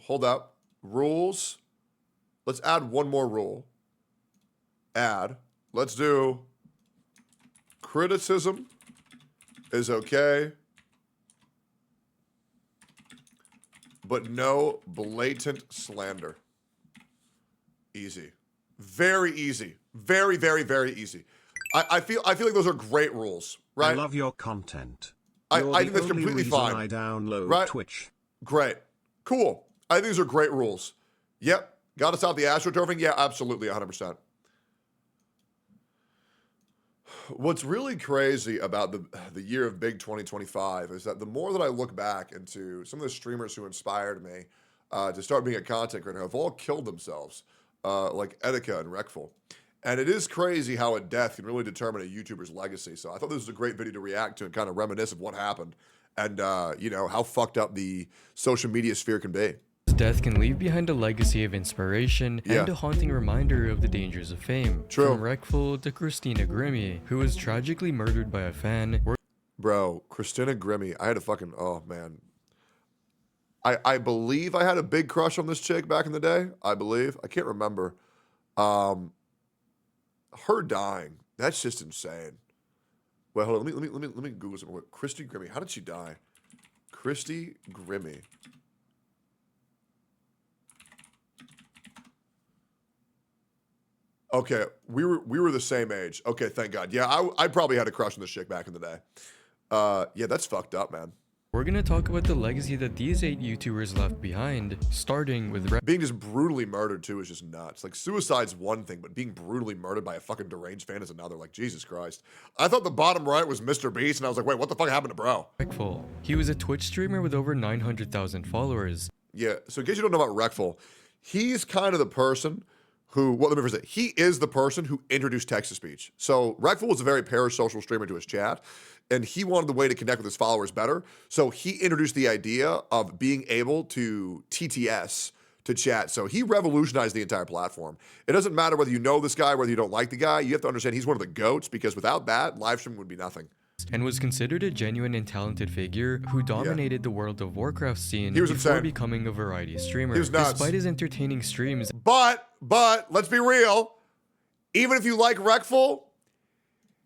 hold up, rules. Let's add one more rule. Let's do criticism is okay, but no blatant slander. Easy. Very easy. Very easy. I feel like those are great rules, right? I love your content. I think that's completely fine. I download right? Twitch. Great. Cool. I think these are great rules. Yep. Got to stop the astroturfing? Yeah, absolutely, 100%. What's really crazy about the year of Big 2025 is that the more that I look back into some of the streamers who inspired me to start being a content creator have all killed themselves, like Etika and Rekful. And it is crazy how a death can really determine a YouTuber's legacy. So I thought this was a great video to react to and kind of reminisce of what happened and, how fucked up the social media sphere can be. His death can leave behind a legacy of inspiration and a haunting reminder of the dangers of fame. True. From Wreckful to Christina Grimmie, who was tragically murdered by a fan. Bro, Christina Grimmie, I had a fucking, oh man. I believe I had a big crush on this chick back in the day. I believe. I can't remember. Her dying, that's just insane. Wait, hold on. Let me Google something. Christy Grimmie, how did she die? Christy Grimmie. Okay, we were the same age. Okay, thank God. Yeah, I probably had a crush on this chick back in the day. Yeah, that's fucked up, man. We're gonna talk about the legacy that these 8 YouTubers left behind, starting with being just brutally murdered too is just nuts. Like, suicide's one thing, but being brutally murdered by a fucking deranged fan is another. Like, Jesus Christ. I thought the bottom right was Mr. Beast, and I was like, wait, what the fuck happened to bro? Wreckful. He was a Twitch streamer with over 900,000 followers. Yeah, so in case you don't know about Wreckful, he's kind of the person who, well, let me first say, he is the person who introduced text-to-speech. So Wreckful was a very parasocial streamer to his chat, and he wanted the way to connect with his followers better. So he introduced the idea of being able to TTS to chat. So he revolutionized the entire platform. It doesn't matter whether you know this guy, whether you don't like the guy. You have to understand he's one of the GOATs, because without that, live streaming would be nothing. And was considered a genuine and talented figure who dominated the World of Warcraft scene He was before insane. becoming a variety streamer. He was nuts. Despite his entertaining streams, But let's be real. Even if you like Wreckful,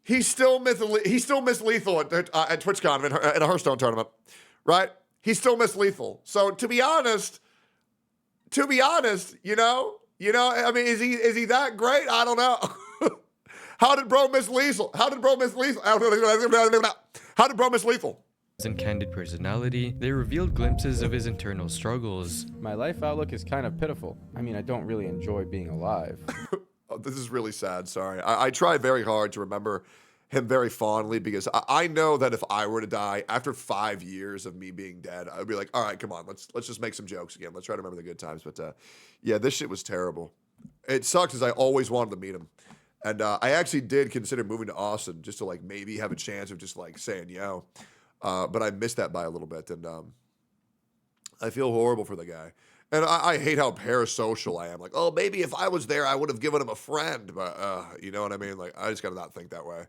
he's still missed lethal at TwitchCon in a Hearthstone tournament, right? He's still missed lethal. So to be honest, you know, I mean, is he that great? I don't know. How did bro miss lethal? How did bro miss lethal? and candid personality, they revealed glimpses of his internal struggles. My life outlook is kind of pitiful. I mean, I don't really enjoy being alive. Oh, this is really sad, sorry. I try very hard to remember him very fondly, because I know that if I were to die after 5 years of me being dead, I'd be like, all right, come on, let's just make some jokes again. Let's try to remember the good times. But yeah, this shit was terrible. It sucks, because I always wanted to meet him. And I actually did consider moving to Austin just to like maybe have a chance of just like saying yo. But I missed that by a little bit, and I feel horrible for the guy. And I hate how parasocial I am. Like, oh, maybe if I was there, I would have given him a friend. But you know what I mean? Like, I just gotta not think that way.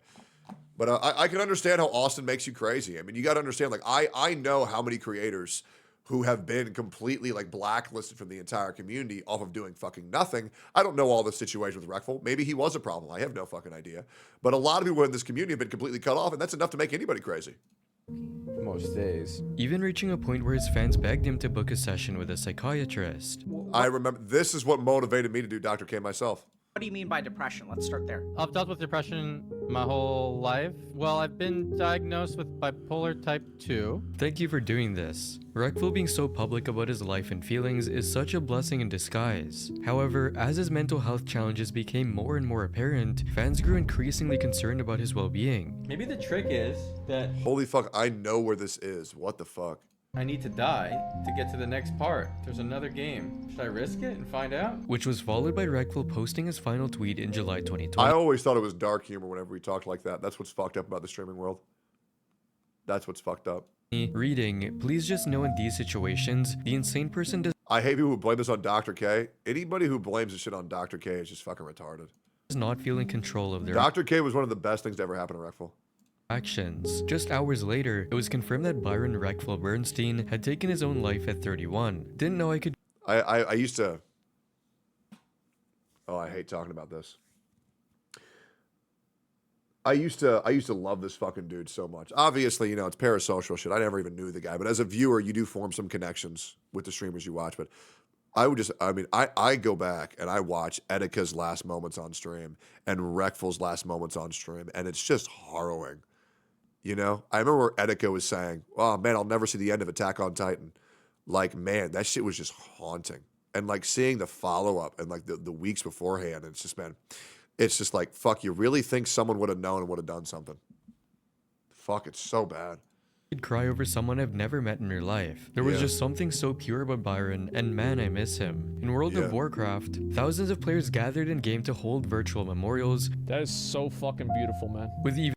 But I can understand how Austin makes you crazy. I mean, you gotta understand. Like, I know how many creators who have been completely like blacklisted from the entire community off of doing fucking nothing. I don't know all the situation with Wreckful. Maybe he was a problem. I have no fucking idea. But a lot of people in this community have been completely cut off, and that's enough to make anybody crazy. Most days. Even reaching a point where his fans begged him to book a session with a psychiatrist. I remember, this is what motivated me to do Dr. K myself. What do you mean by depression? Let's start there. I've dealt with depression my whole life. Well, I've been diagnosed with bipolar type 2. Thank you for doing this. Wreckful being so public about his life and feelings is such a blessing in disguise. However, as his mental health challenges became more and more apparent, fans grew increasingly concerned about his well-being. Maybe the trick is that Holy fuck, I know where this is. What the fuck? I need to die to get to the next part. There's another game. Should I risk it and find out? Which was followed by Wreckful posting his final tweet in July 2020. I always thought it was dark humor whenever we talked like that. That's what's fucked up about the streaming world. That's what's fucked up. Reading, please just know in these situations, the insane person does I hate people who blame this on Dr. K. Anybody who blames this shit on Dr. K is just fucking retarded. not feel in control of their Dr. K was one of the best things to ever happen to Wreckful. actions. Just hours later, it was confirmed that Byron Wreckful Bernstein had taken his own life at 31. Didn't know I could. I used to. Oh, I hate talking about this. I used to love this fucking dude so much. Obviously, you know, it's parasocial shit. I never even knew the guy, but as a viewer, you do form some connections with the streamers you watch. But I go back and I watch Etika's last moments on stream and Wreckful's last moments on stream, and it's just harrowing. You know, I remember where Etika was saying, "Oh man, I'll never see the end of Attack on Titan." Like, man, that shit was just haunting. And like seeing the follow up and like the weeks beforehand, it's just, man, it's just like, fuck, you really think someone would have known and would have done something? Fuck, it's so bad. I'd cry over someone I've never met in real life. There was just something so pure about Byron, and man, I miss him. In World of Warcraft, thousands of players gathered in game to hold virtual memorials. That is so fucking beautiful, man. With even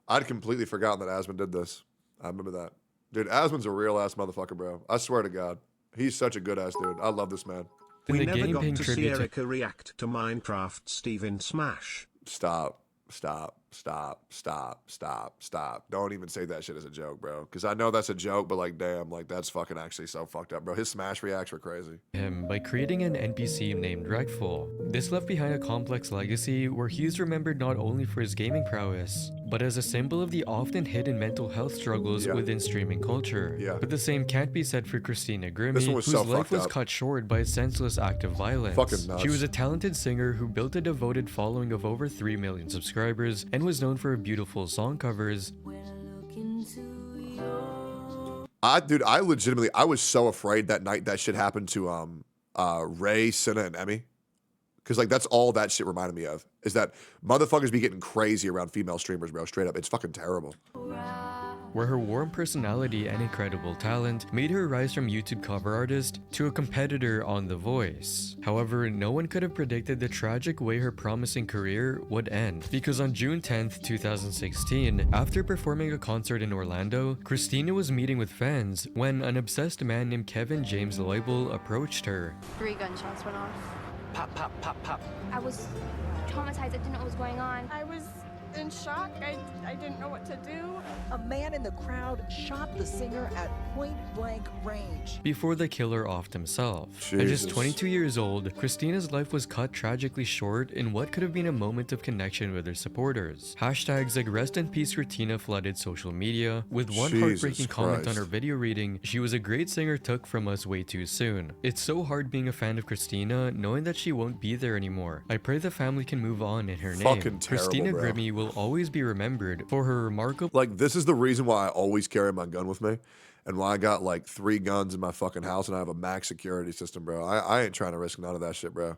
I'd completely forgotten that Asmund did this. I remember that. Dude, Asmon's a real ass motherfucker, bro. I swear to God. He's such a good ass dude. I love this man. In We the never game got paying to see tribute to Erica react to Minecraft Steve in Smash. Stop. Don't even say that shit as a joke, bro. Because I know that's a joke, but like, damn, like that's fucking actually so fucked up, bro. His Smash reacts were crazy. him by creating an NPC named Dreadful. This left behind a complex legacy where he is remembered not only for his gaming prowess, but as a symbol of the often hidden mental health struggles within streaming culture. But the same can't be said for Christina Grimmie, was whose so life fucked was up. cut short by a senseless act of violence. Fucking nuts. She was a talented singer who built a devoted following of over 3 million subscribers and was known for her beautiful song covers. Dude, I legitimately, I was so afraid that night that shit happened to Ray, Cinna, and Emmy. Because like that's all that shit reminded me of. Is that motherfuckers be getting crazy around female streamers, bro. Straight up. It's fucking terrible. Where her warm personality and incredible talent made her rise from YouTube cover artist to a competitor on The Voice. However, no one could have predicted the tragic way her promising career would end, because on June 10th, 2016, after performing a concert in Orlando, Christina was meeting with fans when an obsessed man named Kevin James Leibel approached her. 3 gunshots went off. Pop, pop, pop, pop. I was traumatized. I didn't know what was going on. I was in shock. I didn't know what to do. A man in the crowd shot the singer at point-blank range. Before the killer offed himself. At Jesus. just 22 years old, Christina's life was cut tragically short in what could have been a moment of connection with her supporters. Hashtags like Rest in Peace Christina flooded social media, with one Jesus heartbreaking comment on Christ. her video reading, "She was a great singer took from us way too soon." It's so hard being a fan of Christina, knowing that she won't be there anymore. I pray the family can move on in her name. Fucking terrible, Christina bro. Grimmie will always be remembered for her remarkable. Like, this is the reason why I always carry my gun with me. And why I got like 3 guns in my fucking house and I have a max security system, bro. I ain't trying to risk none of that shit, bro.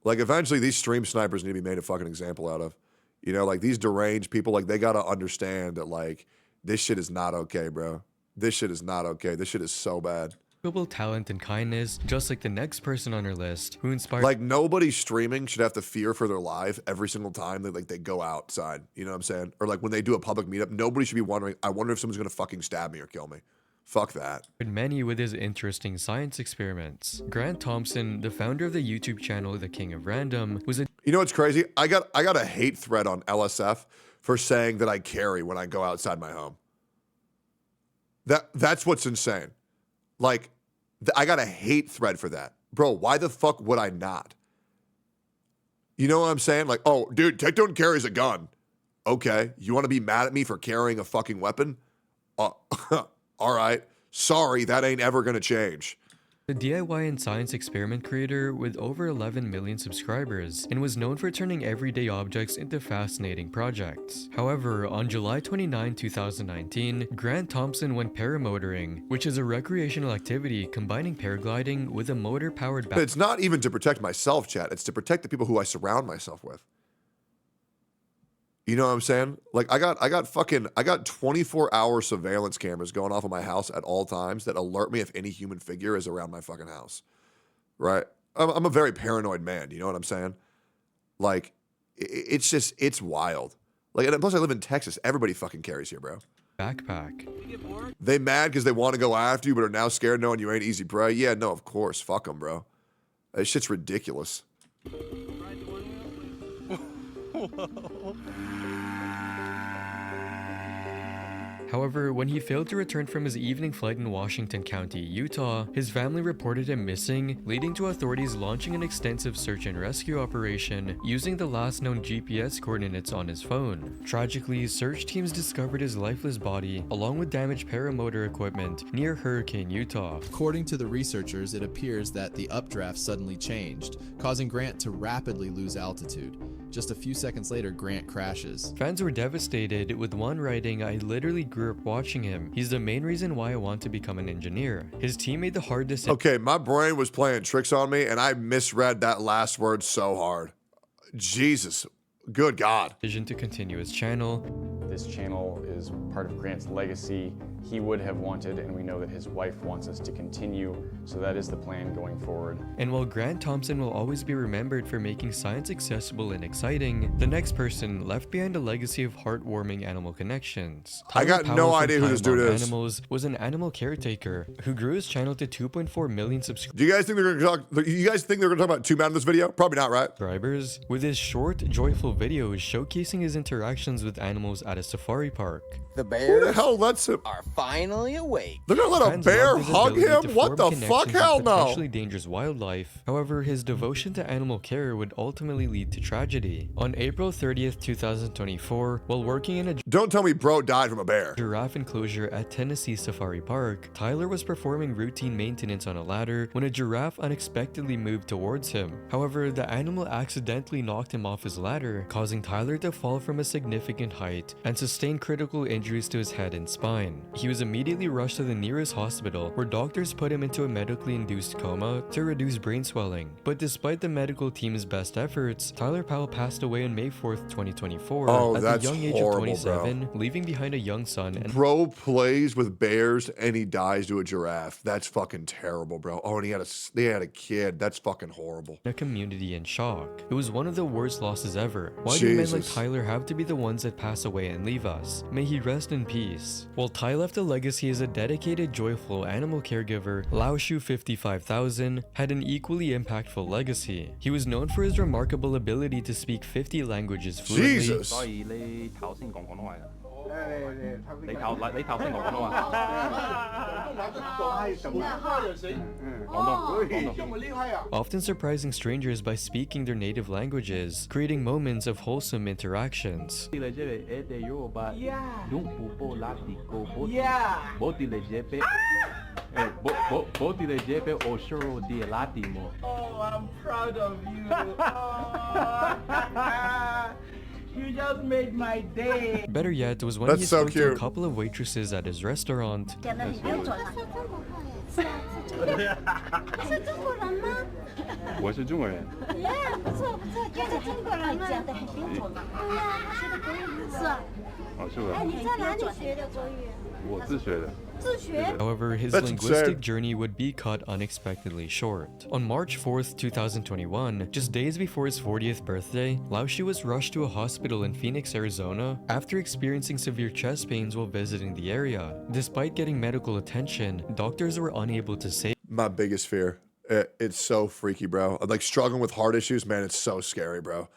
Like, eventually these stream snipers need to be made a fucking example out of. You know, like these deranged people, like they gotta understand that like this shit is not okay, bro. This shit is not okay. This shit is so bad. Talent and kindness, just like the next person on her list, who inspired. Like, nobody streaming should have to fear for their life every single time that like they go outside. You know what I'm saying? Or like when they do a public meetup, nobody should be wondering, I wonder if someone's gonna fucking stab me or kill me. Fuck that. Many with his interesting science experiments. Grant Thompson, the founder of the YouTube channel The King of Random, was a. You know what's crazy? I got a hate thread on LSF for saying that I carry when I go outside my home. That's what's insane. Like, I got a hate thread for that. Bro, why the fuck would I not? You know what I'm saying? Like, oh, dude, Tectone carries a gun. Okay, you want to be mad at me for carrying a fucking weapon? All right. Sorry, that ain't ever gonna change. The DIY and science experiment creator with over 11 million subscribers and was known for turning everyday objects into fascinating projects. However, on July 29, 2019, Grant Thompson went paramotoring, which is a recreational activity combining paragliding with a motor-powered It's not even to protect myself, chat. It's to protect the people who I surround myself with. You know what I'm saying? Like, I got 24-hour surveillance cameras going off of my house at all times that alert me if any human figure is around my fucking house. Right? I'm a very paranoid man. You know what I'm saying? Like, it's wild. Like, and plus I live in Texas. Everybody fucking carries here, bro. Backpack. They mad because they want to go after you, but are now scared knowing you ain't easy prey? Yeah, no, of course. Fuck them, bro. That shit's ridiculous. However, when he failed to return from his evening flight in Washington County, Utah, his family reported him missing, leading to authorities launching an extensive search and rescue operation using the last known GPS coordinates on his phone. Tragically, search teams discovered his lifeless body, along with damaged paramotor equipment, near Hurricane, Utah. According to the researchers, it appears that the updraft suddenly changed, causing Grant to rapidly lose altitude. Just a few seconds later, Grant crashes. Fans were devastated, with one writing, "I literally grew up watching him. He's the main reason why I want to become an engineer." His team made the hard decision. Okay, my brain was playing tricks on me, and I misread that last word so hard. Jesus. Good God. To continue his channel. The this channel is part of Grant's legacy. He would have wanted, and we know that his wife wants us to continue, so that is the plan going forward. And while Grant Thompson will always be remembered for making science accessible and exciting, the next person left behind a legacy of heartwarming animal connections. I got Tyler no Powell from idea who this Time dude Bomb is. Animals was an animal caretaker who grew his channel to 2.4 million subscribers. Do you guys think they're gonna talk? You guys think they're gonna talk about Two Man in this video? Probably not, right? Subscribers, with his short, joyful videos showcasing his interactions with animals at a safari park. The Who bears the hell lets him? are finally awake. They're gonna let a Fans bear loved his hug ability him? to What the form fuck? connections Hell with no! potentially dangerous wildlife. However, his devotion to animal care would ultimately lead to tragedy. On April 30th, 2024, while working in a Don't tell me bro died from a bear. giraffe enclosure at Tennessee Safari Park, Tyler was performing routine maintenance on a ladder when a giraffe unexpectedly moved towards him. However, the animal accidentally knocked him off his ladder, causing Tyler to fall from a significant height and sustain critical injuries to his head and spine. He was immediately rushed to the nearest hospital, where doctors put him into a medically induced coma to reduce brain swelling. But despite the medical team's best efforts, Tyler Powell passed away on May 4th, 2024 Oh, at that's the young age horrible, of 27, leaving behind a young son and Bro plays with bears and he dies to a giraffe. That's fucking terrible, bro. Oh, and they had a kid. That's fucking horrible. a community in shock. It was one of the worst losses ever. Why do men like Jesus. Tyler have to be the ones that pass away and leave us? May he rest in peace. While Ty left a legacy as a dedicated, joyful animal caregiver, Laoshu 55,000 had an equally impactful legacy. He was known for his remarkable ability to speak 50 languages fluently. Jesus. 所以你頭先講廣東話㗎？你頭先講廣東話。廣東。 Often surprising strangers by speaking their native languages, creating moments of wholesome interactions. Oh, I'm proud of you. You just made my day. Better yet was when That's he so spoke to a cute. couple of waitresses at his restaurant. 讲的很标准啊。你是中国人吗？我是中国人。耶，不错不错，就是中国人吗？讲的很标准嘛。对呀，他说的国语是啊。哦，是吧？哎，你在哪里学的国语？我自学的。自学。 However, his That's linguistic insane. journey would be cut unexpectedly short. On March 4th, 2021, just days before his 40th birthday, Laoshu was rushed to a hospital in Phoenix, Arizona, after experiencing severe chest pains while visiting the area. Despite getting medical attention, doctors were unable to save My biggest fear. It's so freaky, bro. Like struggling with heart issues, man, it's so scary, bro.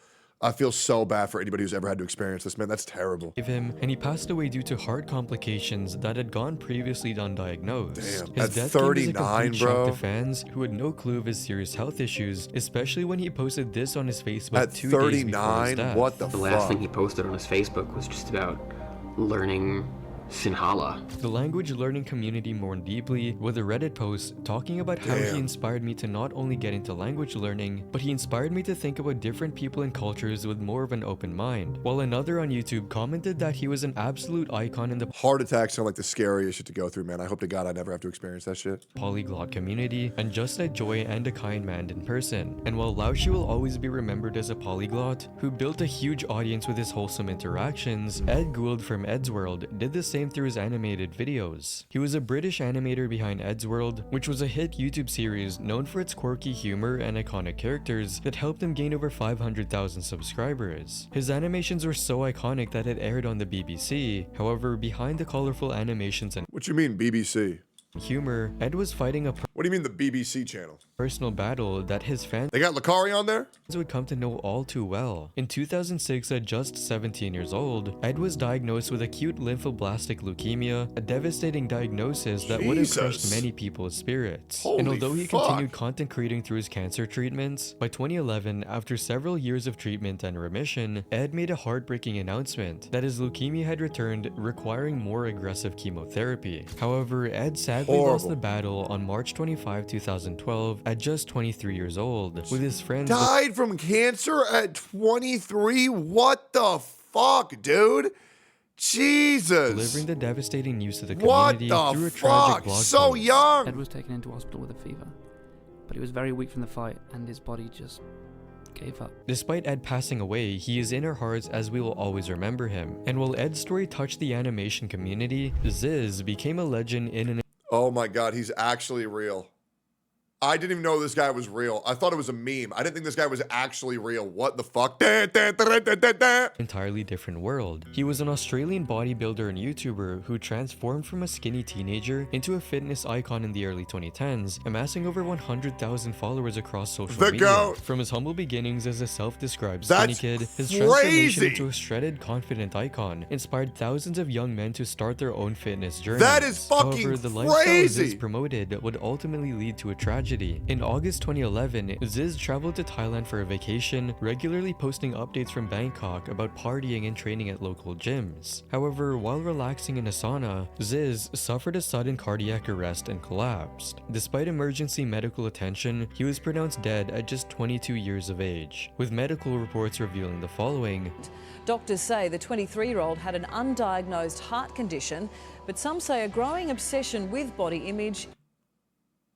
I feel so bad for anybody who's ever had to experience this, man. That's terrible. him, and he passed away due to heart complications that had gone previously undiagnosed. Damn, His at death came as a 39, complete shock bro. to fans who had no clue of his serious health issues, especially when he posted this on his Facebook At 2 days before his 39, death. what the The last fuck? thing he posted on his Facebook was just about learning Sinhala. The language learning community mourned deeply, with a Reddit post talking about how he Damn. inspired me to not only get into language learning, but he inspired me to think about different people and cultures with more of an open mind. While another on YouTube commented that he was an absolute icon in the Heart attacks sound like the scariest shit to go through, man. I hope to God I never have to experience that shit. polyglot community, and just a joy and a kind man in person. And while Laoshu will always be remembered as a polyglot who built a huge audience with his wholesome interactions, Ed Gould from Ed's World did the same through his animated videos. He was a British animator behind Ed's World, which was a hit YouTube series known for its quirky humor and iconic characters that helped him gain over 500,000 subscribers. His animations were so iconic that it aired on the BBC. However, behind the colorful animations and What you mean, BBC? humor, Ed was fighting a What do you mean, the BBC channel? personal battle that his fans They got Lakari on there? would come to know all too well. In 2006, at just 17 years old, Ed was diagnosed with acute lymphoblastic leukemia, a devastating diagnosis that would have crushed Jesus. many people's spirits. Holy and although he fuck. continued content creating through his cancer treatments, by 2011, after several years of treatment and remission, Ed made a heartbreaking announcement that his leukemia had returned, requiring more aggressive chemotherapy. However, Ed sadly lost Horrible. the battle on March 25, 2012, at just 23 years old, with his friends Died from cancer at 23? What the fuck, dude? Jesus. delivering the devastating news to the What community the through a tragic fuck? blog So post. young. Ed was taken into hospital with a fever, but he was very weak from the fight and his body just gave up. Despite Ed passing away, he is in our hearts as we will always remember him. And while Ed's story touched the animation community, Ziz became a legend in an... Oh my god, he's actually real. I didn't even know this guy was real. I thought it was a meme. I didn't think this guy was actually real. What the fuck? Entirely different world. He was an Australian bodybuilder and YouTuber who transformed from a skinny teenager into a fitness icon in the early 2010s, amassing over 100,000 followers across social media. Goat. From his humble beginnings as a self-described That's skinny kid, his crazy. transformation into a shredded, confident icon inspired thousands of young men to start their own fitness journeys. That is fucking However, the lifestyle crazy. Ziz promoted would ultimately lead to a tragedy. In August 2011, Ziz traveled to Thailand for a vacation, regularly posting updates from Bangkok about partying and training at local gyms. However, while relaxing in a sauna, Ziz suffered a sudden cardiac arrest and collapsed. Despite emergency medical attention, he was pronounced dead at just 22 years of age, with medical reports revealing the following. Doctors say the 23-year-old had an undiagnosed heart condition, but some say a growing obsession with body image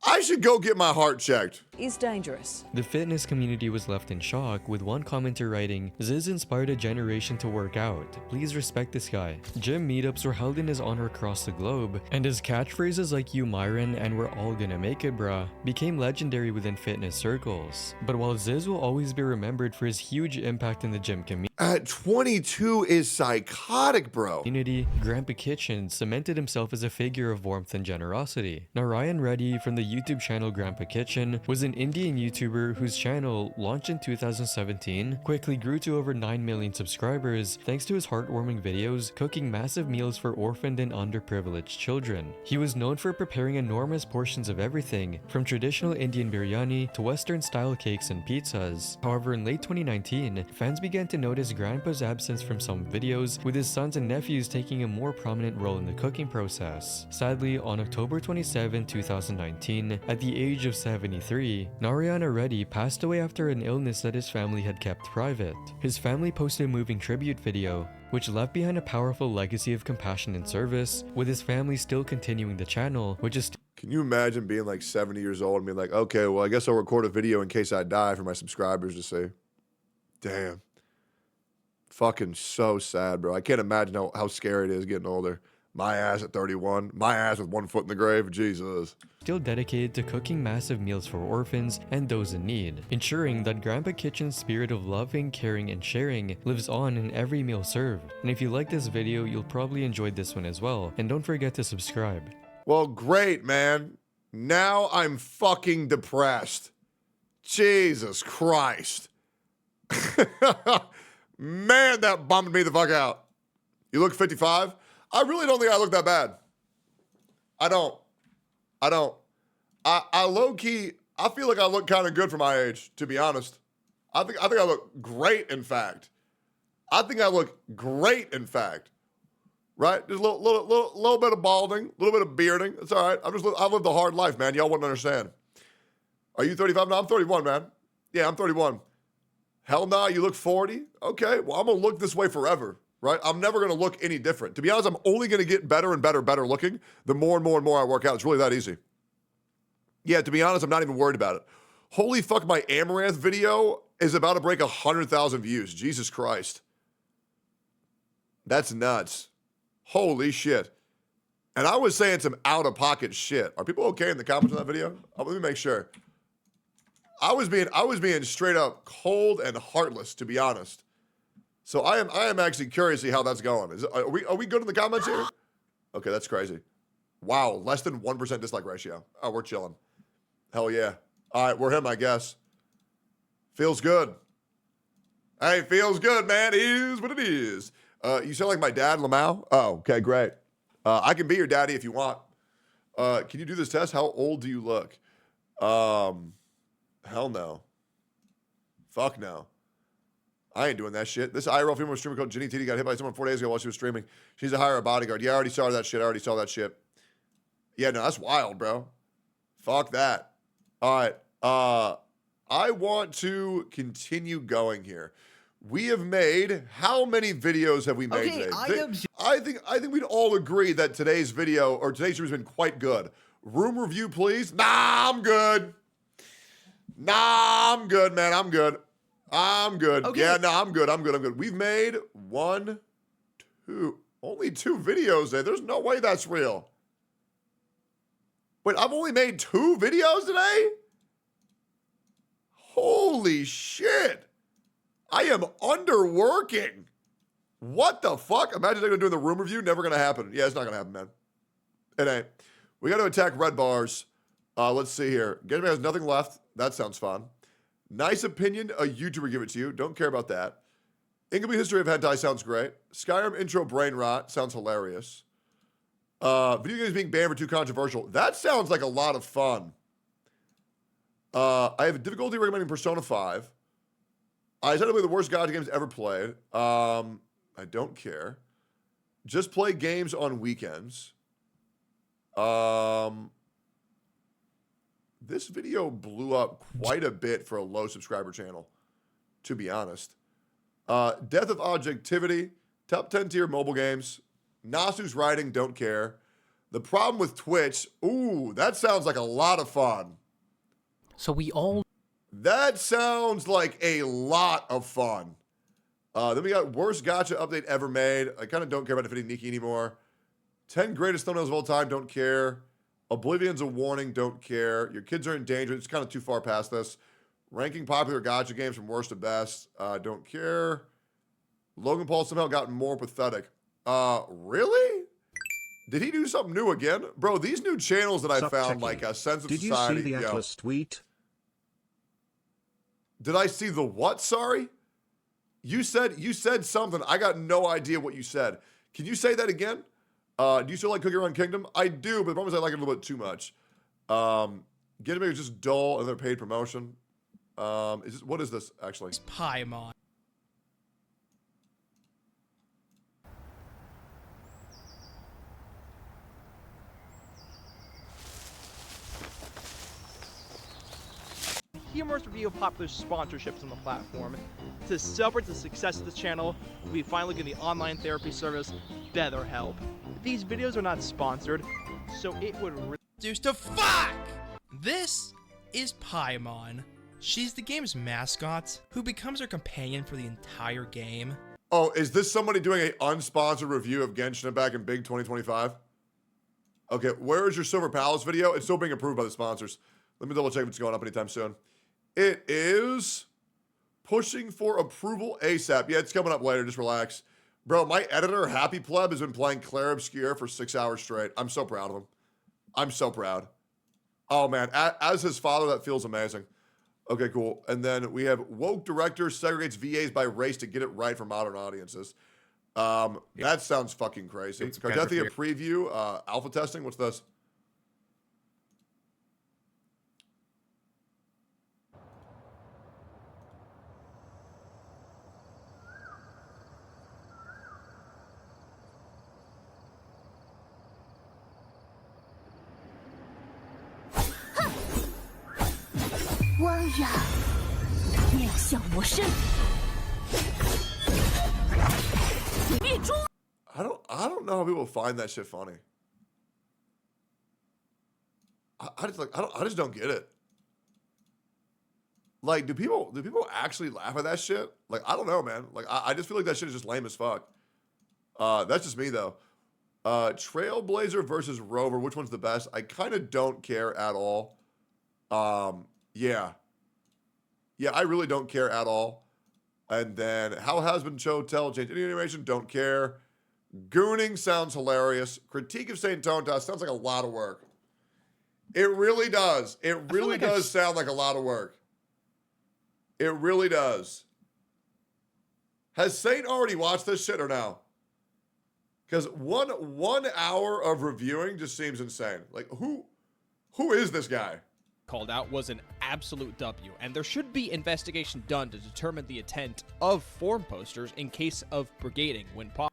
I should go get my heart checked. Is dangerous. The fitness community was left in shock, with one commenter writing, "Ziz inspired a generation to work out. Please respect this guy." Gym meetups were held in his honor across the globe, and his catchphrases like "You Myron" and "We're all gonna make it, bruh" became legendary within fitness circles. But while Ziz will always be remembered for his huge impact in the gym community, at 22 is psychotic, bro. Grandpa Kitchen cemented himself as a figure of warmth and generosity. Narayan Reddy from the YouTube channel Grandpa Kitchen was an Indian YouTuber whose channel, launched in 2017, quickly grew to over 9 million subscribers thanks to his heartwarming videos cooking massive meals for orphaned and underprivileged children. He was known for preparing enormous portions of everything, from traditional Indian biryani to Western-style cakes and pizzas. However, in late 2019, fans began to notice Grandpa's absence from some videos, with his sons and nephews taking a more prominent role in the cooking process. Sadly, on October 27, 2019, at the age of 73, Narayana Reddy passed away after an illness that his family had kept private. His family posted a moving tribute video, which left behind a powerful legacy of compassion and service, with his family still continuing the channel, which is... Can you imagine being like 70 years old and being like, okay, well, I guess I'll record a video in case I die for my subscribers to see. Damn. Fucking so sad, bro. I can't imagine how scary it is getting older. My ass at 31. My ass with 1 foot in the grave. Jesus. Still dedicated to cooking massive meals for orphans and those in need, ensuring that Grandpa Kitchen's spirit of loving, caring, and sharing lives on in every meal served. And if you like this video, you'll probably enjoy this one as well. And don't forget to subscribe. Well, great, man. Now I'm fucking depressed. Jesus Christ. Man, that bummed me the fuck out. You look 55? I really don't think I look that bad. I don't. I low-key, I feel like I look kind of good for my age, to be honest. I think I look great, in fact. I think I look great, in fact. Right? There's a little bit of balding, a little bit of bearding. It's all right. I've lived a hard life, man. Y'all wouldn't understand. Are you 35? No, I'm 31, man. Yeah, I'm 31. Hell nah, you look 40? Okay, well, I'm going to look this way forever, right? I'm never going to look any different. To be honest, I'm only going to get better and better looking the more and more I work out. It's really that easy. Yeah, to be honest, I'm not even worried about it. Holy fuck, my Amaranth video is about to break 100,000 views. Jesus Christ. That's nuts. Holy shit. And I was saying some out-of-pocket shit. Are people okay in the comments on that video? Let me make sure. I was being straight up cold and heartless, to be honest. So I am actually curious to see how that's going. Are we good in the comments here? Okay, that's crazy. Wow, less than 1% dislike ratio. Oh, we're chilling. Hell yeah. All right, we're him, I guess. Feels good. Hey, feels good, man. It is what it is. You sound like my dad, Lamau. Oh, okay, great. I can be your daddy if you want. Can you do this test? How old do you look? Hell no. Fuck no. I ain't doing that shit. This IRL female streamer called Jenny TD got hit by someone 4 days ago while she was streaming. She needs to hire a bodyguard. Yeah, I already saw that shit. Yeah, no, that's wild, bro. Fuck that. All right. I want to continue going here. We have made, how many videos have we made today? I think we'd all agree that today's video, or today's stream has been quite good. Room review, please. Nah, I'm good. Nah, I'm good, man. I'm good. I'm good. Okay. Yeah, no, I'm good. We've made only 2 videos today. There's no way that's real. Wait, I've only made 2 videos today? Holy shit. I am underworking. What the fuck? Imagine they're going to do the room review. Never going to happen. Yeah, it's not going to happen, man. It ain't. We got to attack red bars. Let's see here. Getman has nothing left. That sounds fun. Nice opinion. A YouTuber give it to you. Don't care about that. Incomplete history of hentai sounds great. Skyrim intro brain rot sounds hilarious. Video games being banned for too controversial. That sounds like a lot of fun. I have a difficulty recommending Persona 5. I decided to play the worst Gacha games ever played. I don't care. Just play games on weekends. This video blew up quite a bit for a low subscriber channel, to be honest. Death of Objectivity, top 10 tier mobile games. Nasu's writing, don't care. The problem with Twitch, ooh, that sounds like a lot of fun. So we all... That sounds like a lot of fun. Then we got worst gacha update ever made. I kind of don't care about defeating Nikki anymore. 10 greatest thumbnails of all time, don't care. Oblivion's a warning, don't care. Your kids are in danger. It's kind of too far past this. Ranking popular gacha games from worst to best, don't care. Logan Paul somehow got more pathetic. Really? Did he do something new again? Bro, these new channels that I found, like a sense of society. Did you see the Atlas tweet? Did I see the what? Sorry? You said something. I got no idea what you said. Can you say that again? Do you still like Cookie Run Kingdom? I do, but the problem is I like it a little bit too much. Getting is just dull, another paid promotion. What is this actually? It's Paimon. Humorous review of popular sponsorships on the platform. To celebrate the success of this channel, we finally get the online therapy service BetterHelp. These videos are not sponsored, so it would reduce to fuck! This is Paimon. She's the game's mascot, who becomes her companion for the entire game. Oh, is this somebody doing an unsponsored review of Genshin Impact in Big 2025? Okay, where is your Silver Palace video? It's still being approved by the sponsors. Let me double check if it's going up anytime soon. It is pushing for approval ASAP. Yeah, it's coming up later. Just relax. Bro, my editor, Happy Pleb, has been playing Claire Obscure for 6 hours straight. I'm so proud of him. I'm so proud. Oh, man. As his father, that feels amazing. Okay, cool. And then we have woke director segregates VAs by race to get it right for modern audiences. That sounds fucking crazy. Cardethia preview, alpha testing. What's this? I don't know how people find that shit funny. I just don't get it. Like, do people actually laugh at that shit? Like, I don't know, man. Like, I just feel like that shit is just lame as fuck. That's just me though. Trailblazer versus Rover, which one's the best? I kind of don't care at all. Yeah, I really don't care at all. And then How Has Been Chotel, change any animation, don't care. Gooning sounds hilarious. Critique of Saint Tonta sounds like a lot of work. It really does. It really does sound like a lot of work. It really does. Has Saint already watched this shit or no? Because one hour of reviewing just seems insane. Like, who is this guy? Called out was an absolute W, and there should be investigation done to determine the intent of forum posters in case of brigading when possible.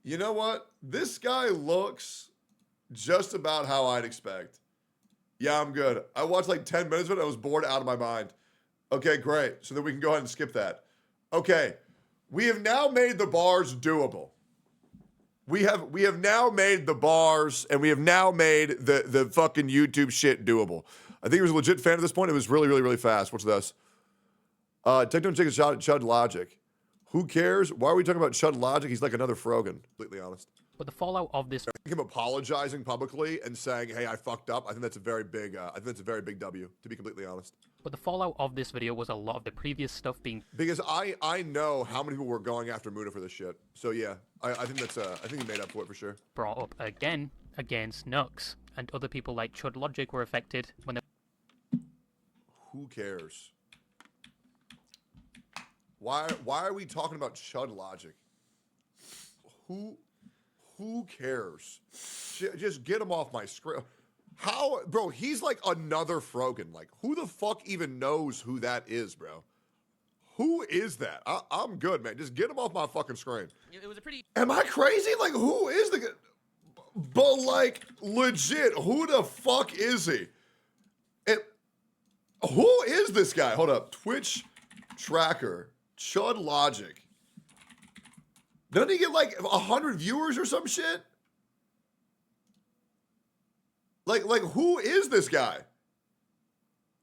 You know what? This guy looks just about how I'd expect. Yeah, I'm good. I watched like 10 minutes of it. I was bored out of my mind. Okay, great. So then we can go ahead and skip that. Okay. We have now made the bars doable. We have now made the bars and we have now made the fucking YouTube shit doable. I think he was a legit fan at this point. It was really, really, really fast. What's this? Tectone take a shot at Chud Logic. Who cares? Why are we talking about Chud Logic? He's like another Frogan. Completely honest. But the fallout of this, Him apologizing publicly and saying, "Hey, I fucked up." I think that's a very big. I think that's a very big W. To be completely honest. but the fallout of this video was a lot of the previous stuff being Because I know how many people were going after Muna for this shit. So yeah, I think that's I think he made up for it for sure. brought up again against Nux, and other people like Chud Logic were affected when they. Who cares? Why are we talking about Chud Logic? Who cares? Just get him off my screen. How, bro? He's like another Frogan. Like, who the fuck even knows who that is, bro? Who is that? I'm good, man. Just get him off my fucking screen. It was a pretty. Am I crazy? Like, who is the? But like, legit, who the fuck is he? Who is this guy? Hold up. Twitch tracker. Chud Logic. Doesn't he get like 100 viewers or some shit? Like who is this guy?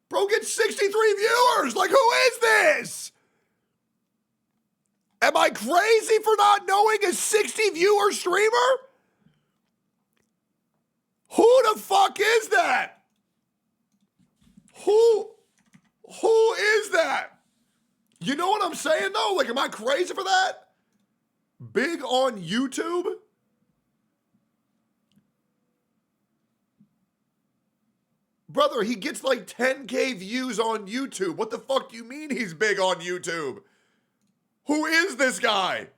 Bro gets 63 viewers. Like, who is this? Am I crazy for not knowing a 60 viewer streamer? Who the fuck is that? Who is that? You know what I'm saying though? Like, am I crazy for that? Big on YouTube? Brother, he gets like 10K views on YouTube. What the fuck do you mean he's big on YouTube? Who is this guy?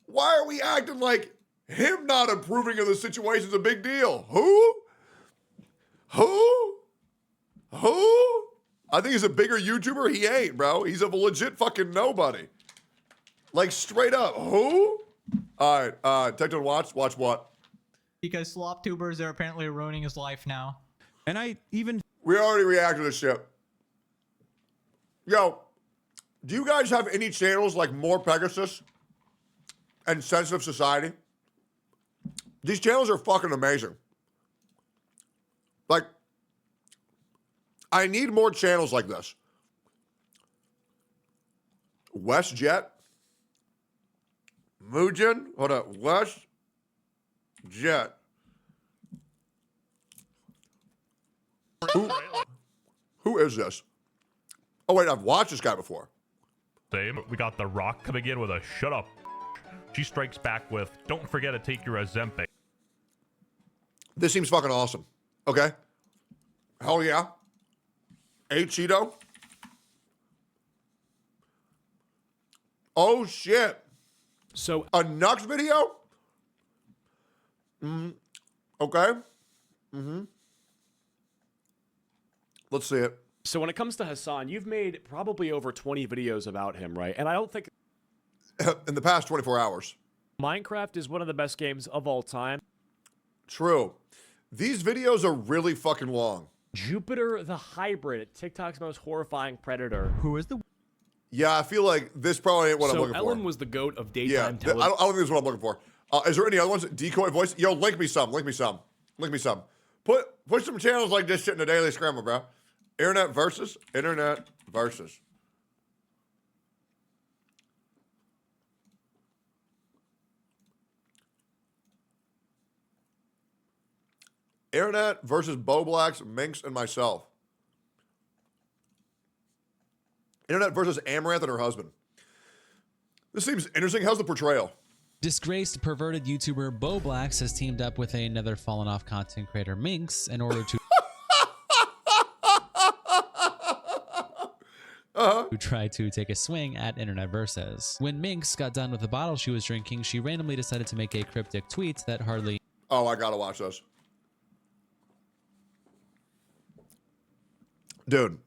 Why are we acting like him not approving of the situation is a big deal? Who? I think he's a bigger YouTuber. He ain't, bro. He's a legit fucking nobody. Like, straight up. Who? All right, Tectone, watch what? Because slop tubers are apparently ruining his life now. And we already reacted to this shit. Yo, do you guys have any channels like More Pegasus and Sensitive Society? These channels are fucking amazing. Like, I need more channels like this. WestJet. Mugen. Hold up. WestJet. Who is this? Oh, wait, I've watched this guy before. Same. We got The Rock coming in with a shut up. She strikes back with, don't forget to take your Ozempic. This seems fucking awesome. Okay. Hell yeah. Hey, Cheeto. Oh, shit. So a Nux video? Okay. Let's see it. So when it comes to Hassan, you've made probably over 20 videos about him, right? And I don't think... In the past 24 hours. Minecraft is one of the best games of all time. True. These videos are really fucking long. Jupiter the Hybrid, TikTok's most horrifying predator. Who is the... Yeah, I feel like this probably ain't what I'm looking for. So Ellen was the goat of daytime I television. don't think this is what I'm looking for. Is there any other ones? Decoy voice? Yo, link me some. Push some channels like this shit in the Daily Scramble, bro. Internet versus. Internet versus Bo Blacks, Minx, and myself. Internet versus Amaranth and her husband. This seems interesting. How's the portrayal? Disgraced, perverted YouTuber Bo Blacks has teamed up with another fallen off content creator, Minx, in order to who tried to take a swing at Internet Versus. When Minx got done with the bottle she was drinking, she randomly decided to make a cryptic tweet that hardly... Oh, I gotta watch this. Dude.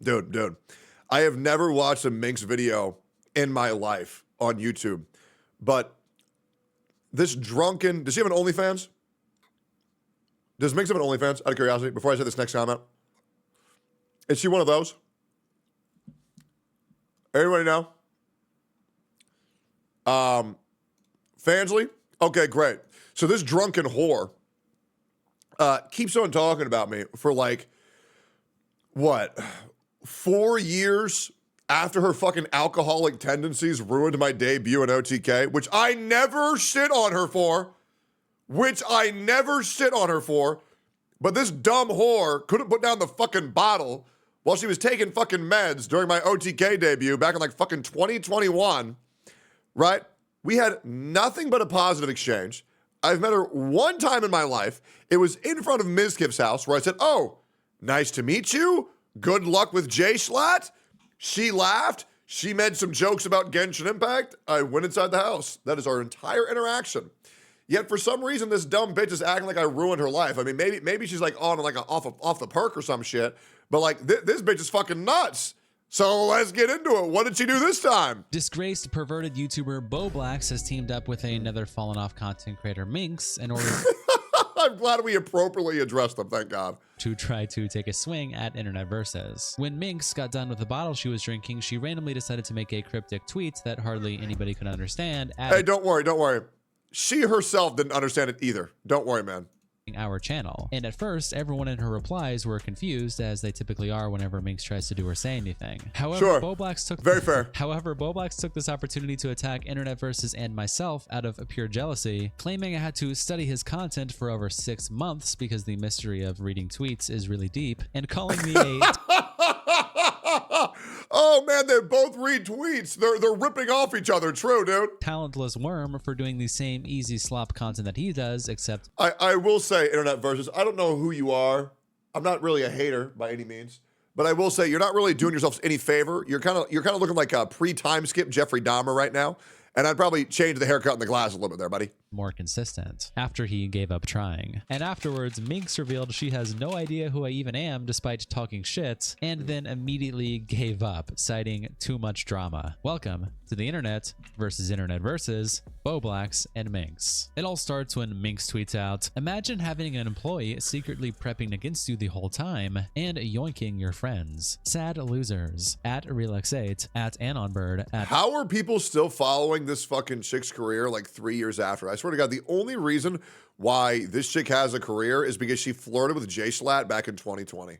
I have never watched a Minx video in my life on YouTube, but this drunken... Does he have an OnlyFans? Does Minx have an OnlyFans, out of curiosity, before I say this next comment? Is she one of those? Everybody know? Fansley? Okay, great. So this drunken whore keeps on talking about me for like, what, 4 years after her fucking alcoholic tendencies ruined my debut in OTK, which I never shit on her for, but this dumb whore couldn't put down the fucking bottle while she was taking fucking meds during my OTK debut back in like fucking 2021, right? We had nothing but a positive exchange. I've met her one time in my life. It was in front of Ms. Kiff's house where I said, oh, nice to meet you. Good luck with J-Schlatt. She laughed. She made some jokes about Genshin Impact. I went inside the house. That is our entire interaction. Yet for some reason, this dumb bitch is acting like I ruined her life. I mean, maybe she's like on like off the perk or some shit. But like this bitch is fucking nuts. So let's get into it. What did she do this time? Disgraced perverted YouTuber Boblax has teamed up with another fallen off content creator Minx in order I'm glad we appropriately addressed them, thank God. To try to take a swing at Internet Versus. When Minx got done with the bottle she was drinking, she randomly decided to make a cryptic tweet that hardly anybody could understand. Hey, don't worry. She herself didn't understand it either. Don't worry, man. Our channel. And at first, everyone in her replies were confused, as they typically are whenever Minx tries to do or say anything. However, Boblax took this opportunity to attack Internet Versus and myself out of pure jealousy, claiming I had to study his content for over 6 months because the mystery of reading tweets is really deep, and calling me a oh man, they both read tweets. They're ripping off each other. True, dude. Talentless worm for doing the same easy slop content that he does, except I will say, Internet Versus, I don't know who you are. I'm not really a hater by any means, but I will say you're not really doing yourself any favor. You're kind of looking like a pre-time skip Jeffrey Dahmer right now. And I'd probably change the haircut and the glass a little bit there, buddy. More consistent after he gave up trying. And afterwards, Minx revealed she has no idea who I even am despite talking shit, and then immediately gave up, citing too much drama. Welcome to the Internet versus Boblax and Minx. It all starts when Minx tweets out, imagine having an employee secretly prepping against you the whole time and yoinking your friends. Sad losers. At Relaxate, at Anonbird, at How are people still following this fucking chick's career like 3 years after? I swear to God, the only reason why this chick has a career is because she flirted with J-Schlatt back in 2020.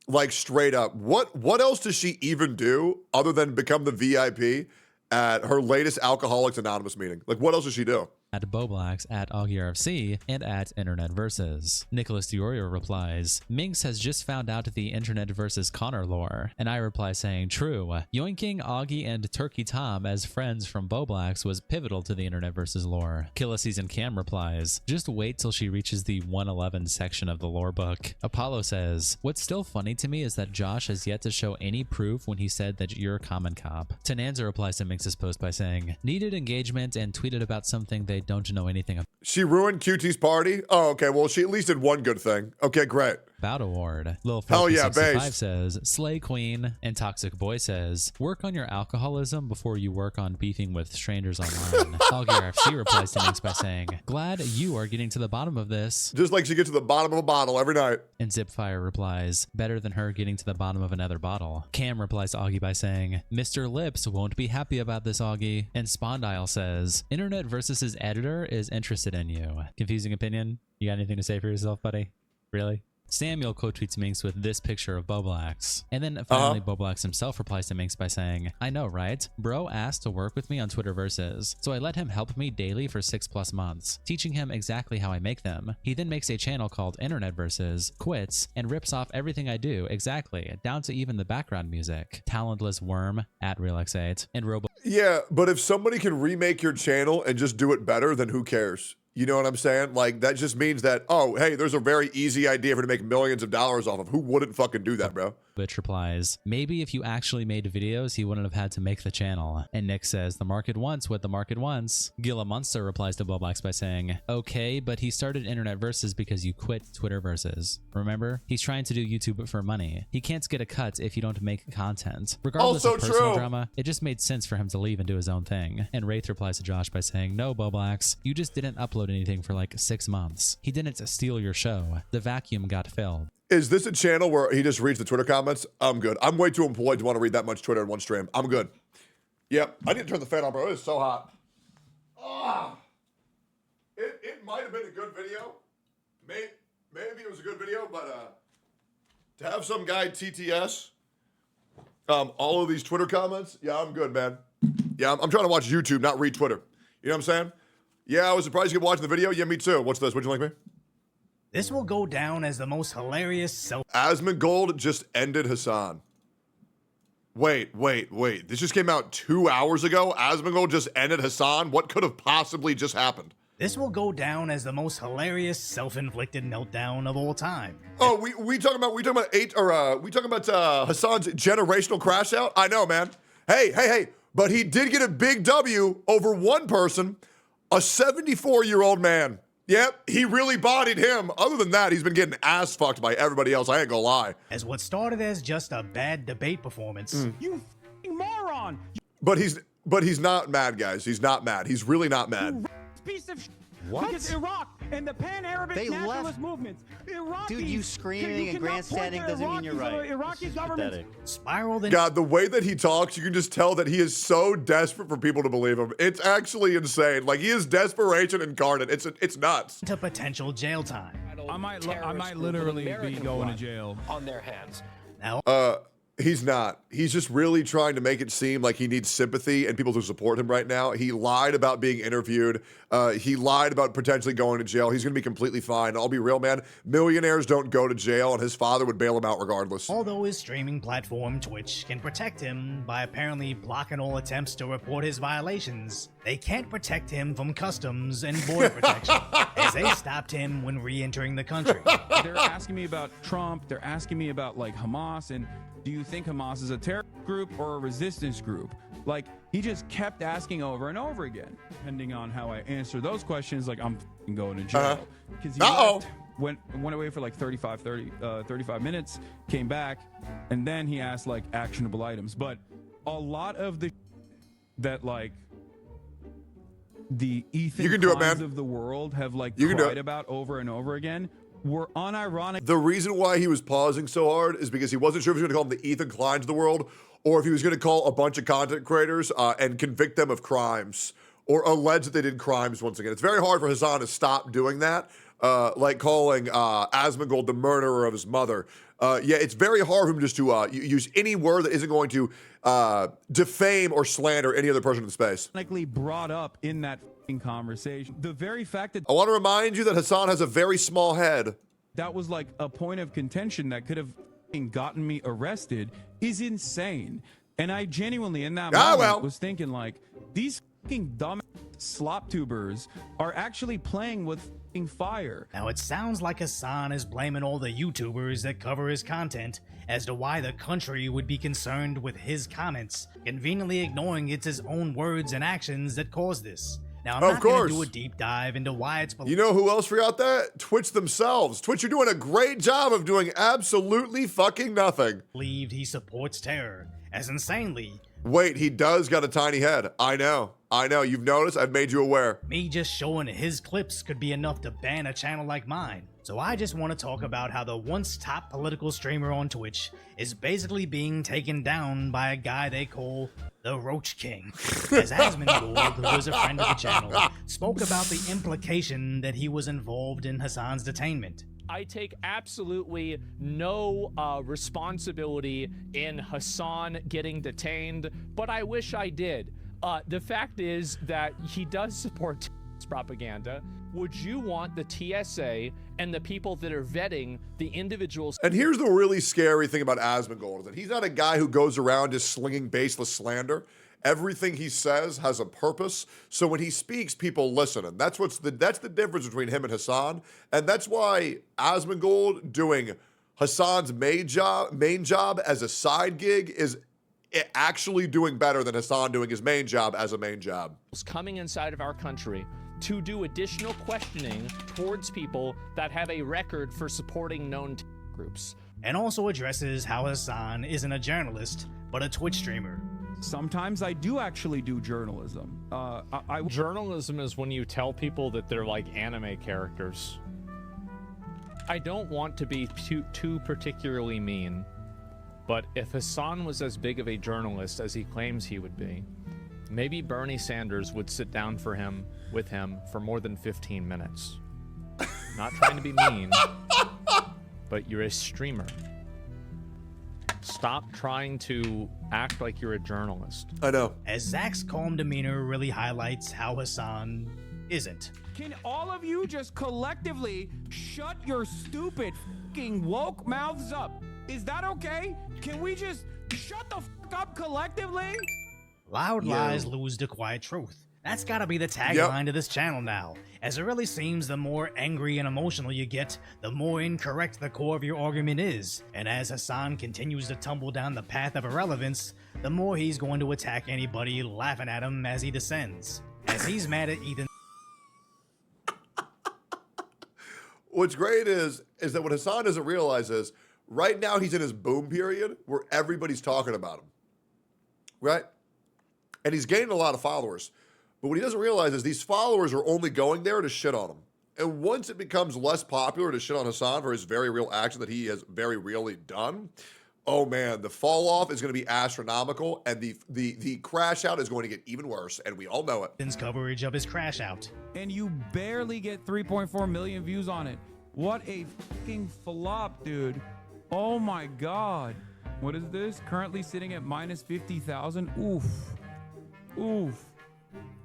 Like straight up. What else does she even do other than become the VIP at her latest Alcoholics Anonymous meeting? Like what else does she do? At Boblax, at AugieRFC, and at Internet Versus. Nicholas Diorio replies, Minx has just found out the Internet Versus Connor lore, and I reply saying, true. Yoinking Augie and Turkey Tom as friends from Boblax was pivotal to the Internet Versus lore. Killa Cam replies, just wait till she reaches the 111 section of the lore book. Apollo says, what's still funny to me is that Josh has yet to show any proof when he said that you're a common cop. Tenanza replies to Minx's post by saying, needed engagement and tweeted about something they don't know anything about. She ruined QT's party? Oh, okay. Well, she at least did one good thing. Okay, great. About award. Lil Hell yeah, 65 base. says, Slay Queen. And Toxic Boy says, work on your alcoholism before you work on beefing with strangers online. AugieRFC replies to Minx by saying, glad you are getting to the bottom of this. Just like she gets to the bottom of a bottle every night. And Zipfire replies, better than her getting to the bottom of another bottle. Cam replies to Augie by saying, Mr. Lips won't be happy about this, Augie. And Spondile says, Internet Versus's editor is interested in you. Confusing opinion? You got anything to say for yourself, buddy? Really? Samuel quote tweets Minx with this picture of Boblax. And then finally Boblax himself replies to Minx by saying, I know, right? Bro asked to work with me on Twitter Versus, so I let him help me daily for 6+ months, teaching him exactly how I make them. He then makes a channel called Internet Versus, quits, and rips off everything I do, exactly, down to even the background music. Talentless worm, at Relaxate, and Robo. Yeah, but if somebody can remake your channel and just do it better, then who cares? You know what I'm saying? Like, that just means that, oh, hey, there's a very easy idea for to make millions of dollars off of. Who wouldn't fucking do that, bro? Bitch replies, maybe if you actually made videos, he wouldn't have had to make the channel. And Nick says, the market wants what the market wants. Gilla Monster replies to Boblax by saying, okay, but he started Internet Versus because you quit Twitter Versus. Remember? He's trying to do YouTube for money. He can't get a cut if you don't make content. Regardless of personal drama, it just made sense for him to leave and do his own thing. And Wraith replies to Josh by saying, no, Boblax, you just didn't upload anything for like 6 months. He didn't steal your show. The vacuum got filled. Is this a channel where he just reads the Twitter comments? I'm good. I'm way too employed to want to read that much Twitter in one stream. I'm good. Yep. I need to turn the fan on, bro. It is so hot. It might have been a good video. Maybe it was a good video, but to have some guy TTS All of these Twitter comments, yeah, I'm good, man. Yeah, I'm trying to watch YouTube, not read Twitter. You know what I'm saying? Yeah, I was surprised you kept watching the video. Yeah, me too. What's this? Would you like me? This will go down as the most hilarious Asmongold just ended Hassan. Wait. This just came out 2 hours ago? Asmongold just ended Hassan? What could have possibly just happened? This will go down as the most hilarious self-inflicted meltdown of all time. Oh, we talking about Hassan's generational crash out? I know, man. Hey, but he did get a big W over one person, a 74-year-old man. Yep, he really bodied him. Other than that, he's been getting ass fucked by everybody else. I ain't gonna lie. As what started as just a bad debate performance. You f***ing moron! But he's not mad, guys. He's not mad. He's really not mad. Piece of What? Because Iraq and the pan-Arabic nationalist movements, Iraqis, Dude, you screaming and grandstanding doesn't mean you're right. Iraqi government spiraled in. God, the way that he talks, you can just tell that he is so desperate for people to believe him. It's actually insane. Like, he is desperation incarnate. It's nuts. To potential jail time. I might literally be going to jail on their hands. Now, he's not. He's just really trying to make it seem like he needs sympathy and people to support him right now. He lied about being interviewed. He lied about potentially going to jail. He's going to be completely fine. I'll be real, man. Millionaires don't go to jail, and his father would bail him out regardless. Although his streaming platform, Twitch, can protect him by apparently blocking all attempts to report his violations, they can't protect him from customs and border protection, as they stopped him when re-entering the country. They're asking me about Trump. They're asking me about, like, Hamas, and do you think Hamas is a terror group or a resistance group? Like, he just kept asking over and over again. Depending on how I answer those questions, like, I'm going to jail. Because he left, went away for like 35 minutes, came back, and then he asked, like, actionable items. But a lot of the that, like, the Ethan Kleins of the world have, like, cried about over and over again were unironic. The reason why he was pausing so hard is because he wasn't sure if he was going to call them the Ethan Kleins of the world or if he was going to call a bunch of content creators and convict them of crimes or allege that they did crimes once again. It's very hard for Hassan to stop doing that, like calling Asmongold the murderer of his mother. Yeah, it's very hard for him just to use any word that isn't going to defame or slander any other person in the space. Brought up in that conversation. The very fact that I want to remind you that Hassan has a very small head. That was like a point of contention that could have gotten me arrested is insane. And I genuinely in that moment was thinking, like, these fucking dumb slop tubers are actually playing with fire. Now it sounds like Hassan is blaming all the YouTubers that cover his content as to why the country would be concerned with his comments, conveniently ignoring it's his own words and actions that caused this. Now, I'm not going to do a deep dive into why it's... You know who else forgot that? Twitch themselves. Twitch, you're doing a great job of doing absolutely fucking nothing. Believed he supports terror as insanely... Wait, he does got a tiny head. I know. You've noticed. I've made you aware. Me just showing his clips could be enough to ban a channel like mine. So I just want to talk about how the once top political streamer on Twitch is basically being taken down by a guy they call the Roach King. As Asmongold, who was a friend of the channel, spoke about the implication that he was involved in Hassan's detainment. I take absolutely no responsibility in Hassan getting detained, but I wish I did. The fact is that he does support propaganda. Would you want the TSA and the people that are vetting the individuals? And here's the really scary thing about Asmongold is that he's not a guy who goes around just slinging baseless slander. Everything he says has a purpose. So when he speaks, people listen. And that's the difference between him and Hassan. And that's why Asmongold doing Hassan's main job as a side gig is actually doing better than Hassan doing his main job as a main job. Coming inside of our country to do additional questioning towards people that have a record for supporting known groups. And also addresses how Hassan isn't a journalist, but a Twitch streamer. Sometimes I do actually do journalism. Journalism is when you tell people that they're like anime characters. I don't want to be too particularly mean, but if Hassan was as big of a journalist as he claims he would be, maybe Bernie Sanders would sit down with him for more than 15 minutes. Not trying to be mean, but you're a streamer. Stop trying to act like you're a journalist. I know. As Zach's calm demeanor really highlights how Hassan isn't. Can all of you just collectively shut your stupid fucking woke mouths up? Is that okay? Can we just shut the fuck up collectively? Loud lies lose the quiet truth. That's gotta be the tagline to this channel now, as it really seems the more angry and emotional you get, the more incorrect the core of your argument is. And as Hassan continues to tumble down the path of irrelevance, the more he's going to attack anybody laughing at him as he descends. As he's mad at Ethan. What's great is that what Hassan doesn't realize is right now he's in his boom period where everybody's talking about him, right? And he's gaining a lot of followers. But what he doesn't realize is these followers are only going there to shit on him. And once it becomes less popular to shit on Hassan for his very real action that he has very really done, oh man, the fall off is going to be astronomical, and the crash out is going to get even worse, and we all know it. Ethan's coverage of his crash out. And you barely get 3.4 million views on it. What a fucking flop, dude. Oh my god. What is this? Currently sitting at minus 50,000. Oof. Oof.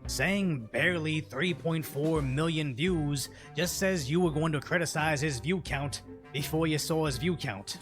Saying barely 3.4 million views just says you were going to criticize his view count before you saw his view count.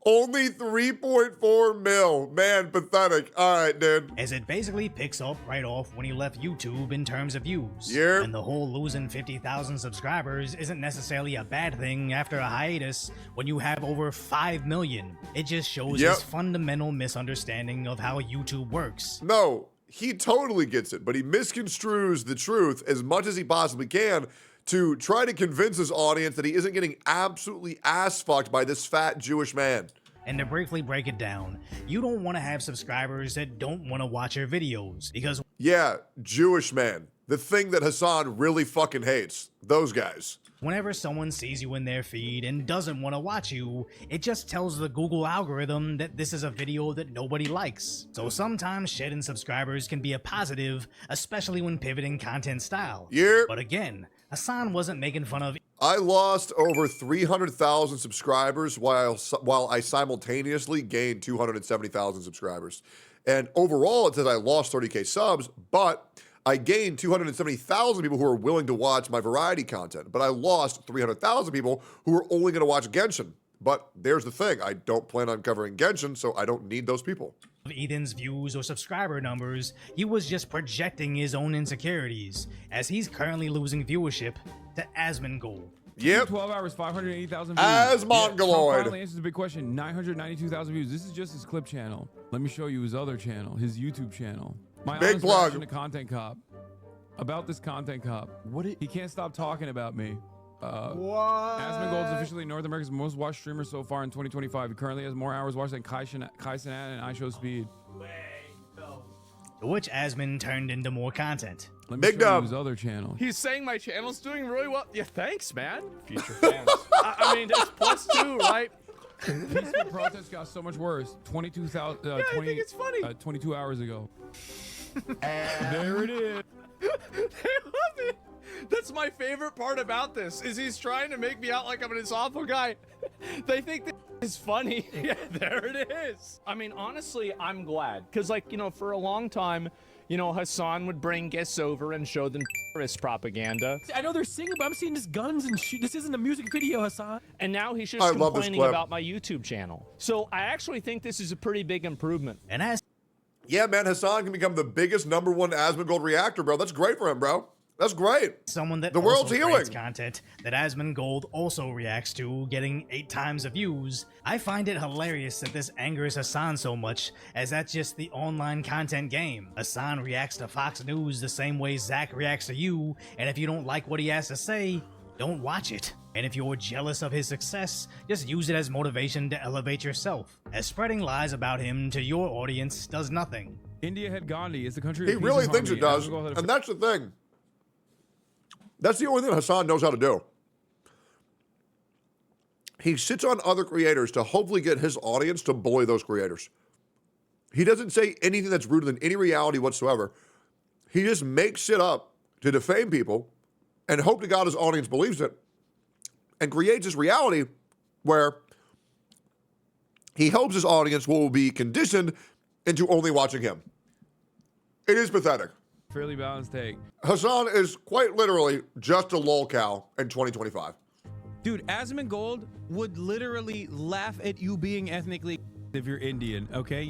Only 3.4 mil. Man, pathetic. All right, dude. As it basically picks up right off when he left YouTube in terms of views. Yeah. And the whole losing 50,000 subscribers isn't necessarily a bad thing after a hiatus when you have over 5 million. It just shows his fundamental misunderstanding of how YouTube works. No, he totally gets it, but he misconstrues the truth as much as he possibly can to try to convince his audience that he isn't getting absolutely ass-fucked by this fat Jewish man. And to briefly break it down, you don't want to have subscribers that don't want to watch your videos, because... Yeah, Jewish man. The thing that Hassan really fucking hates. Those guys. Whenever someone sees you in their feed and doesn't want to watch you, it just tells the Google algorithm that this is a video that nobody likes. So sometimes shedding subscribers can be a positive, especially when pivoting content style. Yeah. But again, Hassan wasn't making fun of... I lost over 300,000 subscribers while I simultaneously gained 270,000 subscribers. And overall, it says I lost 30K subs, but I gained 270,000 people who are willing to watch my variety content. But I lost 300,000 people who are only going to watch Genshin. But there's the thing, I don't plan on covering Genshin, so I don't need those people. Ethan's views or subscriber numbers, he was just projecting his own insecurities, as he's currently losing viewership to Asmongold. Yep. 12 hours, 580,000 views. Asmongold. Finally answers the big question. 992,000 views. This is just his clip channel. Let me show you his other channel, his YouTube channel. My big honest plug reaction to Content Cop. About this Content Cop. He can't stop talking about me. Asmongold is officially North America's most watched streamer so far in 2025. He currently has more hours watched than Kai Cenat and iShowSpeed. To which Asmon turned into more content. Let me show you his other channel. He's saying my channel's doing really well. Yeah, thanks, man. Future fans. I mean, it's +2, right? Peaceful protest got so much worse. 22,000. I think it's funny. 22 hours ago. There it is. They love it. That's my favorite part about this, is he's trying to make me out like I'm this awful guy. They think this is funny. Yeah, there it is. I mean, honestly, I'm glad. Because, like, you know, for a long time, you know, Hassan would bring guests over and show them terrorist propaganda. I know they're singing, but I'm seeing just guns and shit. This isn't a music video, Hassan. And now he's just complaining about my YouTube channel. So I actually think this is a pretty big improvement. And as... Yeah, man, Hassan can become the biggest #1 Asmongold reactor, bro. That's great for him, bro. That's great. Someone that the world's also healing. Content that Asmongold also reacts to, getting 8 times the views. I find it hilarious that this angers Hassan so much, as that's just the online content game. Hassan reacts to Fox News the same way Zach reacts to you, and if you don't like what he has to say, don't watch it. And if you're jealous of his success, just use it as motivation to elevate yourself, as spreading lies about him to your audience does nothing. India had Gandhi. It's the country He of peace really and thinks it does, harmony. and that's the thing. That's the only thing Hassan knows how to do. He sits on other creators to hopefully get his audience to bully those creators. He doesn't say anything that's rooted in any reality whatsoever. He just makes shit up to defame people and hope to God his audience believes it. and creates this reality where he hopes his audience will be conditioned into only watching him. It is pathetic. Fairly balanced take. Hassan is quite literally just a lolcow in 2025. Dude, Asmongold would literally laugh at you being ethnically if you're Indian, okay?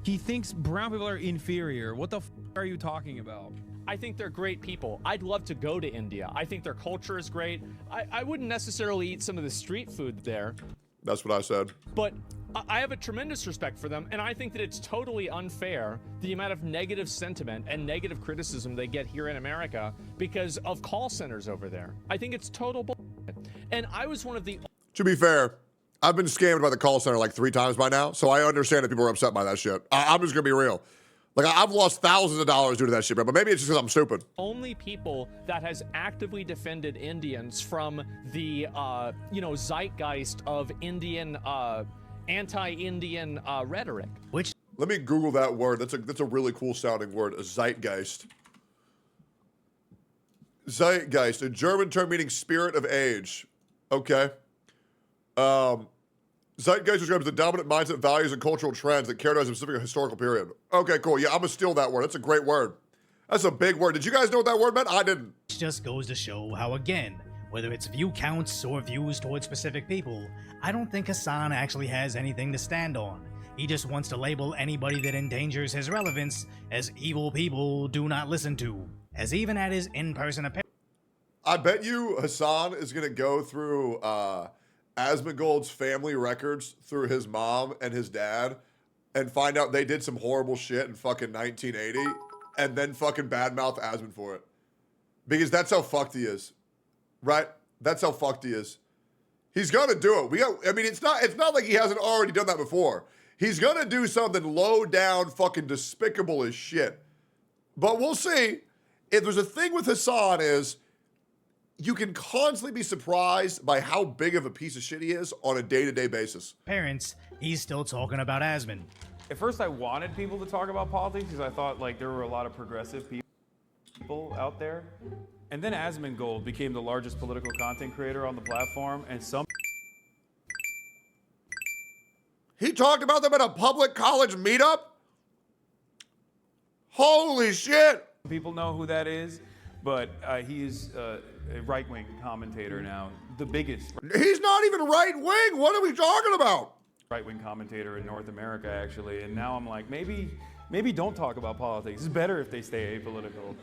He thinks brown people are inferior. What the are you talking about? I think they're great people. I'd love to go to India. I think their culture is great. I wouldn't necessarily eat some of the street food there. That's what I said. But I have a tremendous respect for them, and I think that it's totally unfair the amount of negative sentiment and negative criticism they get here in America because of call centers over there. I think it's total bullshit. And I was one of the... To be fair, I've been scammed by the call center like 3 times by now, so I understand that people are upset by that shit. I'm just gonna be real. Like, I've lost thousands of dollars due to that shit, but maybe it's just because I'm stupid. Only people that has actively defended Indians from the, zeitgeist of Indian, anti-Indian rhetoric. Which? Let me Google that word. That's a really cool sounding word, a zeitgeist. Zeitgeist, a German term meaning spirit of age. Okay. Zeitgeist describes the dominant mindset, values, and cultural trends that characterize a specific historical period. Okay, cool. Yeah, I'm gonna steal that word. That's a great word. That's a big word. Did you guys know what that word meant? I didn't. It just goes to show how, again, whether it's view counts or views towards specific people, I don't think Hassan actually has anything to stand on. He just wants to label anybody that endangers his relevance as evil people do not listen to, as even at his in-person appearance. I bet you Hassan is gonna go through Asmongold's family records through his mom and his dad and find out they did some horrible shit in fucking 1980 and then fucking badmouth Asmon for it. Because that's how fucked he is. Right? That's how fucked he is. He's gonna do it. It's not like he hasn't already done that before. He's gonna do something low down, fucking despicable as shit. But we'll see. If there's a thing with Hassan is you can constantly be surprised by how big of a piece of shit he is on a day-to-day basis. Parents, he's still talking about Asmon. At first, I wanted people to talk about politics because I thought like there were a lot of progressive people out there. And then Asmongold became the largest political content creator on the platform, and He talked about them at a public college meetup? Holy shit! People know who that is, but he's a right-wing commentator now, the biggest. He's not even right-wing. What are we talking about? Right-wing commentator in North America, actually. And now I'm like, maybe don't talk about politics. It's better if they stay apolitical.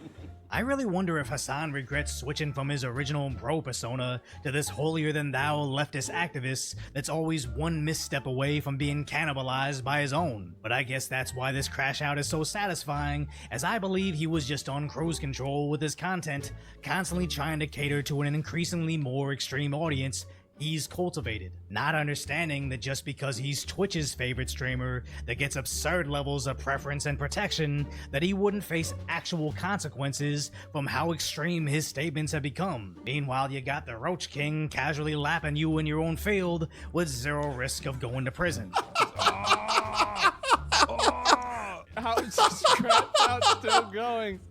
I really wonder if Hassan regrets switching from his original bro persona to this holier-than-thou leftist activist that's always one misstep away from being cannibalized by his own. But I guess that's why this crash out is so satisfying, as I believe he was just on cruise control with his content, constantly trying to cater to an increasingly more extreme audience he's cultivated, not understanding that just because he's Twitch's favorite streamer that gets absurd levels of preference and protection, that he wouldn't face actual consequences from how extreme his statements have become. Meanwhile, you got the Roach King casually lapping you in your own field with zero risk of going to prison. How is this crap out still going?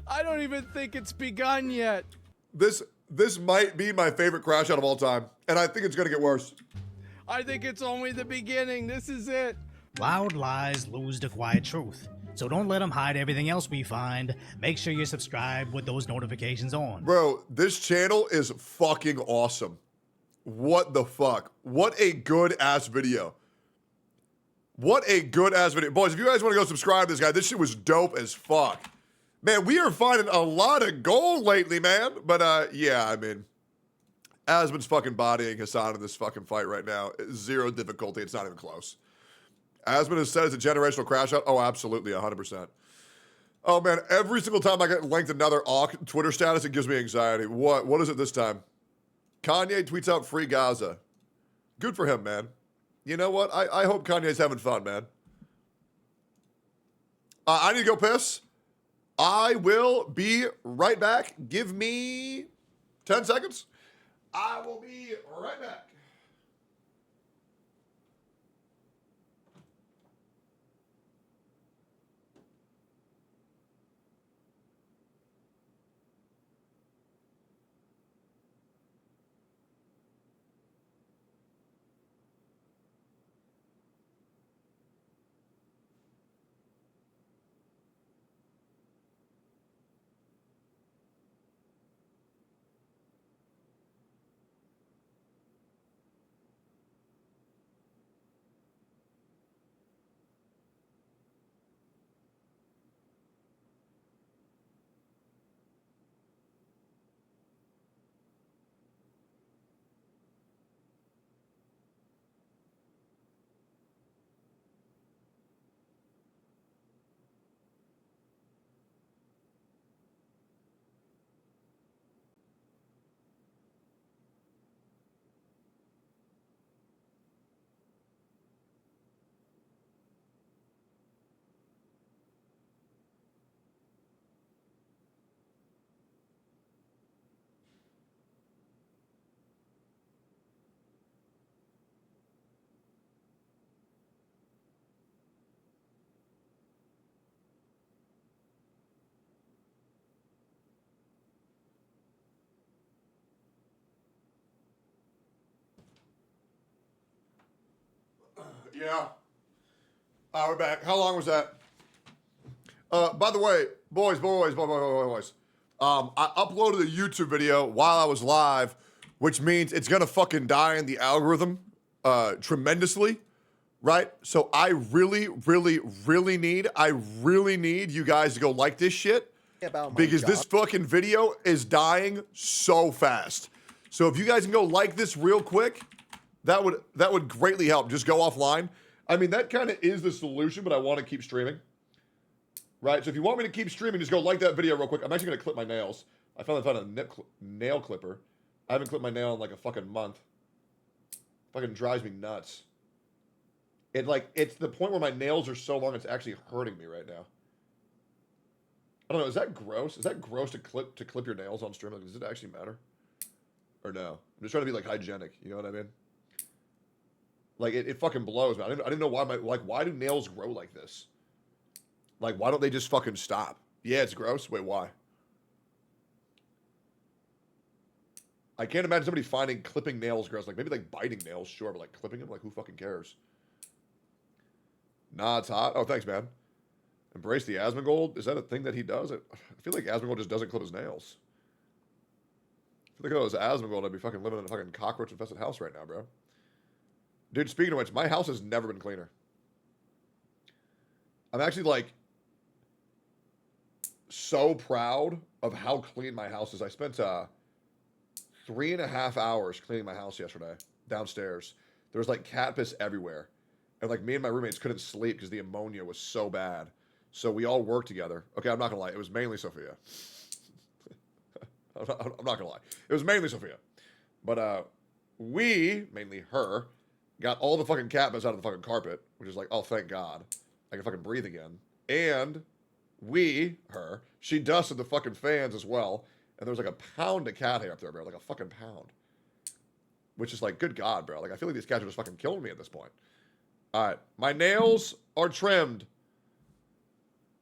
I don't even think it's begun yet. This might be my favorite crash out of all time, and I think it's gonna get worse. I think it's only the beginning. This is it. Loud lies lose the quiet truth. So don't let them hide everything else we find. Make sure you're subscribed with those notifications on. Bro, this channel is fucking awesome. What the fuck? What a good ass video. What a good ass video. Boys, if you guys want to go subscribe to this guy, this shit was dope as fuck. Man, we are finding a lot of gold lately, man. But, yeah, I mean, Asmon's fucking bodying Hassan in this fucking fight right now. Zero difficulty. It's not even close. Asmon has said it's a generational crash out. Oh, absolutely, 100%. Oh, man, every single time I get linked another Twitter status, it gives me anxiety. What is it this time? Kanye tweets out free Gaza. Good for him, man. You know what? I hope Kanye's having fun, man. I need to go piss. I will be right back. Give me 10 seconds. I will be right back. Yeah. We're back. How long was that? By the way, boys. I uploaded a YouTube video while I was live, which means it's gonna fucking die in the algorithm tremendously, right? So I really need you guys to go like this shit because this fucking video is dying so fast. So if you guys can go like this real quick, that would greatly help. Just go offline. I mean, that kind of is the solution, but I want to keep streaming. Right? So if you want me to keep streaming, just go like that video real quick. I'm actually going to clip my nails. I found a nail clipper. I haven't clipped my nail in like a fucking month. Fucking drives me nuts. It's the point where my nails are so long it's actually hurting me right now. I don't know, is that gross? Is that gross to clip your nails on stream? Like, does it actually matter? Or no? I'm just trying to be like hygienic, you know what I mean? Like it fucking blows, man. I didn't know why why do nails grow like this? Like, why don't they just fucking stop? Yeah, it's gross. Wait, why? I can't imagine somebody finding clipping nails gross. Like, maybe like biting nails, sure, but like clipping them, like who fucking cares? Nah, it's hot. Oh, thanks, man. Embrace the Asmongold. Is that a thing that he does? I feel like Asmongold just doesn't clip his nails. I feel like if it was Asmongold, I'd be fucking living in a fucking cockroach-infested house right now, bro. Dude, speaking of which, my house has never been cleaner. I'm actually like so proud of how clean my house is. I spent 3.5 hours cleaning my house yesterday downstairs. There was like cat piss everywhere. And like me and my roommates couldn't sleep because the ammonia was so bad. So we all worked together. Okay, I'm not gonna lie. It was mainly Sophia. I'm not gonna lie. It was mainly Sophia. But we, mainly her, got all the fucking cat piss out of the fucking carpet, which is like, oh, thank God. I can fucking breathe again. And she dusted the fucking fans as well. And there was like a pound of cat hair up there, bro. Like a fucking pound. Which is like, good God, bro. Like, I feel like these cats are just fucking killing me at this point. All right. My nails are trimmed.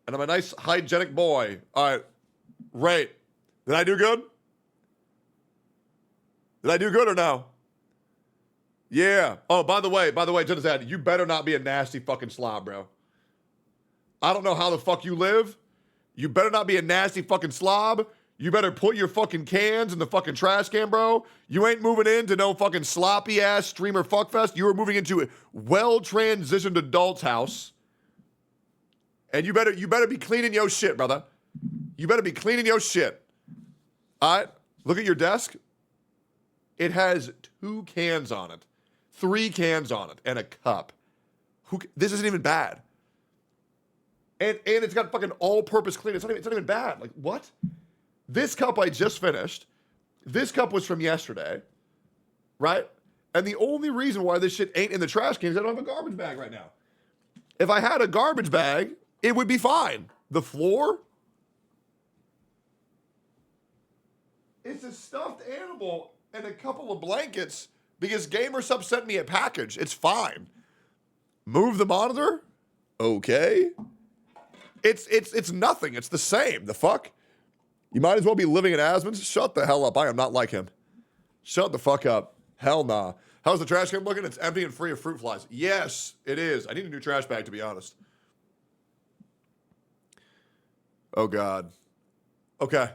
And I'm a nice hygienic boy. All right. Right. Did I do good? Did I do good or no? Yeah. Oh, by the way, just to add, you better not be a nasty fucking slob, bro. I don't know how the fuck you live. You better not be a nasty fucking slob. You better put your fucking cans in the fucking trash can, bro. You ain't moving into no fucking sloppy ass streamer fuckfest. You are moving into a well-transitioned adult's house. And you better be cleaning your shit, brother. You better be cleaning your shit. All right? Look at your desk. It has 2 cans on it. 3 cans on it. And a cup. This isn't even bad. And it's got fucking all-purpose cleaner. It's not even bad. Like, what? This cup I just finished. This cup was from yesterday. Right? And the only reason why this shit ain't in the trash can is I don't have a garbage bag right now. If I had a garbage bag, it would be fine. The floor? It's a stuffed animal and a couple of blankets because Gamer Sub sent me a package. It's fine. Move the monitor? Okay. It's nothing. It's the same. The fuck? You might as well be living in Asmon's. Shut the hell up. I am not like him. Shut the fuck up. Hell nah. How's the trash can looking? It's empty and free of fruit flies. Yes, it is. I need a new trash bag, to be honest. Oh, God. Okay.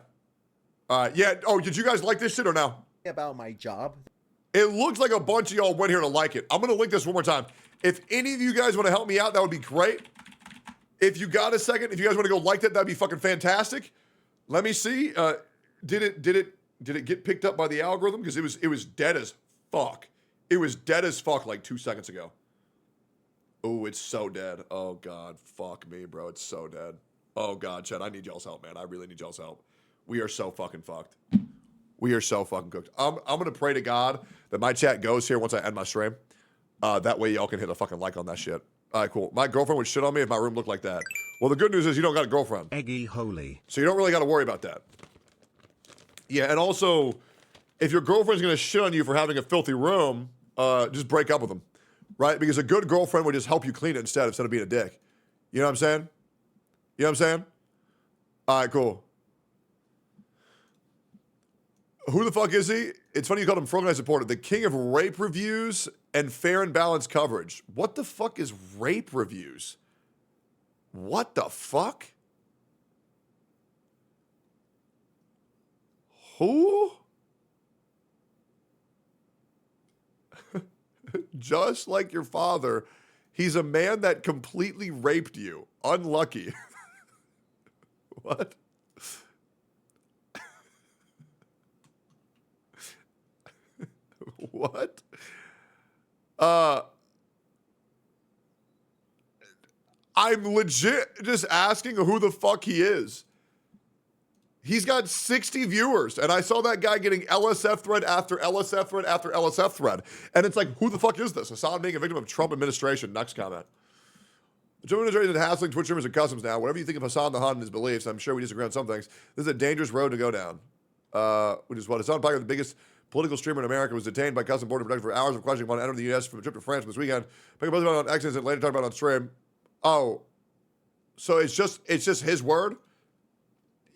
All right. Yeah. Oh, did you guys like this shit or no? About my job. It looks like a bunch of y'all went here to like it. I'm going to link this one more time. If any of you guys want to help me out, that would be great. If you got a second, if you guys want to go like that, that'd be fucking fantastic. Let me see. Did it get picked up by the algorithm? Because it was dead as fuck. It was dead as fuck like 2 seconds ago. Oh, it's so dead. Oh, God. Fuck me, bro. It's so dead. Oh, God, Chad. I need y'all's help, man. I really need y'all's help. We are so fucking fucked. We are so fucking cooked. I'm going to pray to God that my chat goes here once I end my stream. That way y'all can hit a fucking like on that shit. All right, cool. My girlfriend would shit on me if my room looked like that. Well, the good news is you don't got a girlfriend. Eggy holy. So you don't really got to worry about that. Yeah, and also, if your girlfriend's going to shit on you for having a filthy room, just break up with them, right? Because a good girlfriend would just help you clean it instead of being a dick. You know what I'm saying? You know what I'm saying? All right, cool. Who the fuck is he? It's funny you called him Frog supporter. The king of rape reviews and fair and balanced coverage. What the fuck is rape reviews? What the fuck? Who? Just like your father, he's a man that completely raped you. Unlucky. What? What? I'm legit just asking who the fuck he is. He's got 60 viewers, and I saw that guy getting LSF thread after LSF thread after LSF thread. And it's like, who the fuck is this? Hassan being a victim of Trump administration. Next comment. The Trump administration is hassling Twitch streamers and customs now. Whatever you think of Hassan the Hun and his beliefs, I'm sure we disagree on some things. This is a dangerous road to go down. Which is what Hassan Piker, the biggest political streamer in America, was detained by Customs Border Protection for hours of questioning upon entering the U.S. from a trip to France this weekend. Piker posted about it on X and later talked about it on stream. Oh, so it's just his word?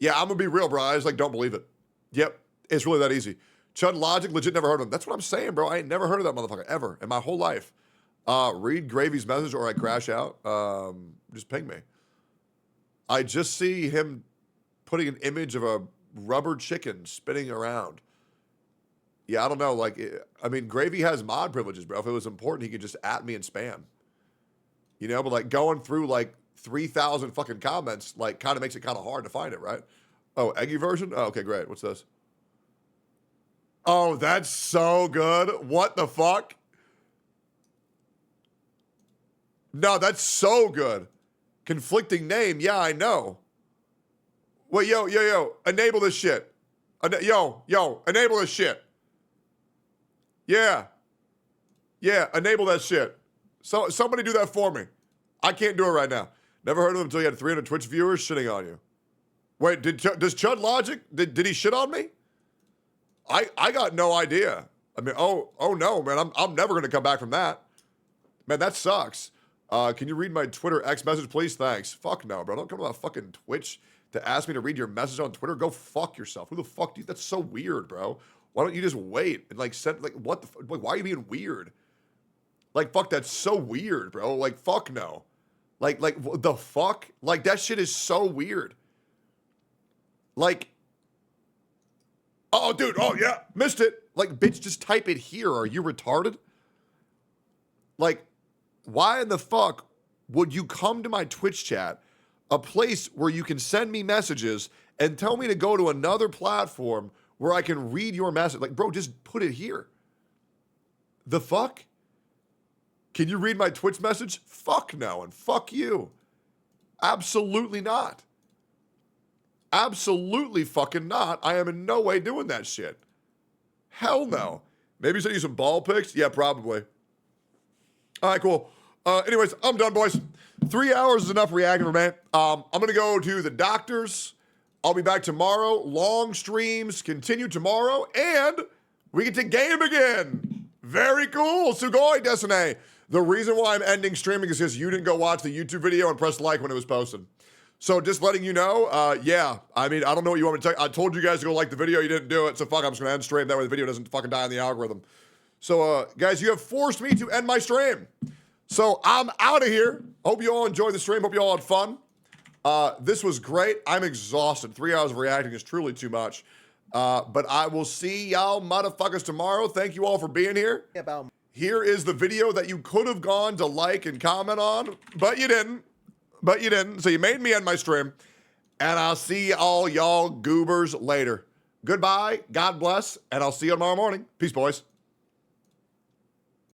Yeah, I'm gonna be real, bro. I just don't believe it. Yep, it's really that easy. Chud Logic, legit never heard of him. That's what I'm saying, bro. I ain't never heard of that motherfucker ever in my whole life. Read Gravy's message or I crash out. Just ping me. I just see him putting an image of a rubber chicken spinning around. Yeah, I don't know. Gravy has mod privileges, bro. If it was important, he could just at me and spam. You know, but going through 3,000 fucking comments, kind of makes it kind of hard to find it, right? Oh, Eggy version? Oh, okay, great. What's this? Oh, that's so good. What the fuck? No, that's so good. Conflicting name. Yeah, I know. Wait, yo. Enable this shit. Enable this shit. Yeah. Yeah, enable that shit. So somebody do that for me. I can't do it right now. Never heard of him until he had 300 Twitch viewers shitting on you. Wait, does Chud Logic, did he shit on me? I got no idea. I mean, oh no, man, I'm never gonna come back from that. Man, that sucks. Can you read my Twitter X message, please? Thanks. Fuck no, bro. Don't come to my fucking Twitch to ask me to read your message on Twitter. Go fuck yourself. Who the fuck do you? That's so weird, bro. Why don't you just wait and send what the why are you being weird? Fuck, that's so weird, bro. Fuck no. The fuck? That shit is so weird. Oh, dude. Oh, yeah. Missed it. Bitch, just type it here. Are you retarded? Why in the fuck would you come to my Twitch chat, a place where you can send me messages and tell me to go to another platform where I can read your message? Bro, just put it here. The fuck? Can you read my Twitch message? Fuck no, and fuck you. Absolutely not. Absolutely fucking not. I am in no way doing that shit. Hell no. Maybe send you some ball pics? Yeah, probably. All right, cool. Anyways, I'm done, boys. 3 hours is enough reacting for me. I'm going to go to the doctors. I'll be back tomorrow. Long streams continue tomorrow, and we get to game again. Very cool. Sugoi Desine. The reason why I'm ending streaming is because you didn't go watch the YouTube video and press like when it was posted. So just letting you know, yeah. I mean, I don't know what you want me to tell you. I told you guys to go like the video. You didn't do it. So fuck, I'm just going to end stream. That way the video doesn't fucking die in the algorithm. So, guys, you have forced me to end my stream. So I'm out of here. Hope you all enjoyed the stream. Hope you all had fun. This was great. I'm exhausted. 3 hours of reacting is truly too much. But I will see y'all motherfuckers tomorrow. Thank you all for being here. Here is the video that you could have gone to like and comment on, but you didn't. So you made me end my stream. And I'll see all y'all goobers later. Goodbye. God bless. And I'll see you tomorrow morning. Peace, boys.